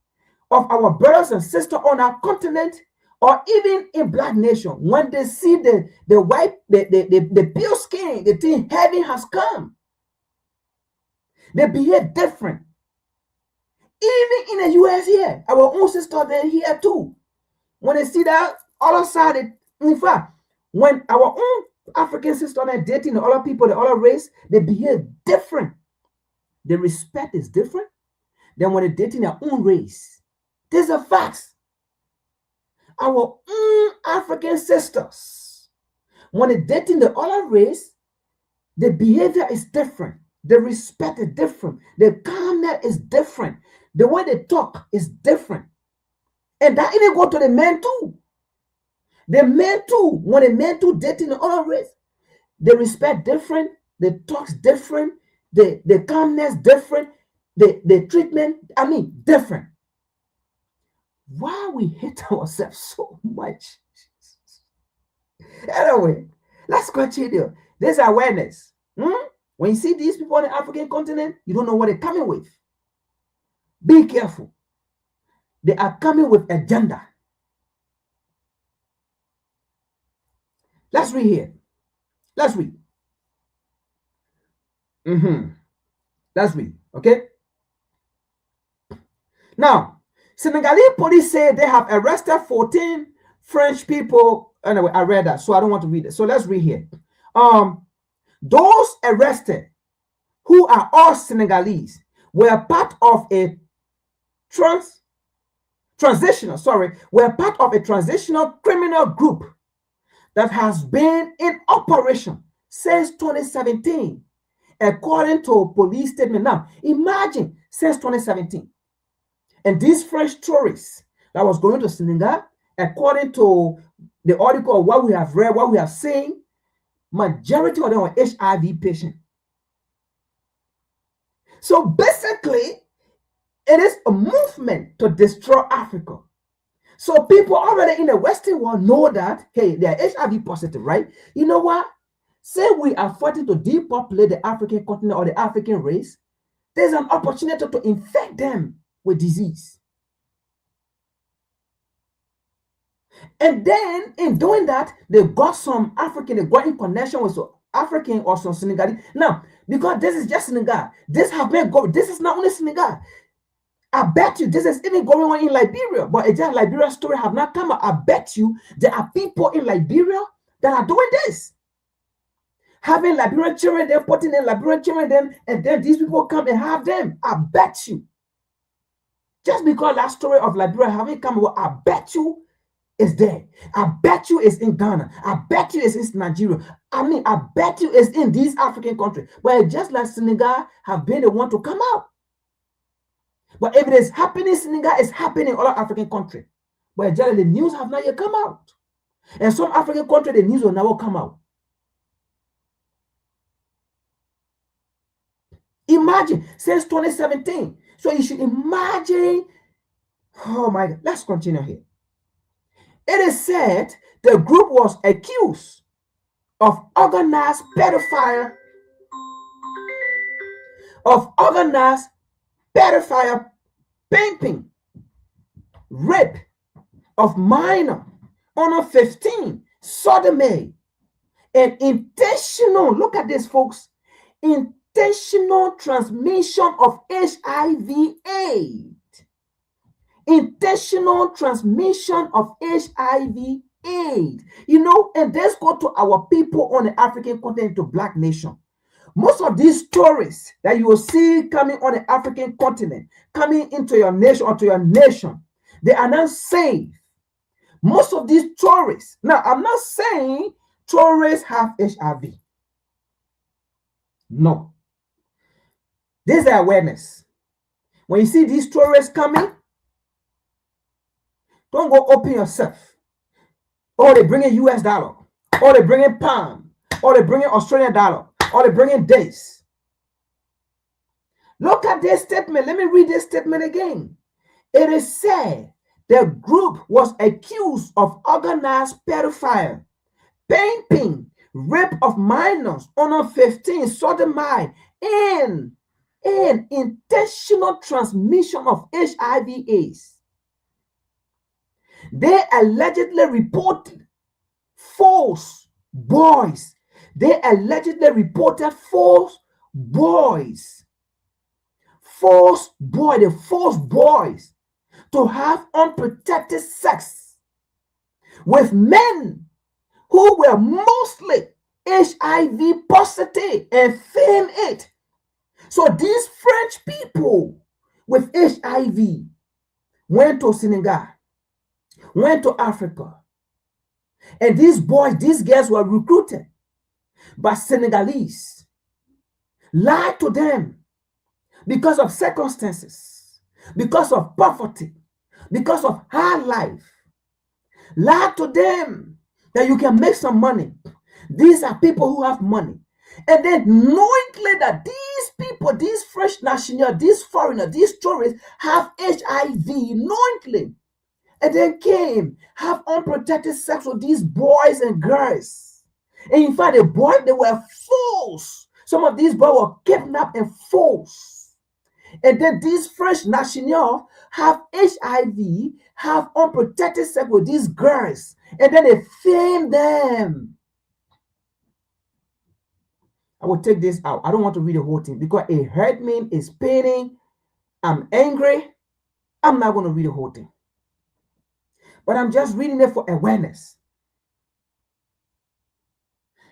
Speaker 5: of our brothers and sisters on our continent, or even in Black nation. When they see the white, the pure skin, they think heaven has come. They behave different. Even in the US here, our own sisters, they're here too. When they see that other side, in fact, when our own African sisters are dating the other people, the other race, they behave different. The respect is different than when they're dating their own race. These are facts. Our own African sisters, when they're dating the other race, the behavior is different. The respect is different. The calmness is different. The way they talk is different. And that even go to the men too. The men too, when the men too dating the other race, they respect different, the talks different, the calmness different, the treatment, different. Why we hate ourselves so much? Anyway, let's continue. There's awareness. When you see these people on the African continent, you don't know what they're coming with. Be careful. They are coming with agenda. Let's read here. Let's read. Let's read, okay? Now, Senegalese police say they have arrested 14 French people. Anyway, I read that, so I don't want to read it. So let's read here. Those arrested, who are all Senegalese, were part of a transitional criminal group that has been in operation since 2017, according to police statement. Now, imagine since 2017. And these French tourists that was going to Senegal, according to the article of what we have read, what we have seen, majority of them are HIV patients. So basically, it is a movement to destroy Africa. So people already in the Western world know that, hey, they are HIV positive, right? You know what? Say we are fighting to depopulate the African continent or the African race, there's an opportunity to infect them with disease. And then in doing that, they got some African, they got in connection with some African or some Senegalese. Now, because this is just Senegal, this is not only Senegal. I bet you this is even going on in Liberia, but it's just Liberia story have not come out. I bet you there are people in Liberia that are doing this. Having Liberian children, they're putting in Liberian children, and then these people come and have them. I bet you. Just because that story of Liberia haven't come out, I bet you it's there. I bet you it's in Ghana. I bet you it's in Nigeria. I bet you it's in these African countries. But just like Senegal have been the one to come out. But if it is happening in Senegal, it's happening in other African countries. But just the news have not yet come out. And some African countries, the news will never come out. Imagine, since 2017. So you should imagine, oh my God, let's continue here. It is said the group was accused of organized pedophile, pimping, rape of minor under 15, sodomy, and intentional, look at this, folks, intentional transmission of HIV/AIDS. Intentional transmission of HIV/AIDS. You know, and let's go to our people on the African continent, to Black nation. Most of these stories that you will see coming on the African continent, coming into your nation or to your nation, they are not safe. Most of these tourists, now I'm not saying tourists have HIV. No. This is awareness. When you see these tourists coming, don't go open yourself. Or they bring in US dollar, or they bring in pound, or they bring in Australian dollar, or they bring in days. Look at this statement. Let me read this statement again. It is said the group was accused of organized pedophile, pimping, rape of minors under 15, sodomy, and intentional transmission of HIV/AIDS. They allegedly reported false boys. They allegedly reported false boys. The false boys to have unprotected sex with men who were mostly HIV positive and feigned it. So these French people with HIV went to Senegal, went to Africa, and these girls were recruited by Senegalese, lied to them because of circumstances, because of poverty, because of hard life. Lied to them that you can make some money. These are people who have money. And then knowingly that these people, these French nationals, these foreigners, these tourists have HIV knowingly. And then came, have unprotected sex with these boys and girls. And in fact, they were fools. Some of these boys were kidnapped and forced. And then these French nationals have HIV, have unprotected sex with these girls. And then they fame them. I will take this out. I don't want to read the whole thing because it hurt me, it's paining, I'm angry. I'm not going to read the whole thing. But I'm just reading it for awareness.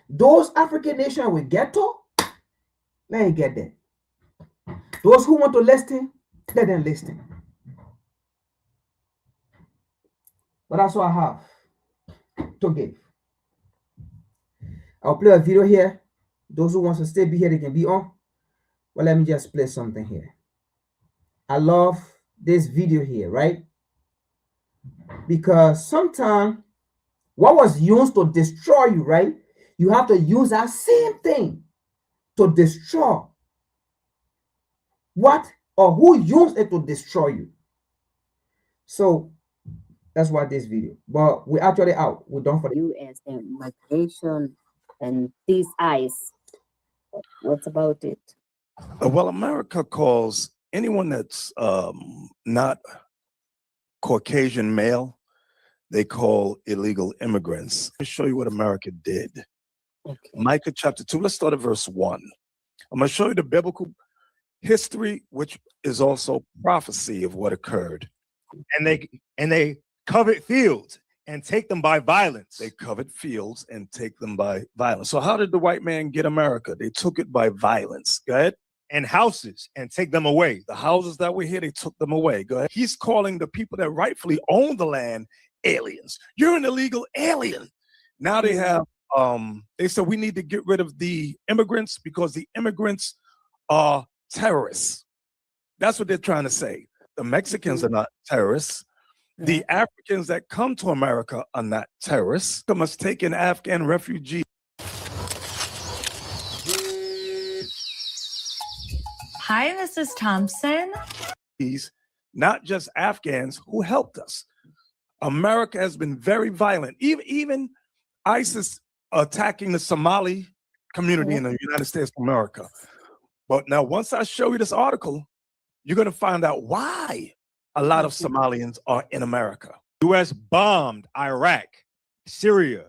Speaker 5: Those African nations we get to, let me get there. Those who want to listen, let them listen. But that's what I have to give. I'll play a video here. Those who want to stay be here, they can be on. Well, let me just play something here. I love this video here, right? Because sometimes what was used to destroy you, right? You have to use that same thing to destroy what or who used it to destroy you. So that's why this video. But we're actually out. We're done for the
Speaker 15: U.S. and migration and these eyes. What about it?
Speaker 16: Well, America calls anyone that's not Caucasian male, they call illegal immigrants. Let me show you what America did. Okay. Micah chapter 2, let's start at verse 1. I'm going to show you the biblical history, which is also prophecy of what occurred.
Speaker 17: And they covet fields and take them by violence.
Speaker 16: They covet fields and take them by violence. So how did the white man get America? They took it by violence. Go ahead.
Speaker 17: And houses and take them away.
Speaker 16: The houses that were here, they took them away. Go ahead. He's calling the people that rightfully own the land aliens. You're an illegal alien. Now they have, they said we need to get rid of the immigrants because the immigrants are terrorists. That's what they're trying to say. The Mexicans are not terrorists. The Africans that come to America are not terrorists. They must take an Afghan refugee.
Speaker 18: Hi, Mrs. Thompson.
Speaker 16: He's not just Afghans who helped us. America has been very violent. Even ISIS attacking the Somali community in the United States of America. But now, once I show you this article, you're going to find out why a lot of Somalians are in America.
Speaker 17: U.S. bombed Iraq, Syria,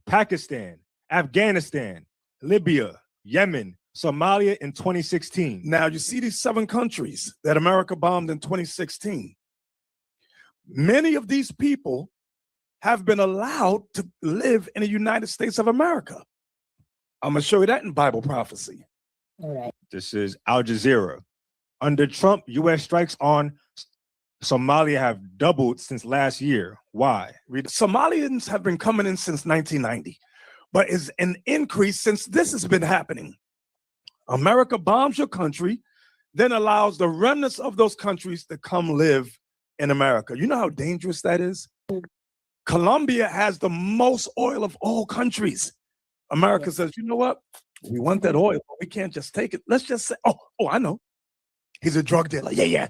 Speaker 17: Pakistan, Afghanistan, Libya, Yemen, Somalia in 2016.
Speaker 16: Now, you see these 7 countries that America bombed in 2016. Many of these people have been allowed to live in the United States of America. I'm going to show you that in Bible prophecy.
Speaker 15: All right.
Speaker 17: This is Al Jazeera. Under Trump, U.S. strikes on Somalia have doubled since last year. Why?
Speaker 16: Somalians have been coming in since 1990, but it's an increase since this has been happening. America bombs your country, then allows the remnants of those countries to come live in America. You know how dangerous that is? Colombia has the most oil of all countries. America says, you know what? We want that oil, but we can't just take it. Let's just say, oh, I know. He's a drug dealer. Yeah.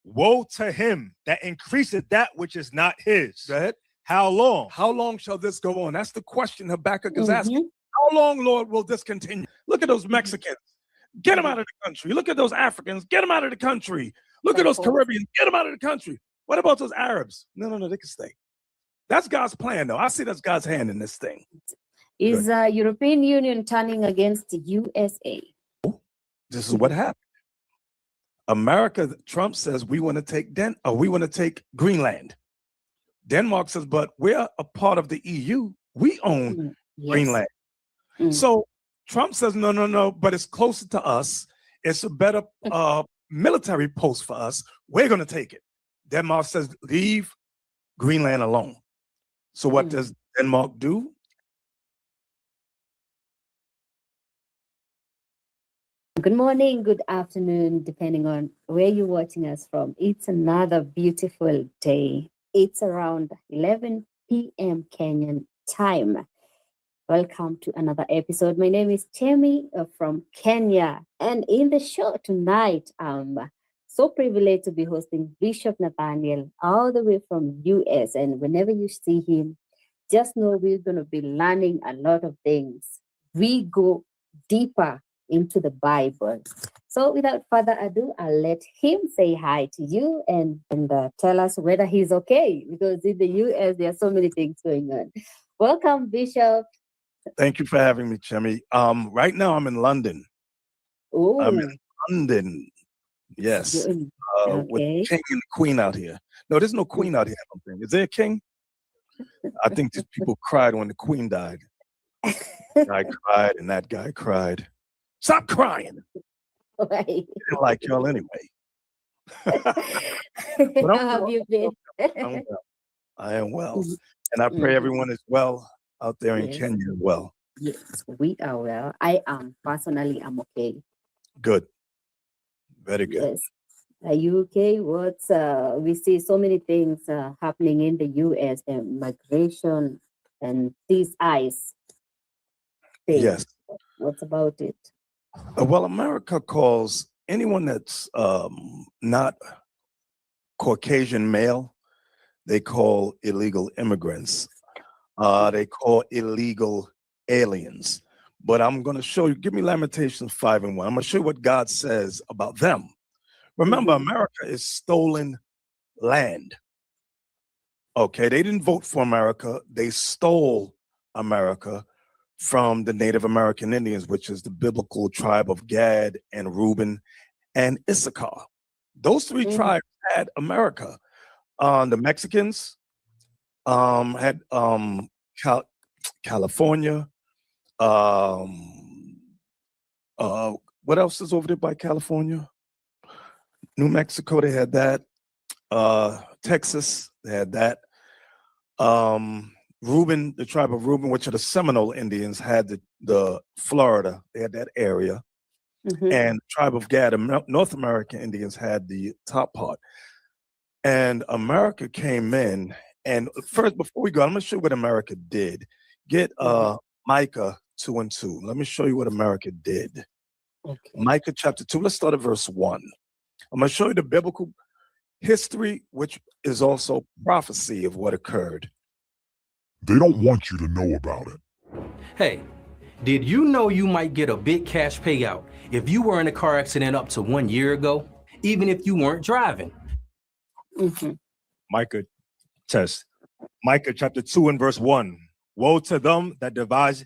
Speaker 17: Woe to him that increaseth that which is not his.
Speaker 16: Go ahead.
Speaker 17: How long?
Speaker 16: How long shall this go on? That's the question Habakkuk is asking. How long, Lord, will this continue? Look at those Mexicans. Get them out of the country. Look at those Africans. Get them out of the country. Look at those Caribbeans. Get them out of the country. What about those Arabs? No, they can stay. That's God's plan, though. I see that's God's hand in this thing.
Speaker 15: Is European Union turning against the USA?
Speaker 16: This is what happened. America, Trump says we want to take Greenland. Denmark says, but we're a part of the EU. We own Greenland. So Trump says, no, but it's closer to us. It's a better military post for us. We're going to take it. Denmark says, leave Greenland alone. So what does Denmark do?
Speaker 15: Good morning, good afternoon, depending on where you're watching us from. It's another beautiful day. It's around 11 p.m. Kenyan time. Welcome to another episode. My name is Temi from Kenya. And in the show tonight, I'm so privileged to be hosting Bishop Nathaniel all the way from US. And whenever you see him, just know we're going to be learning a lot of things. We go deeper into the Bible. So without further ado, I'll let him say hi to you and tell us whether he's okay, because in the US, there are so many things going on. Welcome, Bishop.
Speaker 16: Thank you for having me, Chemi. Right now, I'm in London.
Speaker 15: Oh,
Speaker 16: I'm in London. Yes.
Speaker 15: okay.
Speaker 16: With the king and the queen out here. No, there's no queen out here, I don't think. Is there a king? I think these people cried when the queen died. I cried and that guy cried. Stop crying.
Speaker 15: Right.
Speaker 16: I didn't like y'all anyway.
Speaker 15: How have you been?
Speaker 16: I'm well. I am well. And I pray everyone is well out there in Kenya as well.
Speaker 15: Yes, we are well. I am personally, I'm okay.
Speaker 16: Good. Very good.
Speaker 15: Yes. Are you okay? We see so many things happening in the US, the migration and these ICE things.
Speaker 16: Yes.
Speaker 15: What's about it?
Speaker 16: Well, America calls anyone that's not Caucasian male, they call illegal immigrants. They call illegal aliens. But I'm going to show you, give me Lamentations 5:1. I'm going to show you what God says about them. Remember, America is stolen land. Okay, they didn't vote for America. They stole America from the Native American Indians, which is the biblical tribe of Gad and Reuben and Issachar. Those three tribes had America. The Mexicans had California. What else is over there by California? New Mexico, they had that. Texas, they had that. Reuben, the tribe of Reuben, which are the Seminole Indians, had the Florida. They had that area. And the tribe of Gad, the North American Indians, had the top part. And America came in. And first, before we go, I'm going to show you what America did. Get Micah 2:2. Let me show you what America did.
Speaker 15: Okay.
Speaker 16: Micah chapter 2. Let's start at verse 1. I'm going to show you the biblical history, which is also prophecy of what occurred.
Speaker 19: They don't want you to know about it.
Speaker 20: Hey, did you know you might get a big cash payout if you were in a car accident up to 1 year ago, even if you weren't driving?
Speaker 17: Micah chapter 2 and verse 1. Woe to them that devise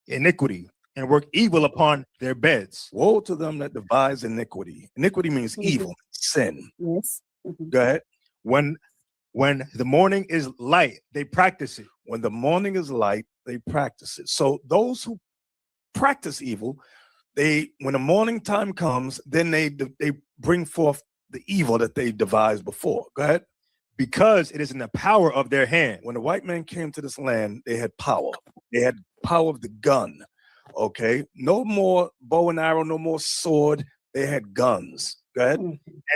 Speaker 17: iniquity and work evil upon their beds.
Speaker 16: Woe to them that devise iniquity. Iniquity means evil, sin.
Speaker 15: Yes.
Speaker 16: Go ahead.
Speaker 17: When the morning is light, they practice it.
Speaker 16: When the morning is light, they practice it. So those who practice evil, when the morning time comes, then they bring forth the evil that they devised before. Go ahead.
Speaker 17: Because it is in the power of their hand.
Speaker 16: When the white man came to this land, they had power. They had power of the gun. Okay. No more bow and arrow, no more sword. They had guns. Go ahead.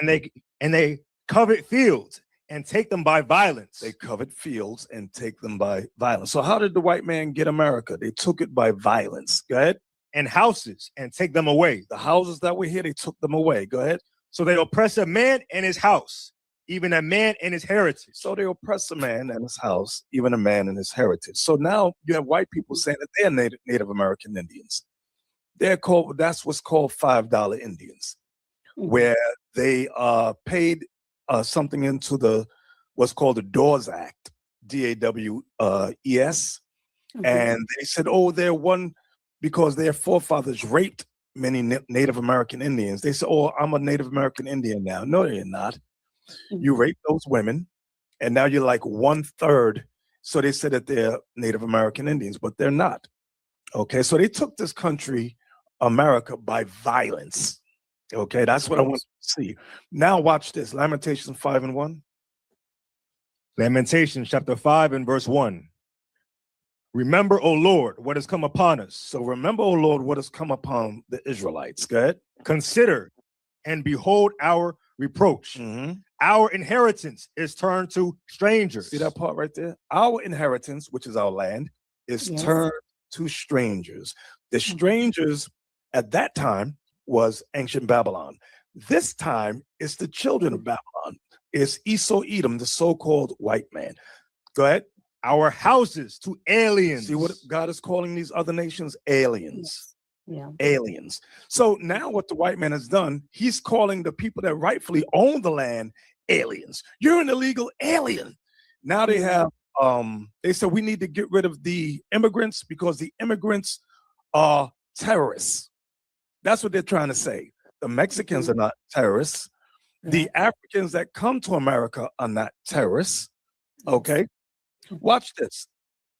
Speaker 17: And they covet fields and take them by violence.
Speaker 16: They covet fields and take them by violence. So how did the white man get America? They took it by violence. Go ahead.
Speaker 17: And houses and take them away.
Speaker 16: The houses that were here, they took them away. Go ahead.
Speaker 17: So they oppress a man and his house, even a man and his heritage.
Speaker 16: So they oppress a man and his house, even a man and his heritage. So now you have white people saying that they're Native American Indians. That's what's called $5 Indians, where they paid something into what's called the Dawes Act, DAWES, and they said, oh, they're one because their forefathers raped many Native American Indians. They said, oh, I'm a Native American Indian now. No, you're not. You raped those women, and now you're like 1/3. So they said that they're Native American Indians, but they're not. Okay, so they took this country, America, by violence. Okay, that's what I want to see. Now watch this, Lamentations 5:1.
Speaker 17: Lamentations chapter 5 and verse 1. Remember, O Lord, what has come upon us.
Speaker 16: So remember, O Lord, what has come upon the Israelites. Go ahead.
Speaker 17: Consider and behold our reproach. Our inheritance is turned to strangers.
Speaker 16: See that part right there? Our inheritance, which is our land, is turned to strangers. The strangers at that time was ancient Babylon. This time, it's the children of Babylon. It's Esau Edom, the so-called white man. Go ahead.
Speaker 17: Our houses to aliens.
Speaker 16: See what God is calling these other nations? Aliens.
Speaker 15: Yeah.
Speaker 16: Aliens. So now what the white man has done, he's calling the people that rightfully own the land aliens. You're an illegal alien. Now they have, they said we need to get rid of the immigrants because the immigrants are terrorists. That's what they're trying to say. The Mexicans are not terrorists. The Africans that come to America are not terrorists. Okay. Watch this.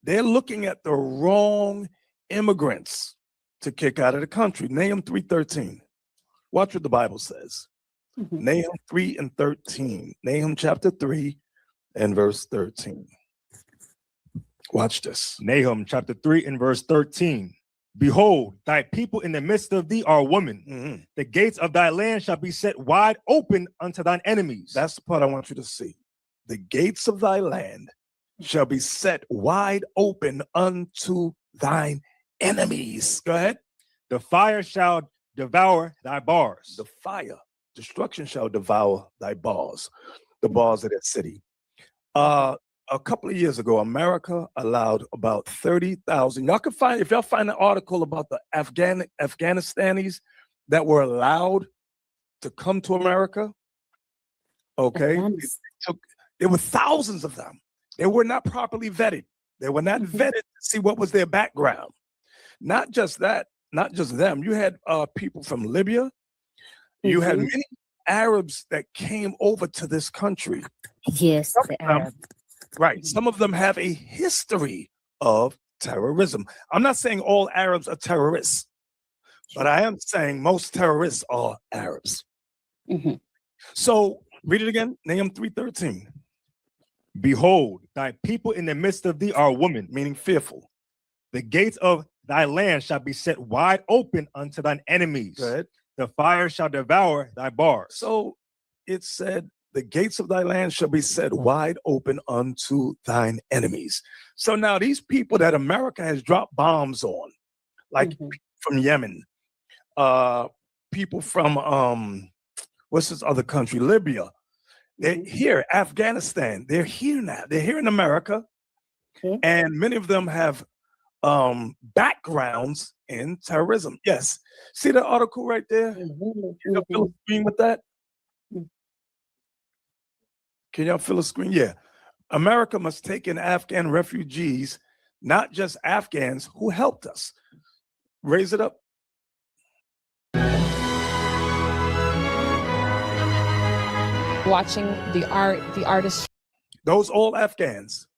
Speaker 16: They're looking at the wrong immigrants to kick out of the country. Nahum 3:13. Watch what the Bible says. Nahum 3:13. Nahum chapter 3 and verse 13. Watch this.
Speaker 17: Nahum chapter 3 and verse 13. Behold, thy people in the midst of thee are women. The gates of thy land shall be set wide open unto thine enemies.
Speaker 16: That's the part I want you to see. The gates of thy land shall be set wide open unto thine enemies. Go ahead.
Speaker 17: The fire shall devour thy bars.
Speaker 16: The fire, destruction shall devour thy bars, the bars of that city. A couple of years ago, America allowed about 30,000. Y'all can find, if y'all find an article about the Afghanistanis that were allowed to come to America, okay, there were thousands of them. They were not properly vetted. They were not vetted to see what was their background. Not just that, not just them. You had people from Libya. You had many Arabs that came over to this country.
Speaker 15: Yes, the Arab.
Speaker 16: Right. Some of them have a history of terrorism. I'm not saying all Arabs are terrorists, but I am saying most terrorists are Arabs. So read it again. Nahum 3:13.
Speaker 17: Behold, thy people in the midst of thee are women,
Speaker 16: meaning fearful.
Speaker 17: The gates of thy land shall be set wide open unto thine enemies.
Speaker 16: Good.
Speaker 17: The fire shall devour thy bars.
Speaker 16: So it said, the gates of thy land shall be set wide open unto thine enemies. So now these people that America has dropped bombs on, like from Yemen, people from what's this other country, Libya, they're here, Afghanistan, they're here now. They're here in America, and many of them have backgrounds in terrorism. Yes. See the article right there? Can y'all fill a screen with that? Can y'all fill a screen? Yeah. America must take in Afghan refugees, not just Afghans who helped us. Raise it up.
Speaker 21: Watching the artist.
Speaker 16: Those all Afghans.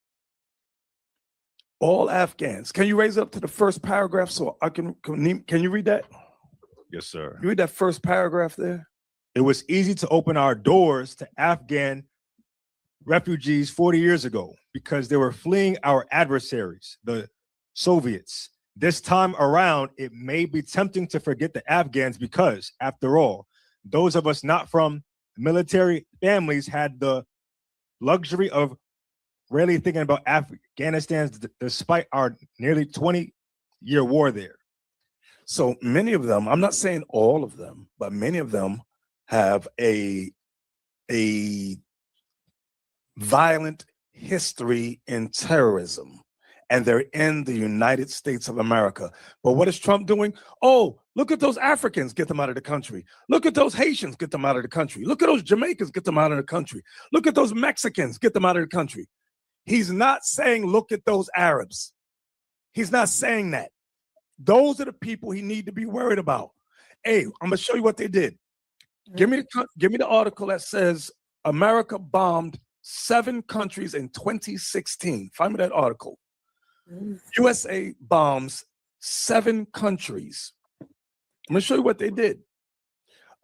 Speaker 16: All Afghans. Can you raise it up to the first paragraph so I can you read that?
Speaker 17: Yes, sir.
Speaker 16: You read that first paragraph there?
Speaker 17: It was easy to open our doors to Afghan refugees 40 years ago because they were fleeing our adversaries, the Soviets. This time around, it may be tempting to forget the Afghans because, after all, those of us not from military families had the luxury of rarely thinking about Afghanistan despite our nearly 20-year war there.
Speaker 16: So many of them, I'm not saying all of them, but many of them have a violent history in terrorism, and they're in the United States of America. But what is Trump doing? Oh, Look at those Africans, get them out of the country. Look at those Haitians, get them out of the country. Look at those Jamaicans, get them out of the country. Look at those Mexicans, get them out of the country. He's not saying, look at those Arabs. He's not saying that. Those are the people he need to be worried about. Hey, I'm gonna show you what they did. Give me the article that says America bombed 7 countries in 2016. Find me that article. USA bombs 7 countries. I'm gonna show you what they did.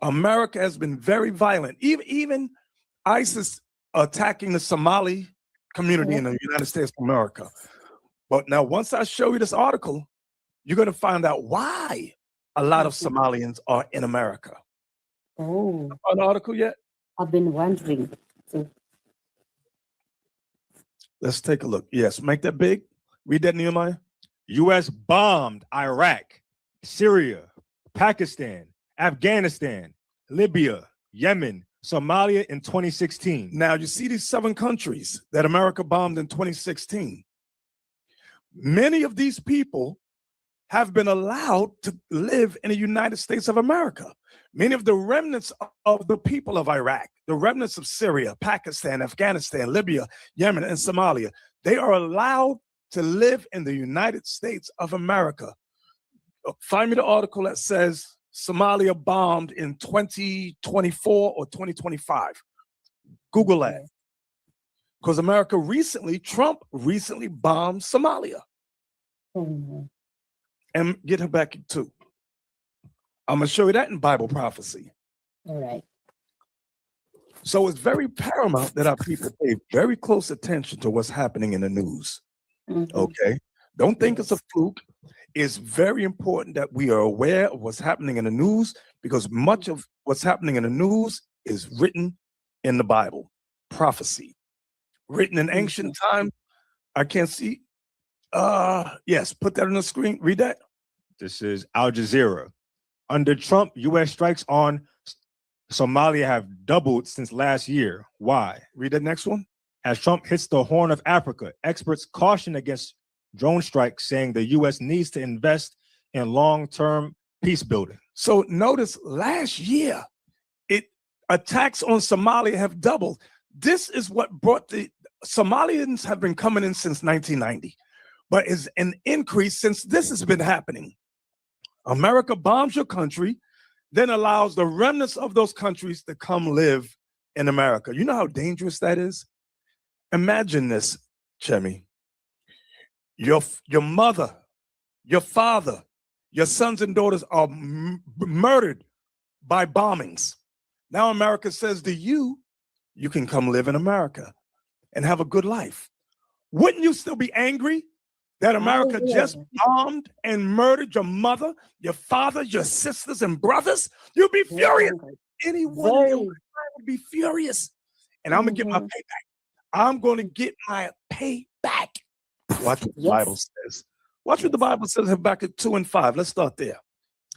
Speaker 16: America has been very violent. Even ISIS attacking the Somali community in the United States of America. But now, once I show you this article, you're gonna find out why a lot of Somalians are in America.
Speaker 15: Oh.
Speaker 16: An article yet?
Speaker 15: I've been wondering.
Speaker 16: Let's take a look. Yes, make that big. Read that, Nehemiah.
Speaker 17: U.S. bombed Iraq, Syria, Pakistan, Afghanistan, Libya, Yemen, Somalia in 2016.
Speaker 16: Now, you see these 7 countries that America bombed in 2016. Many of these people have been allowed to live in the United States of America. Many of the remnants of the people of Iraq, the remnants of Syria, Pakistan, Afghanistan, Libya, Yemen, and Somalia, they are allowed to live in the United States of America. Find me the article that says Somalia bombed in 2024 or 2025. Google that. Because Trump recently bombed Somalia. And get her back too. I'm going to show you that in Bible prophecy.
Speaker 15: All right.
Speaker 16: So it's very paramount that our people pay very close attention to what's happening in the news. Okay? Don't think it's a fluke. It's very important that we are aware of what's happening in the news, because much of what's happening in the news is written in the Bible. Prophecy. Written in ancient time. I can't see. Yes, put that on the screen. Read that.
Speaker 17: This is Al Jazeera. Under Trump, U.S. strikes on Somalia have doubled since last year. Why?
Speaker 16: Read the next one.
Speaker 17: As Trump hits the Horn of Africa, experts caution against drone strikes, saying the U.S. needs to invest in long-term peace building.
Speaker 16: So notice last year, attacks on Somalia have doubled. This is what brought the Somalians have been coming in since 1990, but is an increase since this has been happening. America bombs your country, then allows the remnants of those countries to come live in America. You know how dangerous that is? Imagine this, Chemi. Your mother, your father, your sons and daughters are murdered by bombings. Now America says to you, you can come live in America and have a good life. Wouldn't you still be angry that America just bombed and murdered your mother, your father, your sisters and brothers? You'd be furious. Anyone in your life would be furious. And I'm going to get my payback. I'm going to get my payback. Watch what the Bible says. Watch what the Bible says, Habakkuk 2 and 5. Let's start there.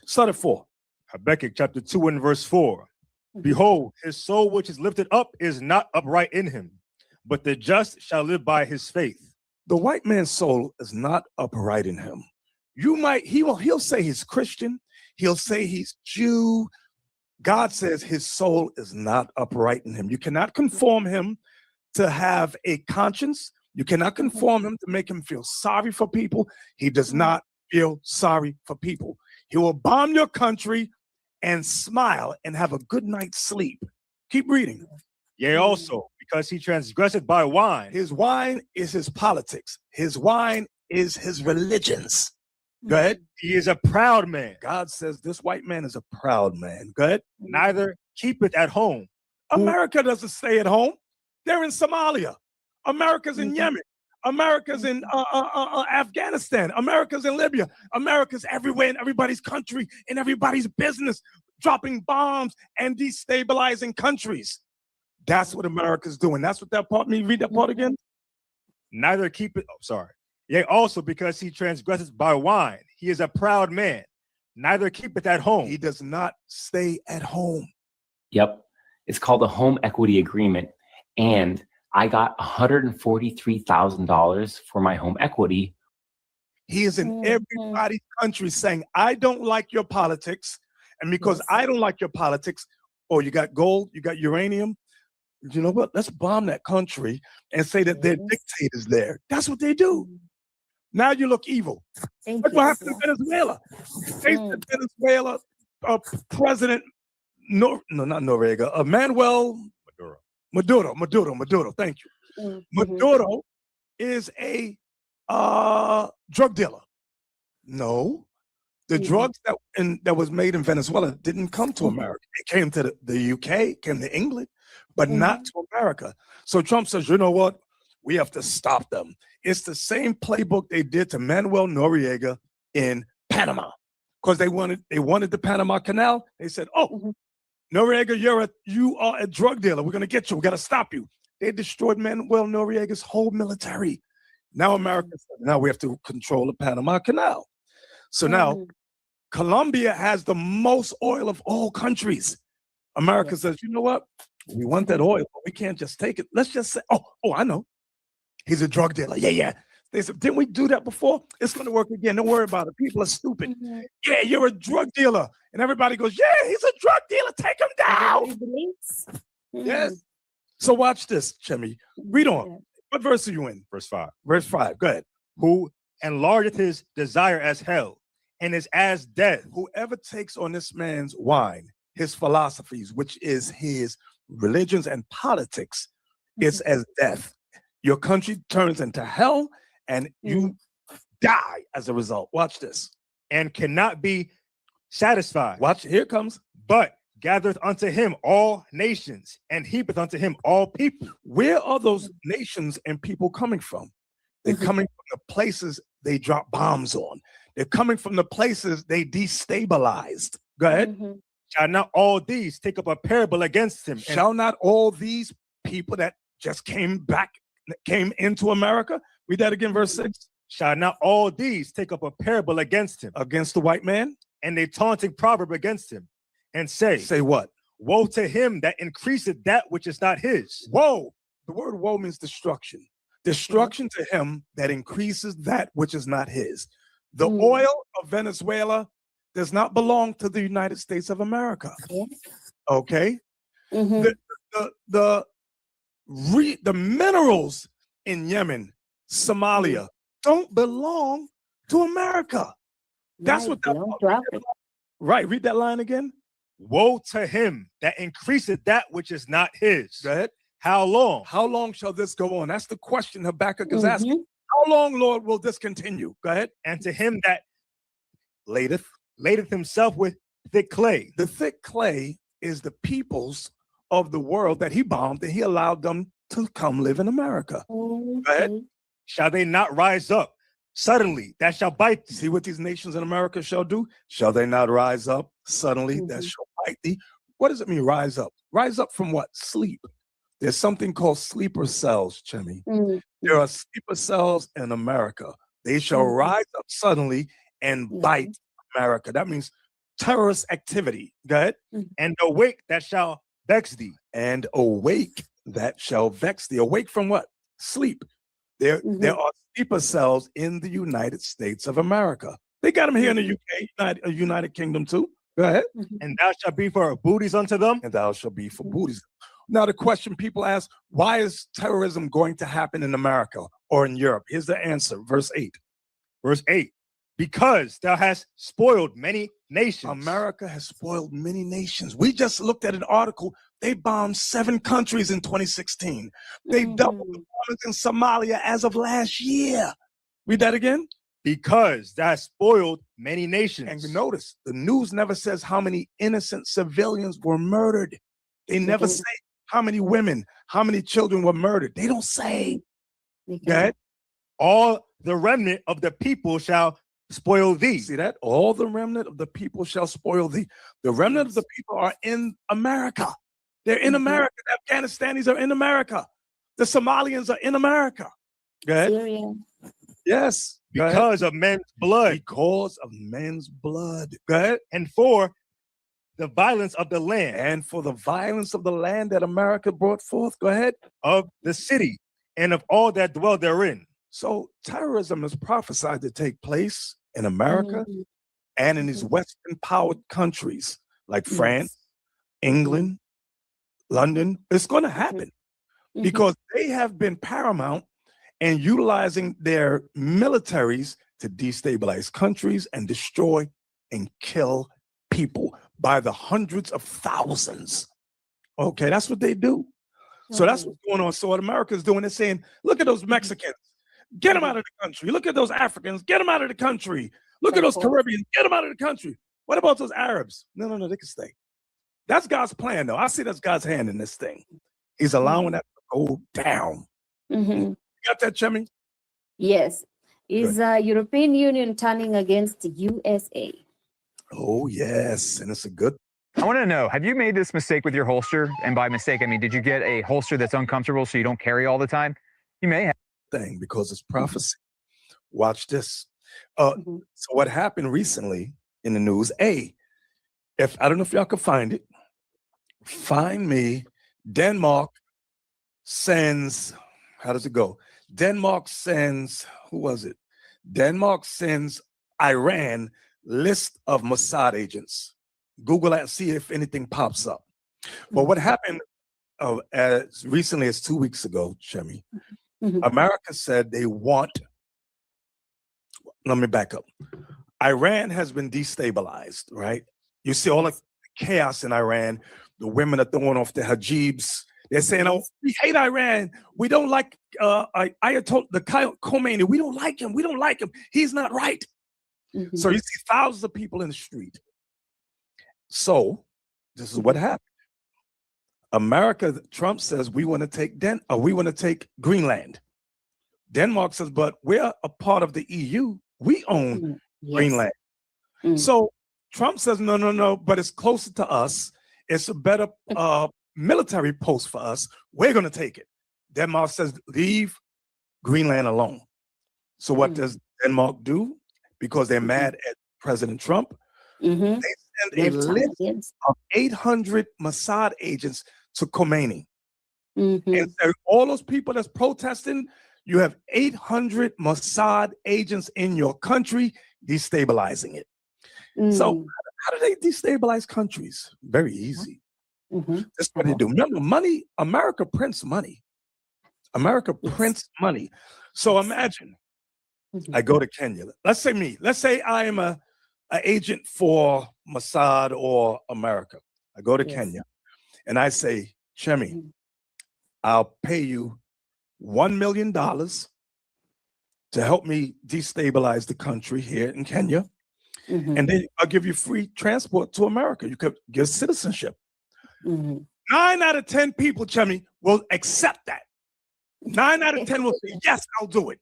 Speaker 16: Start at 4.
Speaker 17: Habakkuk chapter 2 and verse 4. Behold, his soul which is lifted up is not upright in him, but the just shall live by his faith.
Speaker 16: The white man's soul is not upright in him. He'll say he's Christian. He'll say he's Jew. God says his soul is not upright in him. You cannot conform him to have a conscience. You cannot conform him to make him feel sorry for people. He does not feel sorry for people. He will bomb your country and smile and have a good night's sleep. Keep reading.
Speaker 17: Yea, also, because he transgressed by wine.
Speaker 16: His wine is his politics. His wine is his religions. Go ahead.
Speaker 17: He is a proud man.
Speaker 16: God says this white man is a proud man. Go ahead.
Speaker 17: Neither keepeth at home.
Speaker 16: America doesn't stay at home. They're in Somalia. America's in Yemen. America's in Afghanistan. America's in Libya. America's everywhere in everybody's country, in everybody's business, dropping bombs and destabilizing countries. That's what America's doing. That's what that part means. Read that part again.
Speaker 17: Neither keep it. Oh, sorry. Yea, also because he transgresses by wine. He is a proud man. Neither keepeth at home.
Speaker 16: He does not stay at home.
Speaker 1: Yep. It's called a home equity agreement. And I got $143,000 for my home equity.
Speaker 16: He is in everybody's country saying, I don't like your politics. And because I don't like your politics, oh, you got gold, you got uranium. You know what? Let's bomb that country and say that they're dictators there. That's what they do. Now you look evil. That's what happened to Venezuela. They said Venezuela President, not Noriega, Manuel Maduro. Thank you. Maduro is a drug dealer. No, the drugs that was made in Venezuela didn't come to America. It came to the UK, came to England, but not to America. So Trump says, you know what? We have to stop them. It's the same playbook they did to Manuel Noriega in Panama, because they wanted the Panama Canal. They said, oh, Noriega, you are a drug dealer. We're going to get you. We got to stop you. They destroyed Manuel Noriega's whole military. Now America said, now we have to control the Panama Canal. So now Colombia has the most oil of all countries. America says, you know what? We want that oil, but we can't just take it. Let's just say, oh, I know. He's a drug dealer. Yeah. They said, didn't we do that before? It's going to work again. Don't worry about it. People are stupid. Yeah, you're a drug dealer. And everybody goes, yeah, he's a drug dealer. Take him down. Yes. So watch this, Chemi. Read on. What verse are you in?
Speaker 10: Verse 5.
Speaker 16: Verse 5. Go ahead.
Speaker 10: Who enlargeth his desire as hell, and is as death.
Speaker 16: Whoever takes on this man's wine, his philosophies, which is his religions and politics, it's as death. Your country turns into hell, and you die as a result. Watch this.
Speaker 10: And cannot be satisfied.
Speaker 16: Watch, here it comes.
Speaker 10: But gathereth unto him all nations, and heapeth unto him all people.
Speaker 16: Where are those nations and people coming from? They're coming from the places they drop bombs on. They're coming from the places they destabilized. Go ahead.
Speaker 10: Shall not all these take up a parable against him?
Speaker 16: Shall not all these people that just came into America? Read that again, verse 6.
Speaker 10: Shall not all these take up a parable against him?
Speaker 16: Against the white man?
Speaker 10: And a taunting proverb against him, and say
Speaker 16: what?
Speaker 10: Woe to him that increaseth that which is not his.
Speaker 16: Woe. The word woe means destruction. Destruction to him that increases that which is not his. The oil of Venezuela does not belong to the United States of America. Okay? The minerals in Yemen, Somalia, don't belong to America. That's what that right. Read that line again.
Speaker 10: Woe to him that increaseth that which is not his.
Speaker 16: Go ahead.
Speaker 10: How long?
Speaker 16: How long shall this go on? That's the question Habakkuk is asking. How long, Lord, will this continue? Go ahead.
Speaker 10: And to him that ladeth himself with thick clay.
Speaker 16: The thick clay is the peoples of the world that he bombed, and he allowed them to come live in America. Go ahead.
Speaker 10: Shall they not rise up suddenly? That shall bite thee.
Speaker 16: See what these nations in America shall do? Shall they not rise up suddenly? That shall bite thee. What does it mean, rise up? Rise up from what? Sleep. There's something called sleeper cells, Chemi. There are sleeper cells in America. They shall rise up suddenly and bite America. That means terrorist activity. Go ahead.
Speaker 10: And awake that shall vex thee.
Speaker 16: And awake that shall vex thee. Awake from what? Sleep. There are sleeper cells in the United States of America. They got them here in the UK, United Kingdom too. Go ahead.
Speaker 10: And thou shalt be for booties unto them.
Speaker 16: And thou shalt be for booties. Now, the question people ask, why is terrorism going to happen in America or in Europe? Here's the answer, verse 8.
Speaker 10: Verse 8, because thou hast spoiled many nations.
Speaker 16: America has spoiled many nations. We just looked at an article. They bombed 7 countries in 2016. They doubled the bombings in Somalia as of last year. Read that again.
Speaker 10: Because thou hast spoiled many nations.
Speaker 16: And you notice, the news never says how many innocent civilians were murdered. They never say how many women, how many children were murdered. They don't say.
Speaker 10: That all the remnant of the people shall spoil thee.
Speaker 16: See that? All the remnant of the people shall spoil thee. The remnant of the people are in America. They're in America. The Afghanistanis are in America. The Somalians are in America. Go ahead.
Speaker 15: Syria.
Speaker 16: Yes.
Speaker 10: Because of men's blood.
Speaker 16: Because of men's blood.
Speaker 10: Go ahead. And for the violence of the land.
Speaker 16: And for the violence of the land that America brought forth. Go ahead.
Speaker 10: Of the city and of all that dwell therein.
Speaker 16: So terrorism is prophesied to take place in America and in these Western powered countries like France, England, London. It's going to happen because they have been paramount in utilizing their militaries to destabilize countries and destroy and kill people by the hundreds of thousands. Okay, that's what they do. So that's what's going on. So what America is doing is saying, look at those Mexicans, get them out of the country. Look at those Africans, get them out of the country. Look at those Caribbeans, get them out of the country. What about those Arabs? No, they can stay. That's God's plan, though. I see that's God's hand in this thing. He's allowing that to go down. You got that, Chemi?
Speaker 15: Yes. Is European Union turning against the USA?
Speaker 16: Oh, yes. And it's a good.
Speaker 3: I want to know, have you made this mistake with your holster? And by mistake, I mean, did you get a holster that's uncomfortable so you don't carry all the time? You may have.
Speaker 16: Thing because it's prophecy. Watch this. So what happened recently in the news, if I don't know if y'all can find it, find me. Denmark sends, how does it go? Denmark sends, who was it? Denmark sends Iran list of Mossad agents. Google that and see if anything pops up. But what happened as recently as 2 weeks ago, Chemi, America said they want, let me back up. Iran has been destabilized, right? You see all the chaos in Iran. The women are throwing off their hijabs. They're saying, oh, we hate Iran. We don't like Ayatollah Khomeini. We don't like him. We don't like him. He's not right. So you see thousands of people in the street. So this is what happened. America, Trump says we want to take Greenland. Denmark says, but we're a part of the EU. We own Greenland. So Trump says, no, but it's closer to us. It's a better military post for us. We're going to take it. Denmark says, leave Greenland alone. So what does Denmark do? Because they're mad at President Trump, they send a list of 800 Mossad agents to Khomeini. And so all those people that's protesting, you have 800 Mossad agents in your country destabilizing it. So how do they destabilize countries? Very easy. That's what they do. Remember, money, America prints money. America prints money. So imagine I go to Kenya. Let's say I am an agent for Mossad or America. I go to Kenya and I say, Chemi, I'll pay you $1 million to help me destabilize the country here in Kenya. And then I'll give you free transport to America. You could get citizenship. 9 out of 10 people, Chemi, will accept that. 9 out of 10 will say, yes, I'll do it.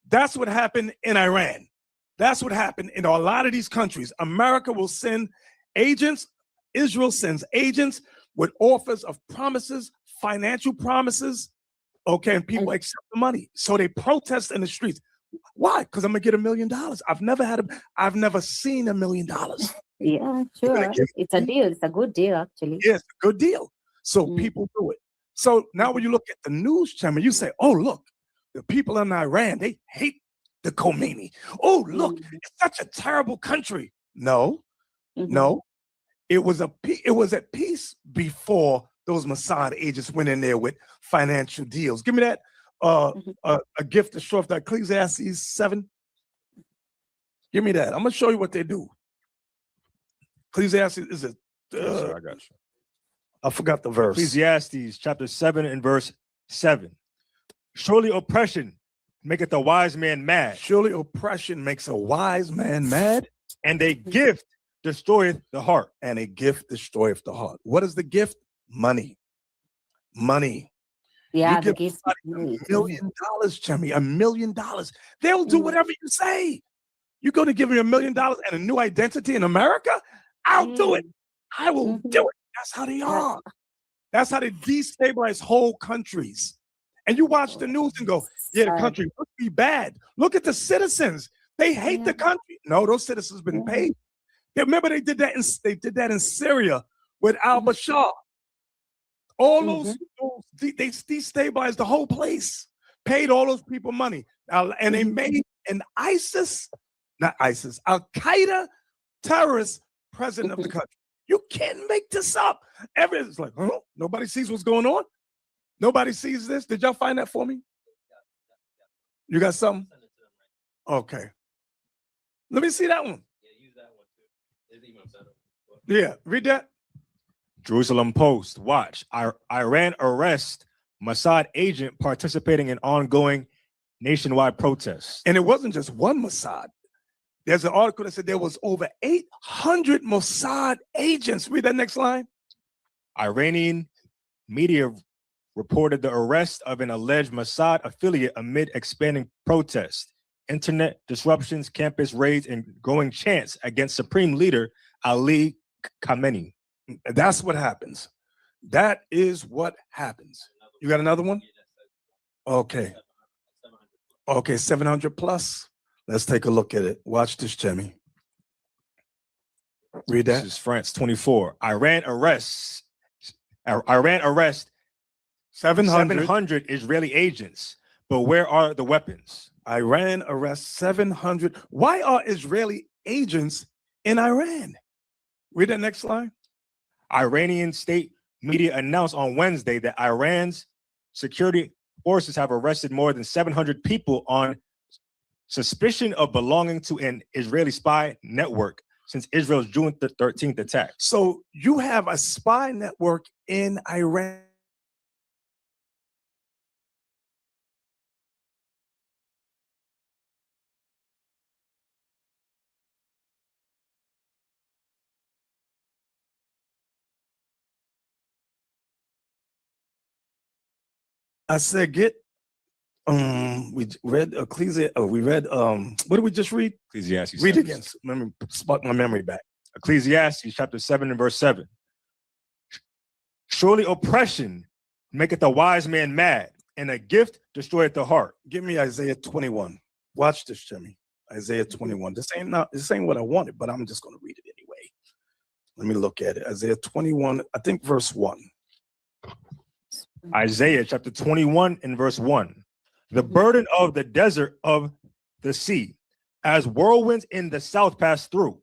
Speaker 16: That's what happened in Iran. That's what happened in a lot of these countries. America will send agents. Israel sends agents with offers of promises, financial promises. Okay, and people accept the money. So they protest in the streets. Why? Because I'm gonna get $1 million. I've never seen $1 million.
Speaker 15: Yeah, sure. It's a deal. It's a good deal, actually.
Speaker 16: Yes, a good deal. So people do it. So now when you look at the news channel, you say, oh, look, the people in Iran, they hate the Khomeini. Oh, look, it's such a terrible country. No, no. It was at peace before those Mossad agents went in there with financial deals. Give me that a gift to show off that Ecclesiastes 7. Give me that. I'm gonna show you what they do. Ecclesiastes is it?
Speaker 17: I got you.
Speaker 16: I forgot the verse.
Speaker 17: Ecclesiastes chapter 7 and verse 7. Surely oppression maketh a wise man mad.
Speaker 16: Surely oppression makes a wise man mad.
Speaker 17: And a gift destroyeth the heart.
Speaker 16: And a gift destroyeth the heart. What is the gift? Money. Money.
Speaker 15: Yeah,
Speaker 16: you give somebody $1 million, Chemi, $1 million. They'll do whatever you say. You're going to give me $1 million and a new identity in America? I'll do it. I will do it. That's how they are. That's how they destabilize whole countries. And you watch the news and go, yeah, the country must be bad. Look at the citizens. They hate the country. No, those citizens been paid. Remember they did that in Syria with al-Bashar. All those they destabilized the whole place paid all those people money. And they made an Al-Qaeda terrorist president of the country. You can't make this up. Everyone's like, huh? Nobody sees what's going on. Nobody sees this. Did y'all find that for me? You got something? Okay. Let me see that one. Yeah, read that.
Speaker 17: Jerusalem Post. Watch. Iran arrests Mossad agent participating in ongoing nationwide protests.
Speaker 16: And it wasn't just one Mossad. There's an article that said there was over 800 Mossad agents. Read that next line.
Speaker 17: Iranian media reported the arrest of an alleged Mossad affiliate amid expanding protests, internet disruptions, campus raids, and growing chants against Supreme Leader Ali Khamenei.
Speaker 16: That's what happens. That is what happens. You got another one? Okay. Okay, 700 plus. Let's take a look at it. Watch this, Jimmy. Read that.
Speaker 17: This is France 24. Iran arrests 700 Israeli agents, but where are the weapons?
Speaker 16: Iran arrests 700. Why are Israeli agents in Iran? Read that next line.
Speaker 17: Iranian state media announced on Wednesday that Iran's security forces have arrested more than 700 people on suspicion of belonging to an Israeli spy network since Israel's June 13th attack.
Speaker 16: So you have a spy network in Iran. I said, we read Ecclesiastes. We read what did we just read?
Speaker 17: Ecclesiastes.
Speaker 16: Read again. Spark my memory back.
Speaker 17: Ecclesiastes chapter 7 and verse 7. Surely oppression maketh a wise man mad, and a gift destroyeth the heart.
Speaker 16: Give me Isaiah 21. Watch this, Jimmy. Isaiah 21. This ain't what I wanted, but I'm just going to read it anyway. Let me look at it. Isaiah 21, I think verse 1.
Speaker 17: Isaiah chapter 21 and verse 1. The burden of the desert of the sea, as whirlwinds in the south pass through.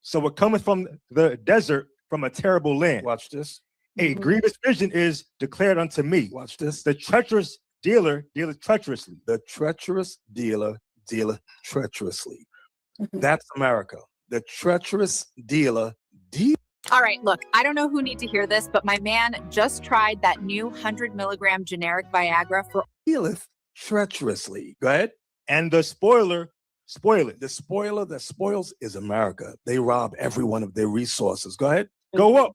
Speaker 17: So it cometh from the desert, from a terrible land.
Speaker 16: Watch this.
Speaker 17: A grievous vision is declared unto me.
Speaker 16: Watch this.
Speaker 17: The treacherous dealer dealeth treacherously.
Speaker 16: The treacherous dealer dealeth treacherously. That's America. The treacherous dealer
Speaker 4: All right, look, I don't know who need to hear this, but my man just tried that new 100 milligram generic Viagra for
Speaker 16: dealeth treacherously. Go ahead.
Speaker 17: And the spoiler spoileth.
Speaker 16: The spoiler that spoils is America. They rob everyone of their resources. Go ahead.
Speaker 17: Go up,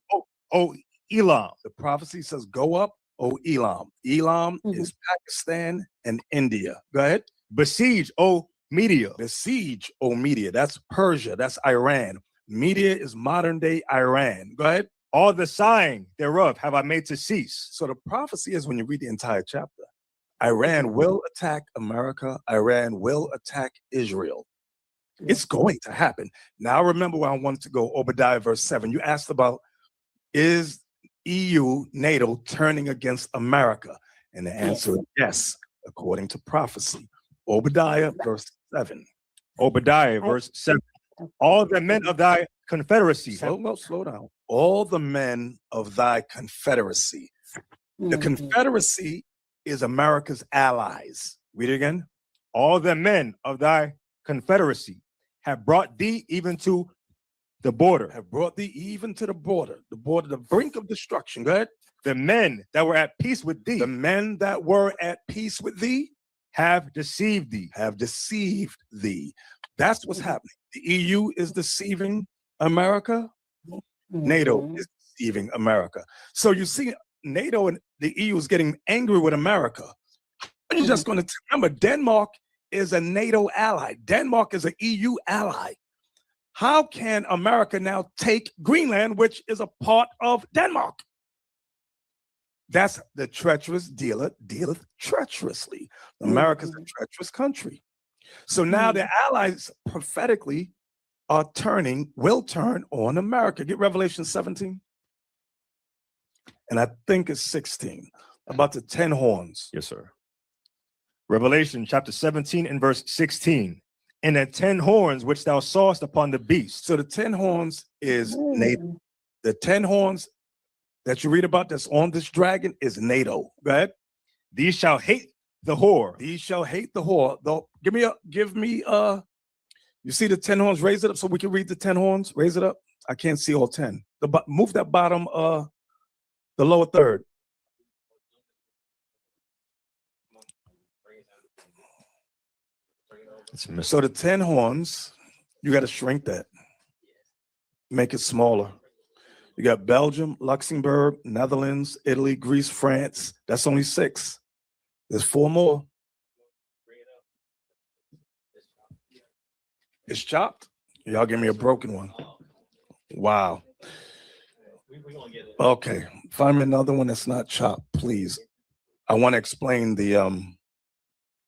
Speaker 17: oh Elam.
Speaker 16: The prophecy says, go up, O Elam. Elam is Pakistan and India. Go ahead.
Speaker 17: Besiege, O Media.
Speaker 16: Besiege, O Media. That's Persia. That's Iran. Media is modern day Iran. Go ahead.
Speaker 17: All the sighing thereof have I made to cease.
Speaker 16: So the prophecy is, when you read the entire chapter, Iran will attack America. Iran will attack Israel. It's going to happen. Now remember where I wanted to go, Obadiah verse 7. You asked about, is EU, NATO turning against America? And the answer is yes, according to prophecy. Obadiah verse 7.
Speaker 17: Obadiah verse 7. All the men of thy confederacy.
Speaker 16: Slow down. All the men of thy confederacy. The confederacy is America's allies. Read it again.
Speaker 17: All the men of thy confederacy have brought thee even to the border.
Speaker 16: Have brought thee even to the border, the brink of destruction. Go ahead.
Speaker 17: The men that were at peace with thee.
Speaker 16: The men that were at peace with thee
Speaker 17: have deceived thee.
Speaker 16: Have deceived thee. That's what's happening. The EU is deceiving America. NATO is deceiving America. So you see, NATO and the EU is getting angry with America. You're just going to remember, Denmark is a NATO ally. Denmark is an EU ally. How can America now take Greenland, which is a part of Denmark? That's the treacherous dealer dealeth treacherously. America's a treacherous country. So now the allies prophetically are will turn on America. Get Revelation 17. And I think it's 16, about the 10 horns.
Speaker 17: Yes, sir. Revelation chapter 17 and verse 16. And the 10 horns which thou sawest upon the beast.
Speaker 16: So the 10 horns is NATO. The 10 horns that you read about that's on this dragon is NATO. Go ahead.
Speaker 17: These shall hate the whore.
Speaker 16: These shall hate the whore. Though, give me you see the 10 horns, raise it up so we can read the 10 horns. Raise it up. I can't see all 10. Move that bottom the lower third. So the 10 horns, you got to shrink that. Make it smaller. You got Belgium, Luxembourg, Netherlands, Italy, Greece, France. That's only 6. There's 4 more. It's chopped. Y'all give me a broken one. Wow. Okay. Find me another one that's not chopped, please. I want to explain the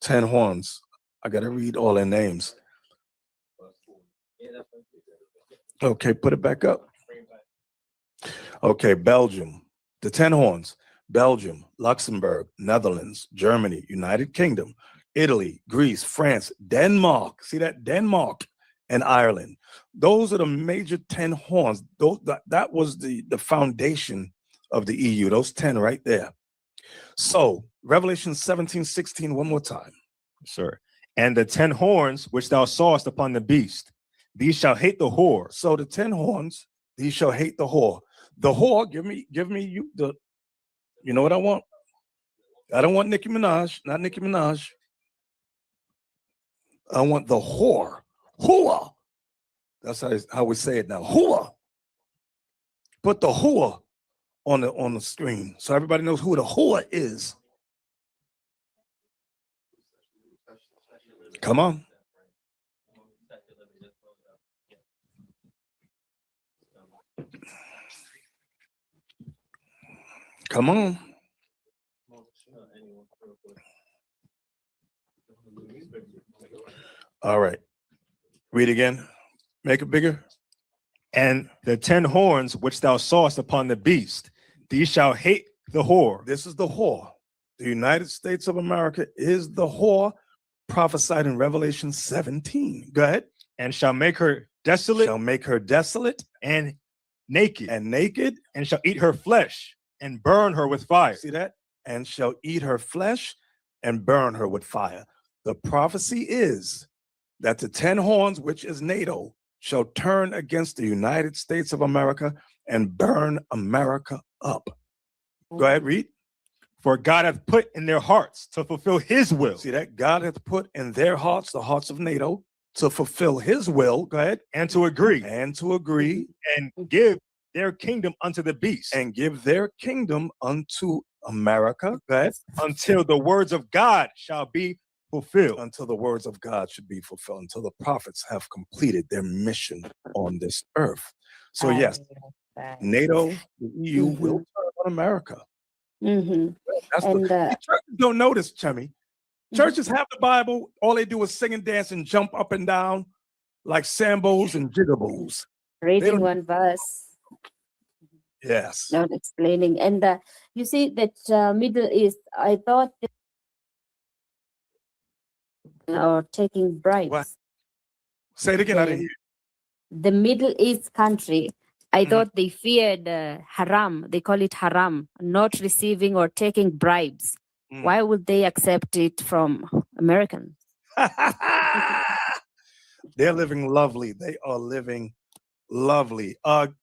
Speaker 16: 10 horns. I got to read all their names. Okay, put it back up. Okay, Belgium, the 10 horns, Belgium, Luxembourg, Netherlands, Germany, United Kingdom, Italy, Greece, France, Denmark. See that? Denmark and Ireland. Those are the major 10 horns. That was the foundation of the EU, those 10 right there. So Revelation 17:16, one more time.
Speaker 17: Sir. And the 10 horns which thou sawest upon the beast, these shall hate the whore.
Speaker 16: So the 10 horns, these shall hate the whore. The whore, give me you know what I want? I don't want Nicki Minaj, not Nicki Minaj. I want the whore. Whore. That's how we say it now. Whore. Put the whore on the screen so everybody knows who the whore is. Come on. Come on. All right. Read again. Make it bigger.
Speaker 17: And the 10 horns which thou sawest upon the beast, these shall hate the whore.
Speaker 16: This is the whore. The United States of America is the whore prophesied in Revelation 17. Go ahead.
Speaker 17: And shall make her desolate.
Speaker 16: Shall make her desolate
Speaker 17: and naked.
Speaker 16: And naked.
Speaker 17: And shall eat her flesh and burn her with fire.
Speaker 16: See that? And shall eat her flesh and burn her with fire. The prophecy is that the 10 horns, which is NATO, shall turn against the United States of America and burn America up. Go ahead, read.
Speaker 17: For God hath put in their hearts to fulfill his will.
Speaker 16: See that? God hath put in their hearts, the hearts of NATO, to fulfill his will. Go ahead.
Speaker 17: And to agree.
Speaker 16: And to agree.
Speaker 17: And give their kingdom unto the beast.
Speaker 16: And give their kingdom unto America. Go ahead.
Speaker 17: Until the words of God shall be fulfilled.
Speaker 16: Until the words of God should be fulfilled. Until the prophets have completed their mission on this earth. So yes, NATO, the EU will turn on America.
Speaker 15: Mm-hmm.
Speaker 16: Churches don't notice, Chummy. Churches have the Bible. All they do is sing and dance and jump up and down like sambos and jigaboos.
Speaker 15: Reading one verse.
Speaker 16: Yes.
Speaker 15: Not explaining. And you see that Middle East, I thought or taking bribes.
Speaker 16: What? Say it again. I didn't hear.
Speaker 15: The Middle East country, I thought they feared haram. They call it haram, not receiving or taking bribes. Why would they accept it from Americans?
Speaker 16: They're living lovely. They are living lovely. Let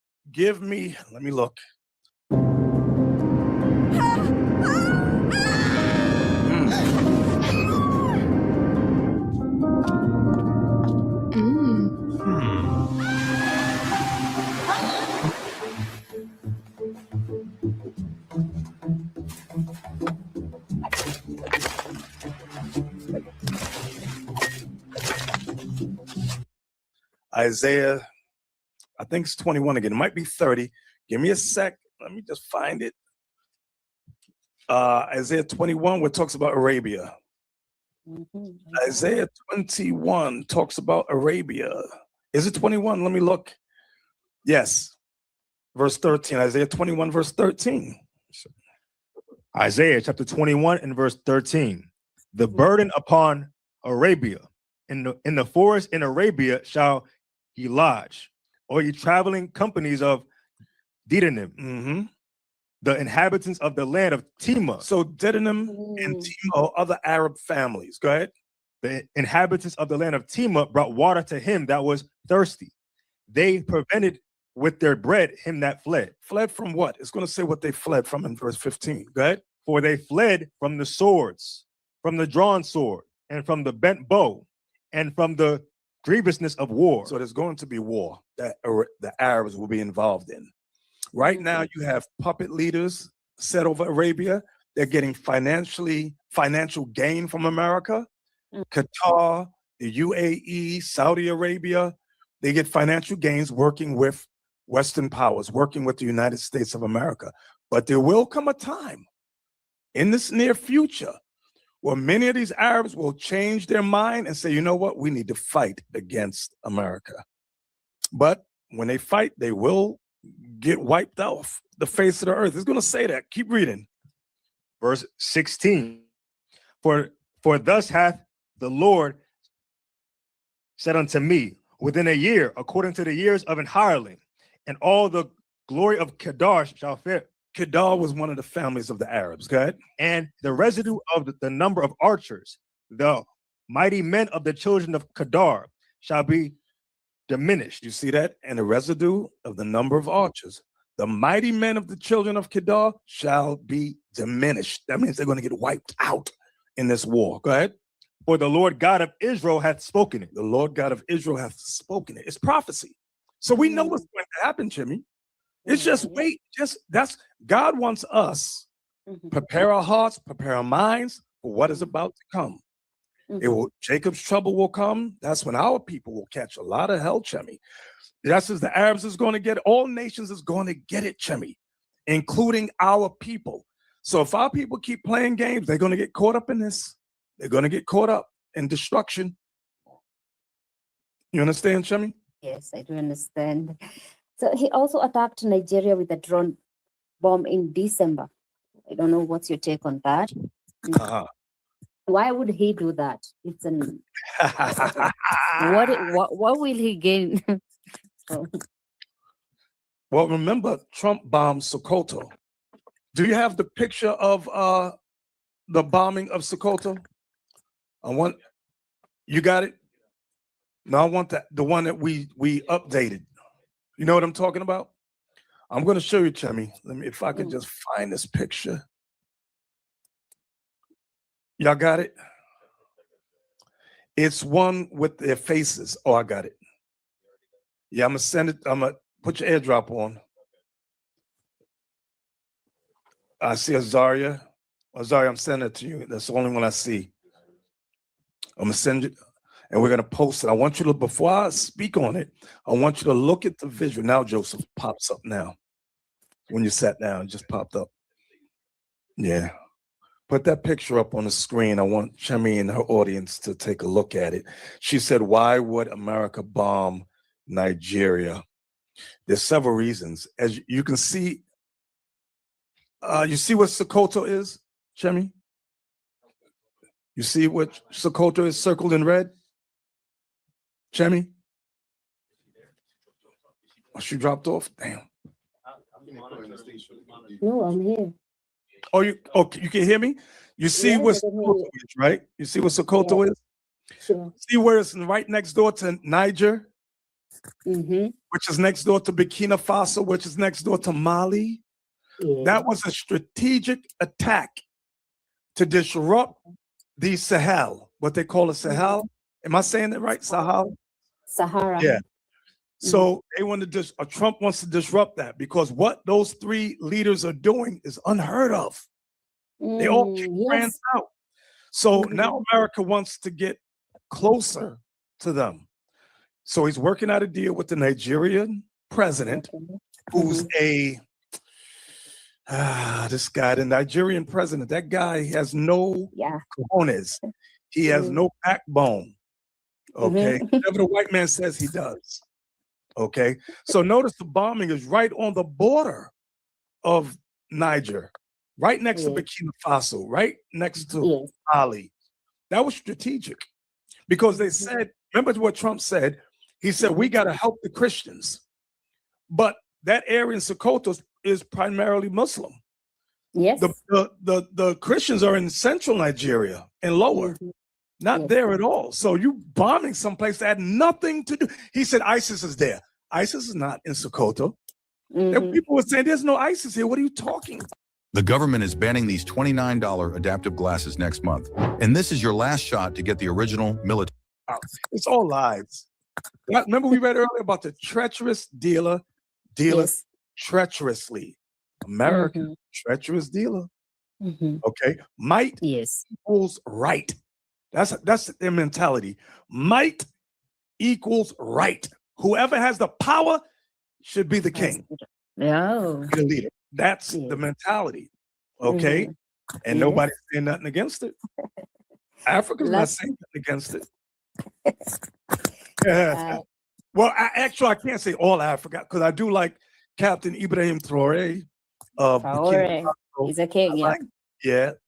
Speaker 16: me look. Isaiah, I think it's 21 again. It might be 30. Give me a sec. Let me just find it. Isaiah 21, where it talks about Arabia. Isaiah 21 talks about Arabia. Is it 21? Let me look. Yes. Verse 13. Isaiah 21, verse 13.
Speaker 17: Isaiah chapter 21 and verse 13.
Speaker 10: The burden upon Arabia. In the forest in Arabia shall he lodge, or ye traveling companies of Dedanim, the inhabitants of the land of Tema.
Speaker 16: So Dedanim and Tema are other Arab families. Go ahead.
Speaker 10: The inhabitants of the land of Tema brought water to him that was thirsty. They prevented with their bread him that fled.
Speaker 16: Fled from what? It's going to say what they fled from in verse 15. Go ahead.
Speaker 10: For they fled from the swords, from the drawn sword, and from the bent bow, and from the grievousness of war.
Speaker 16: So there's going to be war that the Arabs will be involved in. Right now, you have puppet leaders set over Arabia. They're getting financial gain from America. Qatar, the UAE, Saudi Arabia, they get financial gains working with Western powers, working with the United States of America. But there will come a time in this near future where many of these Arabs will change their mind and say, you know what, we need to fight against America. But when they fight, they will get wiped off the face of the earth. It's going to say that. Keep reading.
Speaker 10: Verse 16. For thus hath the Lord said unto me, within a year, according to the years of an hireling, and all the glory of Kedar shall fare.
Speaker 16: Kedar was one of the families of the Arabs. Go ahead.
Speaker 10: And the residue of the number of archers, the mighty men of the children of Kedar, shall be diminished.
Speaker 16: You see that? And the residue of the number of archers, the mighty men of the children of Kedar shall be diminished. That means they're going to get wiped out in this war. Go ahead.
Speaker 10: For the Lord God of Israel hath spoken it.
Speaker 16: The Lord God of Israel hath spoken it. It's prophecy. So we know what's going to happen, Jimmy. It's just wait. That's God wants us prepare our hearts, prepare our minds for what is about to come. Jacob's trouble will come. That's when our people will catch a lot of hell, Chemi. That's as the Arabs is going to get it. All nations is going to get it, Chemi, including our people. So if our people keep playing games, they're going to get caught up in this. They're going to get caught up in destruction. You understand, Chemi?
Speaker 15: Yes, I do understand. So he also attacked Nigeria with a drone bomb in December. I don't know what's your take on that. Why would he do that? It's an what will he gain?
Speaker 16: Well, remember, Trump bombed Sokoto. Do you have the picture of the bombing of Sokoto? You got it? No, I want the one that we updated. You know what I'm talking about? I'm going to show you, Chemi. Let me, if I could just find this picture. Y'all got it? It's one with their faces. Oh, I got it. Yeah, I'm going to send it. I'm going to put your airdrop on. I see Azaria. Azaria, I'm sending it to you. That's the only one I see. I'm going to send it. And we're going to post it. I want you to, before I speak on it, I want you to look at the visual. Now, Joseph pops up now. When you sat down, it just popped up. Yeah. Put that picture up on the screen. I want Chemi and her audience to take a look at it. She said, why would America bomb Nigeria? There's several reasons. As you can see, you see what Sokoto is, Chemi? You see what Sokoto is circled in red? Chemi? Oh, she dropped off? Damn.
Speaker 15: No, I'm here.
Speaker 16: Oh, you can hear me? You see what Sokoto is, right? You see what Sokoto is?
Speaker 15: Sure.
Speaker 16: See where it's right next door to Niger? Which is next door to Burkina Faso, which is next door to Mali? That was a strategic attack to disrupt the Sahel, what they call the Sahel. Am I saying that right?
Speaker 15: Sahara.
Speaker 16: Yeah. So they want to Trump wants to disrupt that because what those three leaders are doing is unheard of. They all kick brands out. So now America wants to get closer to them. So he's working out a deal with the Nigerian president, who's this guy, the Nigerian president. That guy has no cojones. He has no backbone. Okay. Whatever the white man says, he does. Okay. So notice the bombing is right on the border of Niger, right next to Burkina Faso, right next to Mali. That was strategic because they said, remember what Trump said? He said, we got to help the Christians. But that area in Sokoto is primarily Muslim.
Speaker 15: Yes.
Speaker 16: The Christians are in central Nigeria and lower, not there at all. So you bombing someplace that had nothing to do. He said ISIS is there. ISIS is not in Sokoto. And people were saying, there's no ISIS here. What are you talking about?
Speaker 2: The government is banning these $29 adaptive glasses next month. And this is your last shot to get the original military.
Speaker 16: It's all lies. Remember we read earlier about the treacherous dealer treacherously. American treacherous dealer. Okay. Might equals right. That's their mentality. Might equals right. Whoever has the power should be the king.
Speaker 15: No.
Speaker 16: The leader. That's the mentality. Okay. And nobody's saying nothing against it. Africa's not saying nothing against it. Well, I can't say all Africa because I do like Captain Ibrahim Traore of Burkina Faso.
Speaker 15: He's a king,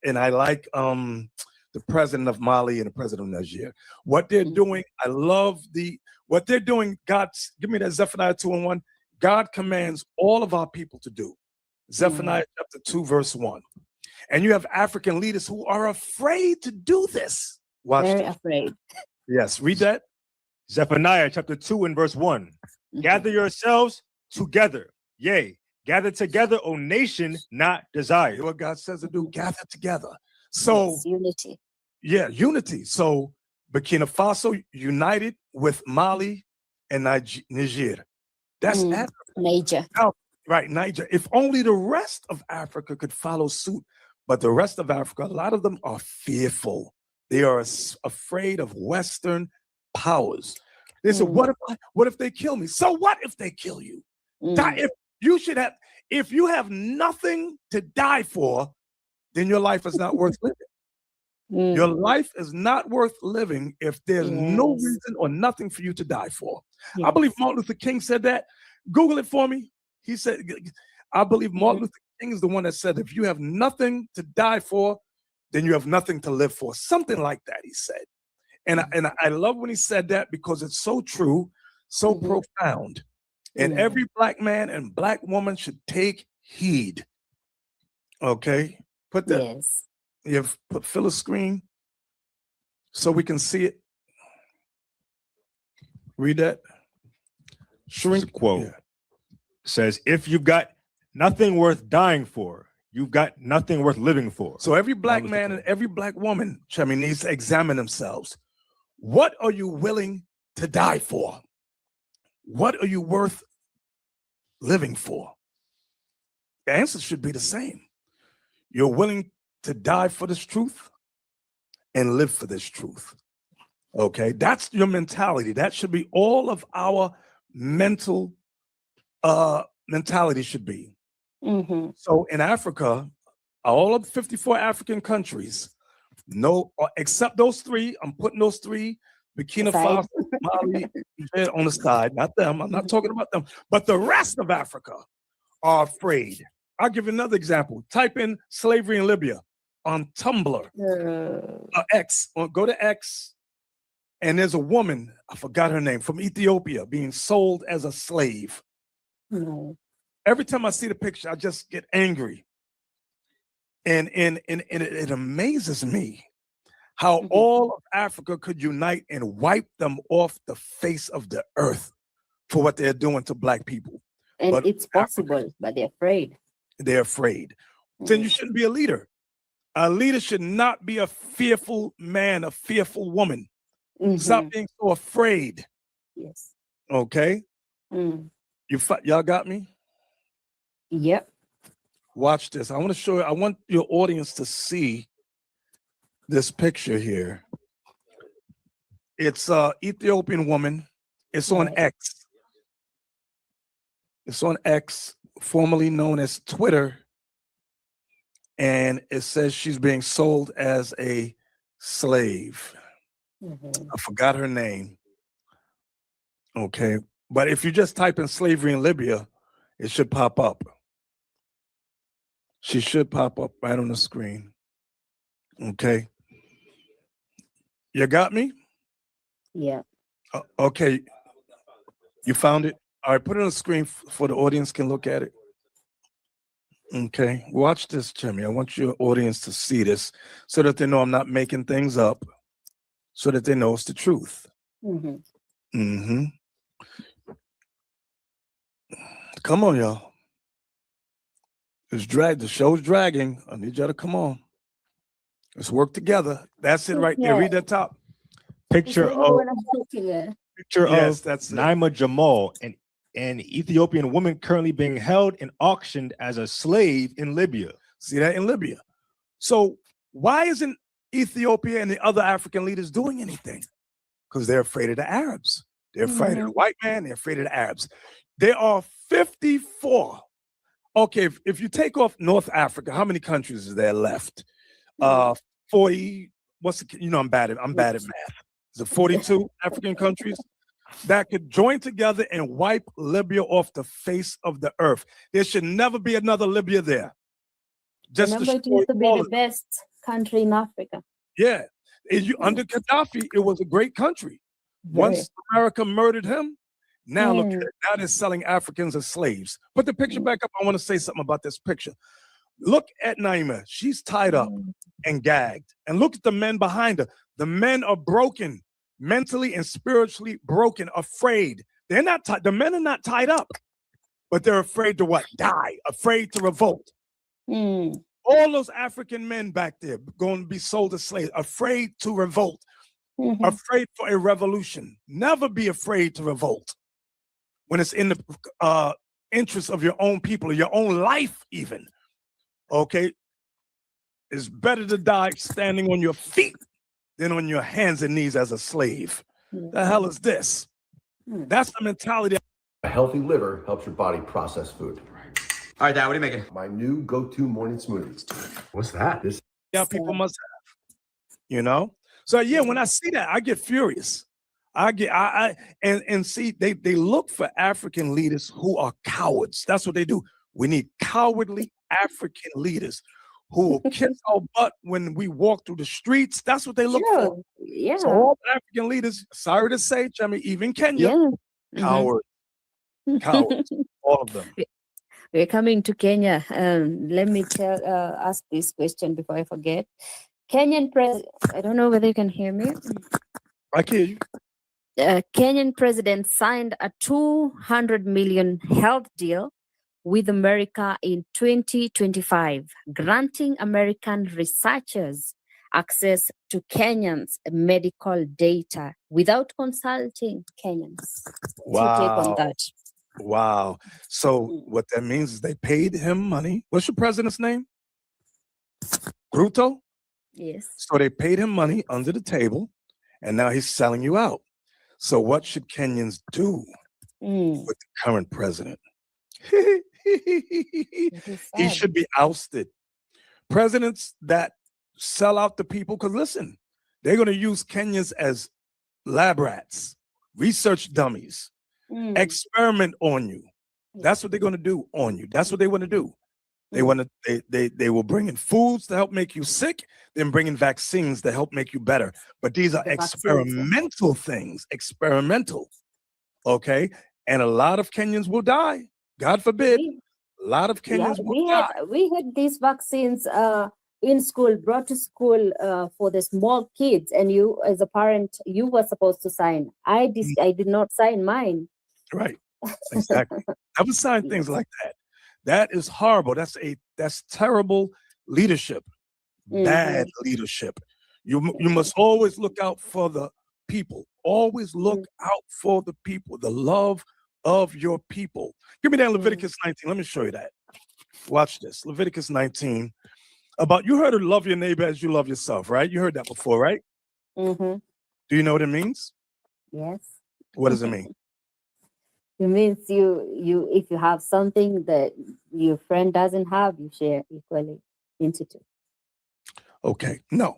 Speaker 16: and I like the president of Mali and the president of Niger. What they're doing, I love what they're doing. Give me that Zephaniah 2:1. God commands all of our people to do. Zephaniah chapter 2, verse 1. And you have African leaders who are afraid to do this. Watch
Speaker 15: Very
Speaker 16: this.
Speaker 15: afraid.
Speaker 16: Yes, read that.
Speaker 17: Zephaniah chapter 2 and verse 1. Gather yourselves together. Yea, gather together, O nation, not desire.
Speaker 16: What God says to do, gather together. So
Speaker 15: unity.
Speaker 16: Yeah, unity. So Burkina Faso united with Mali and Niger. That's Africa.
Speaker 15: Niger.
Speaker 16: Right, Niger. If only the rest of Africa could follow suit. But the rest of Africa, a lot of them are fearful. They are afraid of Western powers. They said, what if they kill me? So what if they kill you? If you have nothing to die for, then your life is not worth living. Your life is not worth living if there's no reason or nothing for you to die for. I believe Martin Luther King said that. Google it for me. He said, I believe Martin Luther King is the one that said, if you have nothing to die for, then you have nothing to live for. Something like that, he said. And I love when he said that because it's so true, so profound. And every black man and black woman should take heed. Okay? Put that. Yes. Fill a screen so we can see it. Read that.
Speaker 17: Shrink quote says, if you've got nothing worth dying for, you've got nothing worth living for.
Speaker 16: So every black man and every black woman, needs to examine themselves. What are you willing to die for? What are you worth living for? The answer should be the same. You're willing to die for this truth and live for this truth. Okay, that's your mentality. That should be all of our mental mentality should be. So in Africa, all of 54 African countries, except those three, I'm putting those three, Burkina Faso, Mali, on the side, not them. I'm not talking about them, but the rest of Africa are afraid. I'll give you another example. Type in slavery in Libya on Tumblr, X, go to X, and there's a woman, I forgot her name, from Ethiopia being sold as a slave. Every time I see the picture, I just get angry. And it amazes me how all of Africa could unite and wipe them off the face of the earth for what they're doing to black people.
Speaker 15: And
Speaker 16: but
Speaker 15: it's possible, but they're afraid.
Speaker 16: They're afraid. Then you shouldn't be a leader. A leader should not be a fearful man, a fearful woman. Stop being so afraid.
Speaker 15: Yes.
Speaker 16: Okay? Y'all got me?
Speaker 15: Yep.
Speaker 16: Watch this. I want to show you, I want your audience to see this picture here. It's an Ethiopian woman. It's on X. It's on X, formerly known as Twitter. And it says she's being sold as a slave. I forgot her name. Okay. But if you just type in slavery in Libya, it should pop up. She should pop up right on the screen. Okay. You got me?
Speaker 15: Yeah.
Speaker 16: Okay. You found it? All right, put it on the screen for the audience can look at it. Okay, watch this, Jimmy. I want your audience to see this so that they know I'm not making things up, so that they know it's the truth.
Speaker 15: Mm-hmm.
Speaker 16: Mm-hmm. Come on, y'all. The show's dragging. I need y'all to come on. Let's work together. That's it right there. Read that top.
Speaker 17: Picture of
Speaker 16: that's
Speaker 17: Naima Jamal, an Ethiopian woman currently being held and auctioned as a slave in Libya.
Speaker 16: See that in Libya. So why isn't Ethiopia and the other African leaders doing anything? Because they're afraid of the Arabs. They're afraid of the white man. They're afraid of the Arabs. There are 54. Okay, if you take off North Africa, how many countries is there left? 40. I'm bad at math. Is it 42 African countries that could join together and wipe Libya off the face of the earth? There should never be another Libya there.
Speaker 15: Remember, it used to be the best country in Africa.
Speaker 16: Yeah. Under Gaddafi, it was a great country. Once America murdered him, now look at it. Now they're selling Africans as slaves. Put the picture back up. I want to say something about this picture. Look at Naima. She's tied up and gagged. And look at the men behind her. The men are broken, mentally and spiritually broken, afraid. They're not tied. The men are not tied up, but they're afraid to what? Die, afraid to revolt. All those African men back there going to be sold as slaves, afraid to revolt, afraid for a revolution. Never be afraid to revolt when it's in the interest of your own people, or your own life even. Okay? It's better to die standing on your feet than on your hands and knees as a slave. The hell is this? That's the mentality.
Speaker 6: A healthy liver helps your body process food. All right, Dad, what are you making? My new go-to morning smoothies. What's that?
Speaker 16: People must have, So yeah, when I see that, I get furious. See, they look for African leaders who are cowards. That's what they do. We need cowardly African leaders who will kiss our butt when we walk through the streets. That's what they look for.
Speaker 15: Yeah.
Speaker 16: So all African leaders, sorry to say, even Kenya, cowards. Cowards, all of them.
Speaker 15: We're coming to Kenya. Let me ask this question before I forget. Kenyan president, I don't know whether you can hear me.
Speaker 16: I can hear you.
Speaker 15: Kenyan president signed a $200 million health deal with America in 2025, granting American researchers access to Kenyans' medical data without consulting Kenyans. What's your take on that?
Speaker 16: Wow. So what that means is they paid him money. What's your president's name? Ruto?
Speaker 15: Yes.
Speaker 16: So they paid him money under the table, and now he's selling you out. So what should Kenyans do with the current president? He should be ousted. Presidents that sell out the people, because listen, they're going to use Kenyans as lab rats, research dummies, experiment on you. That's what they're going to do on you. That's what they want to do. They want to. They will bring in foods to help make you sick, then bring in vaccines to help make you better. But these are experimental things. Experimental, okay. And a lot of Kenyans will die. God forbid. A lot of Kenyans will die.
Speaker 15: We had these vaccines in school, brought to school for the small kids, and you, as a parent, you were supposed to sign. I did not sign mine.
Speaker 16: Right. Exactly. I would sign things like that. That is horrible. That's terrible leadership. Bad leadership. You must always look out for the people. Always look out for the people, the love of your people. Give me that Leviticus 19. Let me show you that. Watch this. Leviticus 19. You heard of love your neighbor as you love yourself, right? You heard that before, right?
Speaker 15: Mm-hmm.
Speaker 16: Do you know what it means?
Speaker 15: Yes.
Speaker 16: What does it mean?
Speaker 15: It means you if you have something that your friend doesn't have, you share equally into two.
Speaker 16: Okay, no.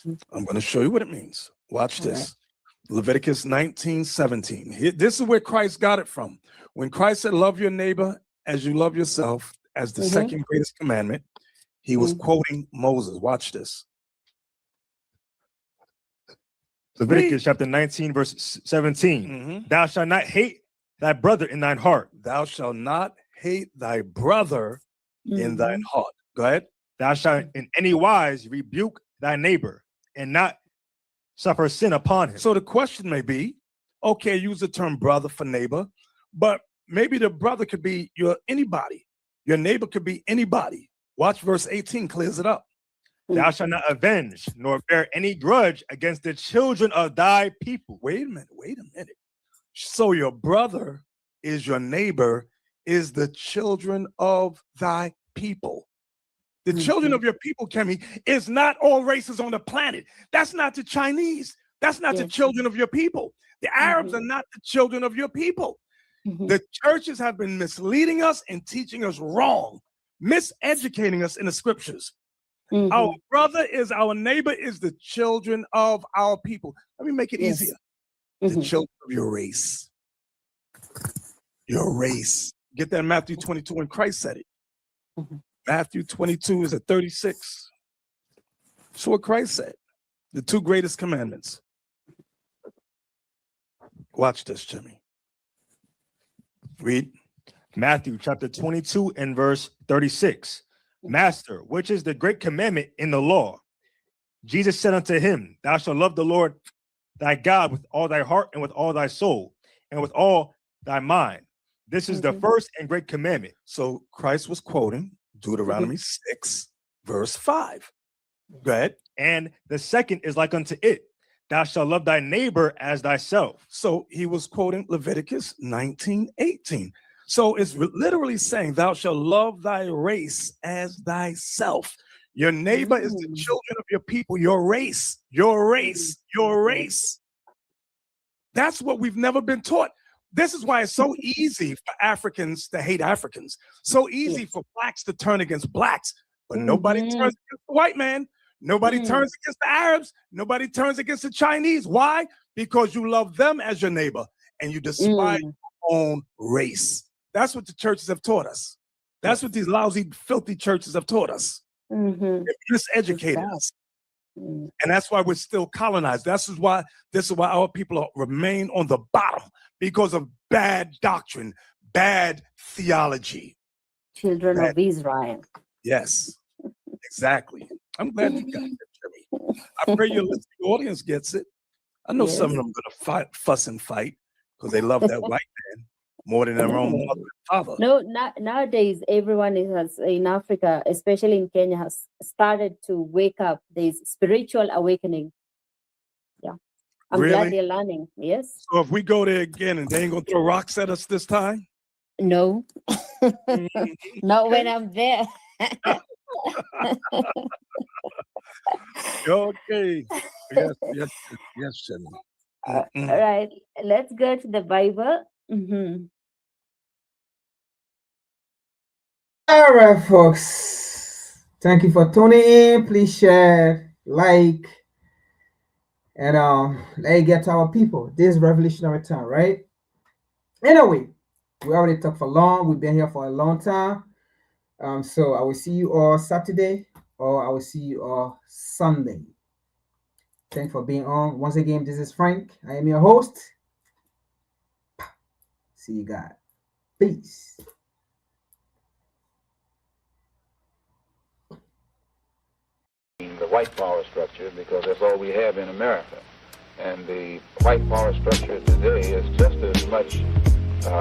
Speaker 16: I'm going to show you what it means. Watch this. Leviticus 19:17. This is where Christ got it from. When Christ said, love your neighbor as you love yourself, as the second greatest commandment, he was quoting Moses. Watch this.
Speaker 17: Leviticus chapter 19, verse 17. Thou shalt not hate thy brother in thine heart.
Speaker 16: Thou shalt not hate thy brother in thine heart. Go ahead.
Speaker 17: Thou shalt in any wise rebuke thy neighbor and not suffer sin upon him.
Speaker 16: So the question may be, okay, use the term brother for neighbor, but maybe the brother could be anybody. Your neighbor could be anybody. Watch verse 18 clears it up.
Speaker 17: Thou shalt not avenge nor bear any grudge against the children of thy people.
Speaker 16: Wait a minute. So your brother is your neighbor, is the children of thy people. The children of your people, Kemi, is not all races on the planet. That's not the Chinese. That's not the children of your people. The Arabs are not the children of your people. The churches have been misleading us and teaching us wrong, miseducating us in the scriptures. Our brother is our neighbor, is the children of our people. Let me make it easier. The children of your race. Your race. Get that in Matthew 22 when Christ said it. Matthew 22 is at 36. That's what Christ said. The two greatest commandments. Watch this, Jimmy.
Speaker 17: Read Matthew chapter 22 and verse 36. Master, which is the great commandment in the law? Jesus said unto him, Thou shalt love the Lord thy God with all thy heart and with all thy soul and with all thy mind. This is the first and great commandment.
Speaker 16: So Christ was quoting Deuteronomy 6, verse 5. Go ahead.
Speaker 17: And the second is like unto it. Thou shalt love thy neighbor as thyself.
Speaker 16: So he was quoting Leviticus 19:18. So it's literally saying, thou shalt love thy race as thyself. Your neighbor is the children of your people, your race, your race, your race. That's what we've never been taught. This is why it's so easy for Africans to hate Africans. So easy for blacks to turn against blacks. But nobody turns against the white man. Nobody turns against the Arabs. Nobody turns against the Chinese. Why? Because you love them as your neighbor and you despise your own race. That's what the churches have taught us. That's what these lousy, filthy churches have taught us. They've miseducated us. And that's why we're still colonized. This is why our people remain on the bottom, because of bad doctrine, bad theology.
Speaker 15: Children of Israel.
Speaker 16: Yes, exactly. I'm glad you got it, Jimmy. I pray your listening audience gets it. I know some of them are going to fuss and fight because they love that white man more than their own mother and father.
Speaker 15: No, nowadays everyone in Africa, especially in Kenya, has started to wake up. There's spiritual awakening. Yeah, I'm glad they're learning. Yes.
Speaker 16: So if we go there again and they ain't gonna throw rocks at us this time?
Speaker 15: No, not when I'm there.
Speaker 16: Okay. Yes, Jenny.
Speaker 15: All right, let's go to the Bible.
Speaker 5: All right, folks. Thank you for tuning in. Please share, like, and let's get to our people. This is revolutionary time, right? Anyway, we already talked for long. We've been here for a long time. So I will see you all Saturday, or I will see you all Sunday. Thanks for being on. Once again, this is Frank. I am your host. See you guys. Peace.
Speaker 7: The white power structure, because that's all we have in America. And the white power structure today is just as much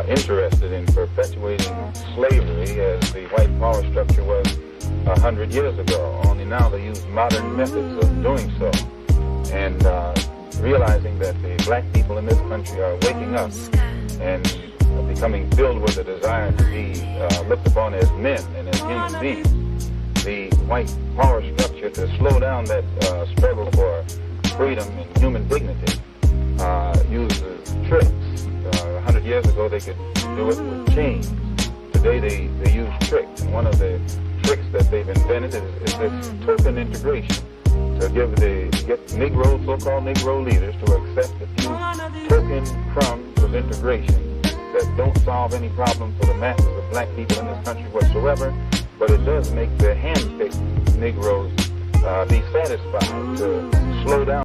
Speaker 7: interested in perpetuating slavery as the white power structure was 100 years ago. Only now they use modern methods of doing so. And realizing that the black people in this country are waking up and becoming filled with a desire to be looked upon as men and as human beings. The white power structure, to slow down that struggle for freedom and human dignity, uses tricks. 100 years ago, they could do it with chains. Today, they use tricks. And one of the tricks that they've invented is this token integration, to get Negroes, so-called Negro leaders, to accept a few token crumbs of integration that don't solve any problem for the masses of black people in this country whatsoever, but it does make the hand-picked Negroes be satisfied to slow down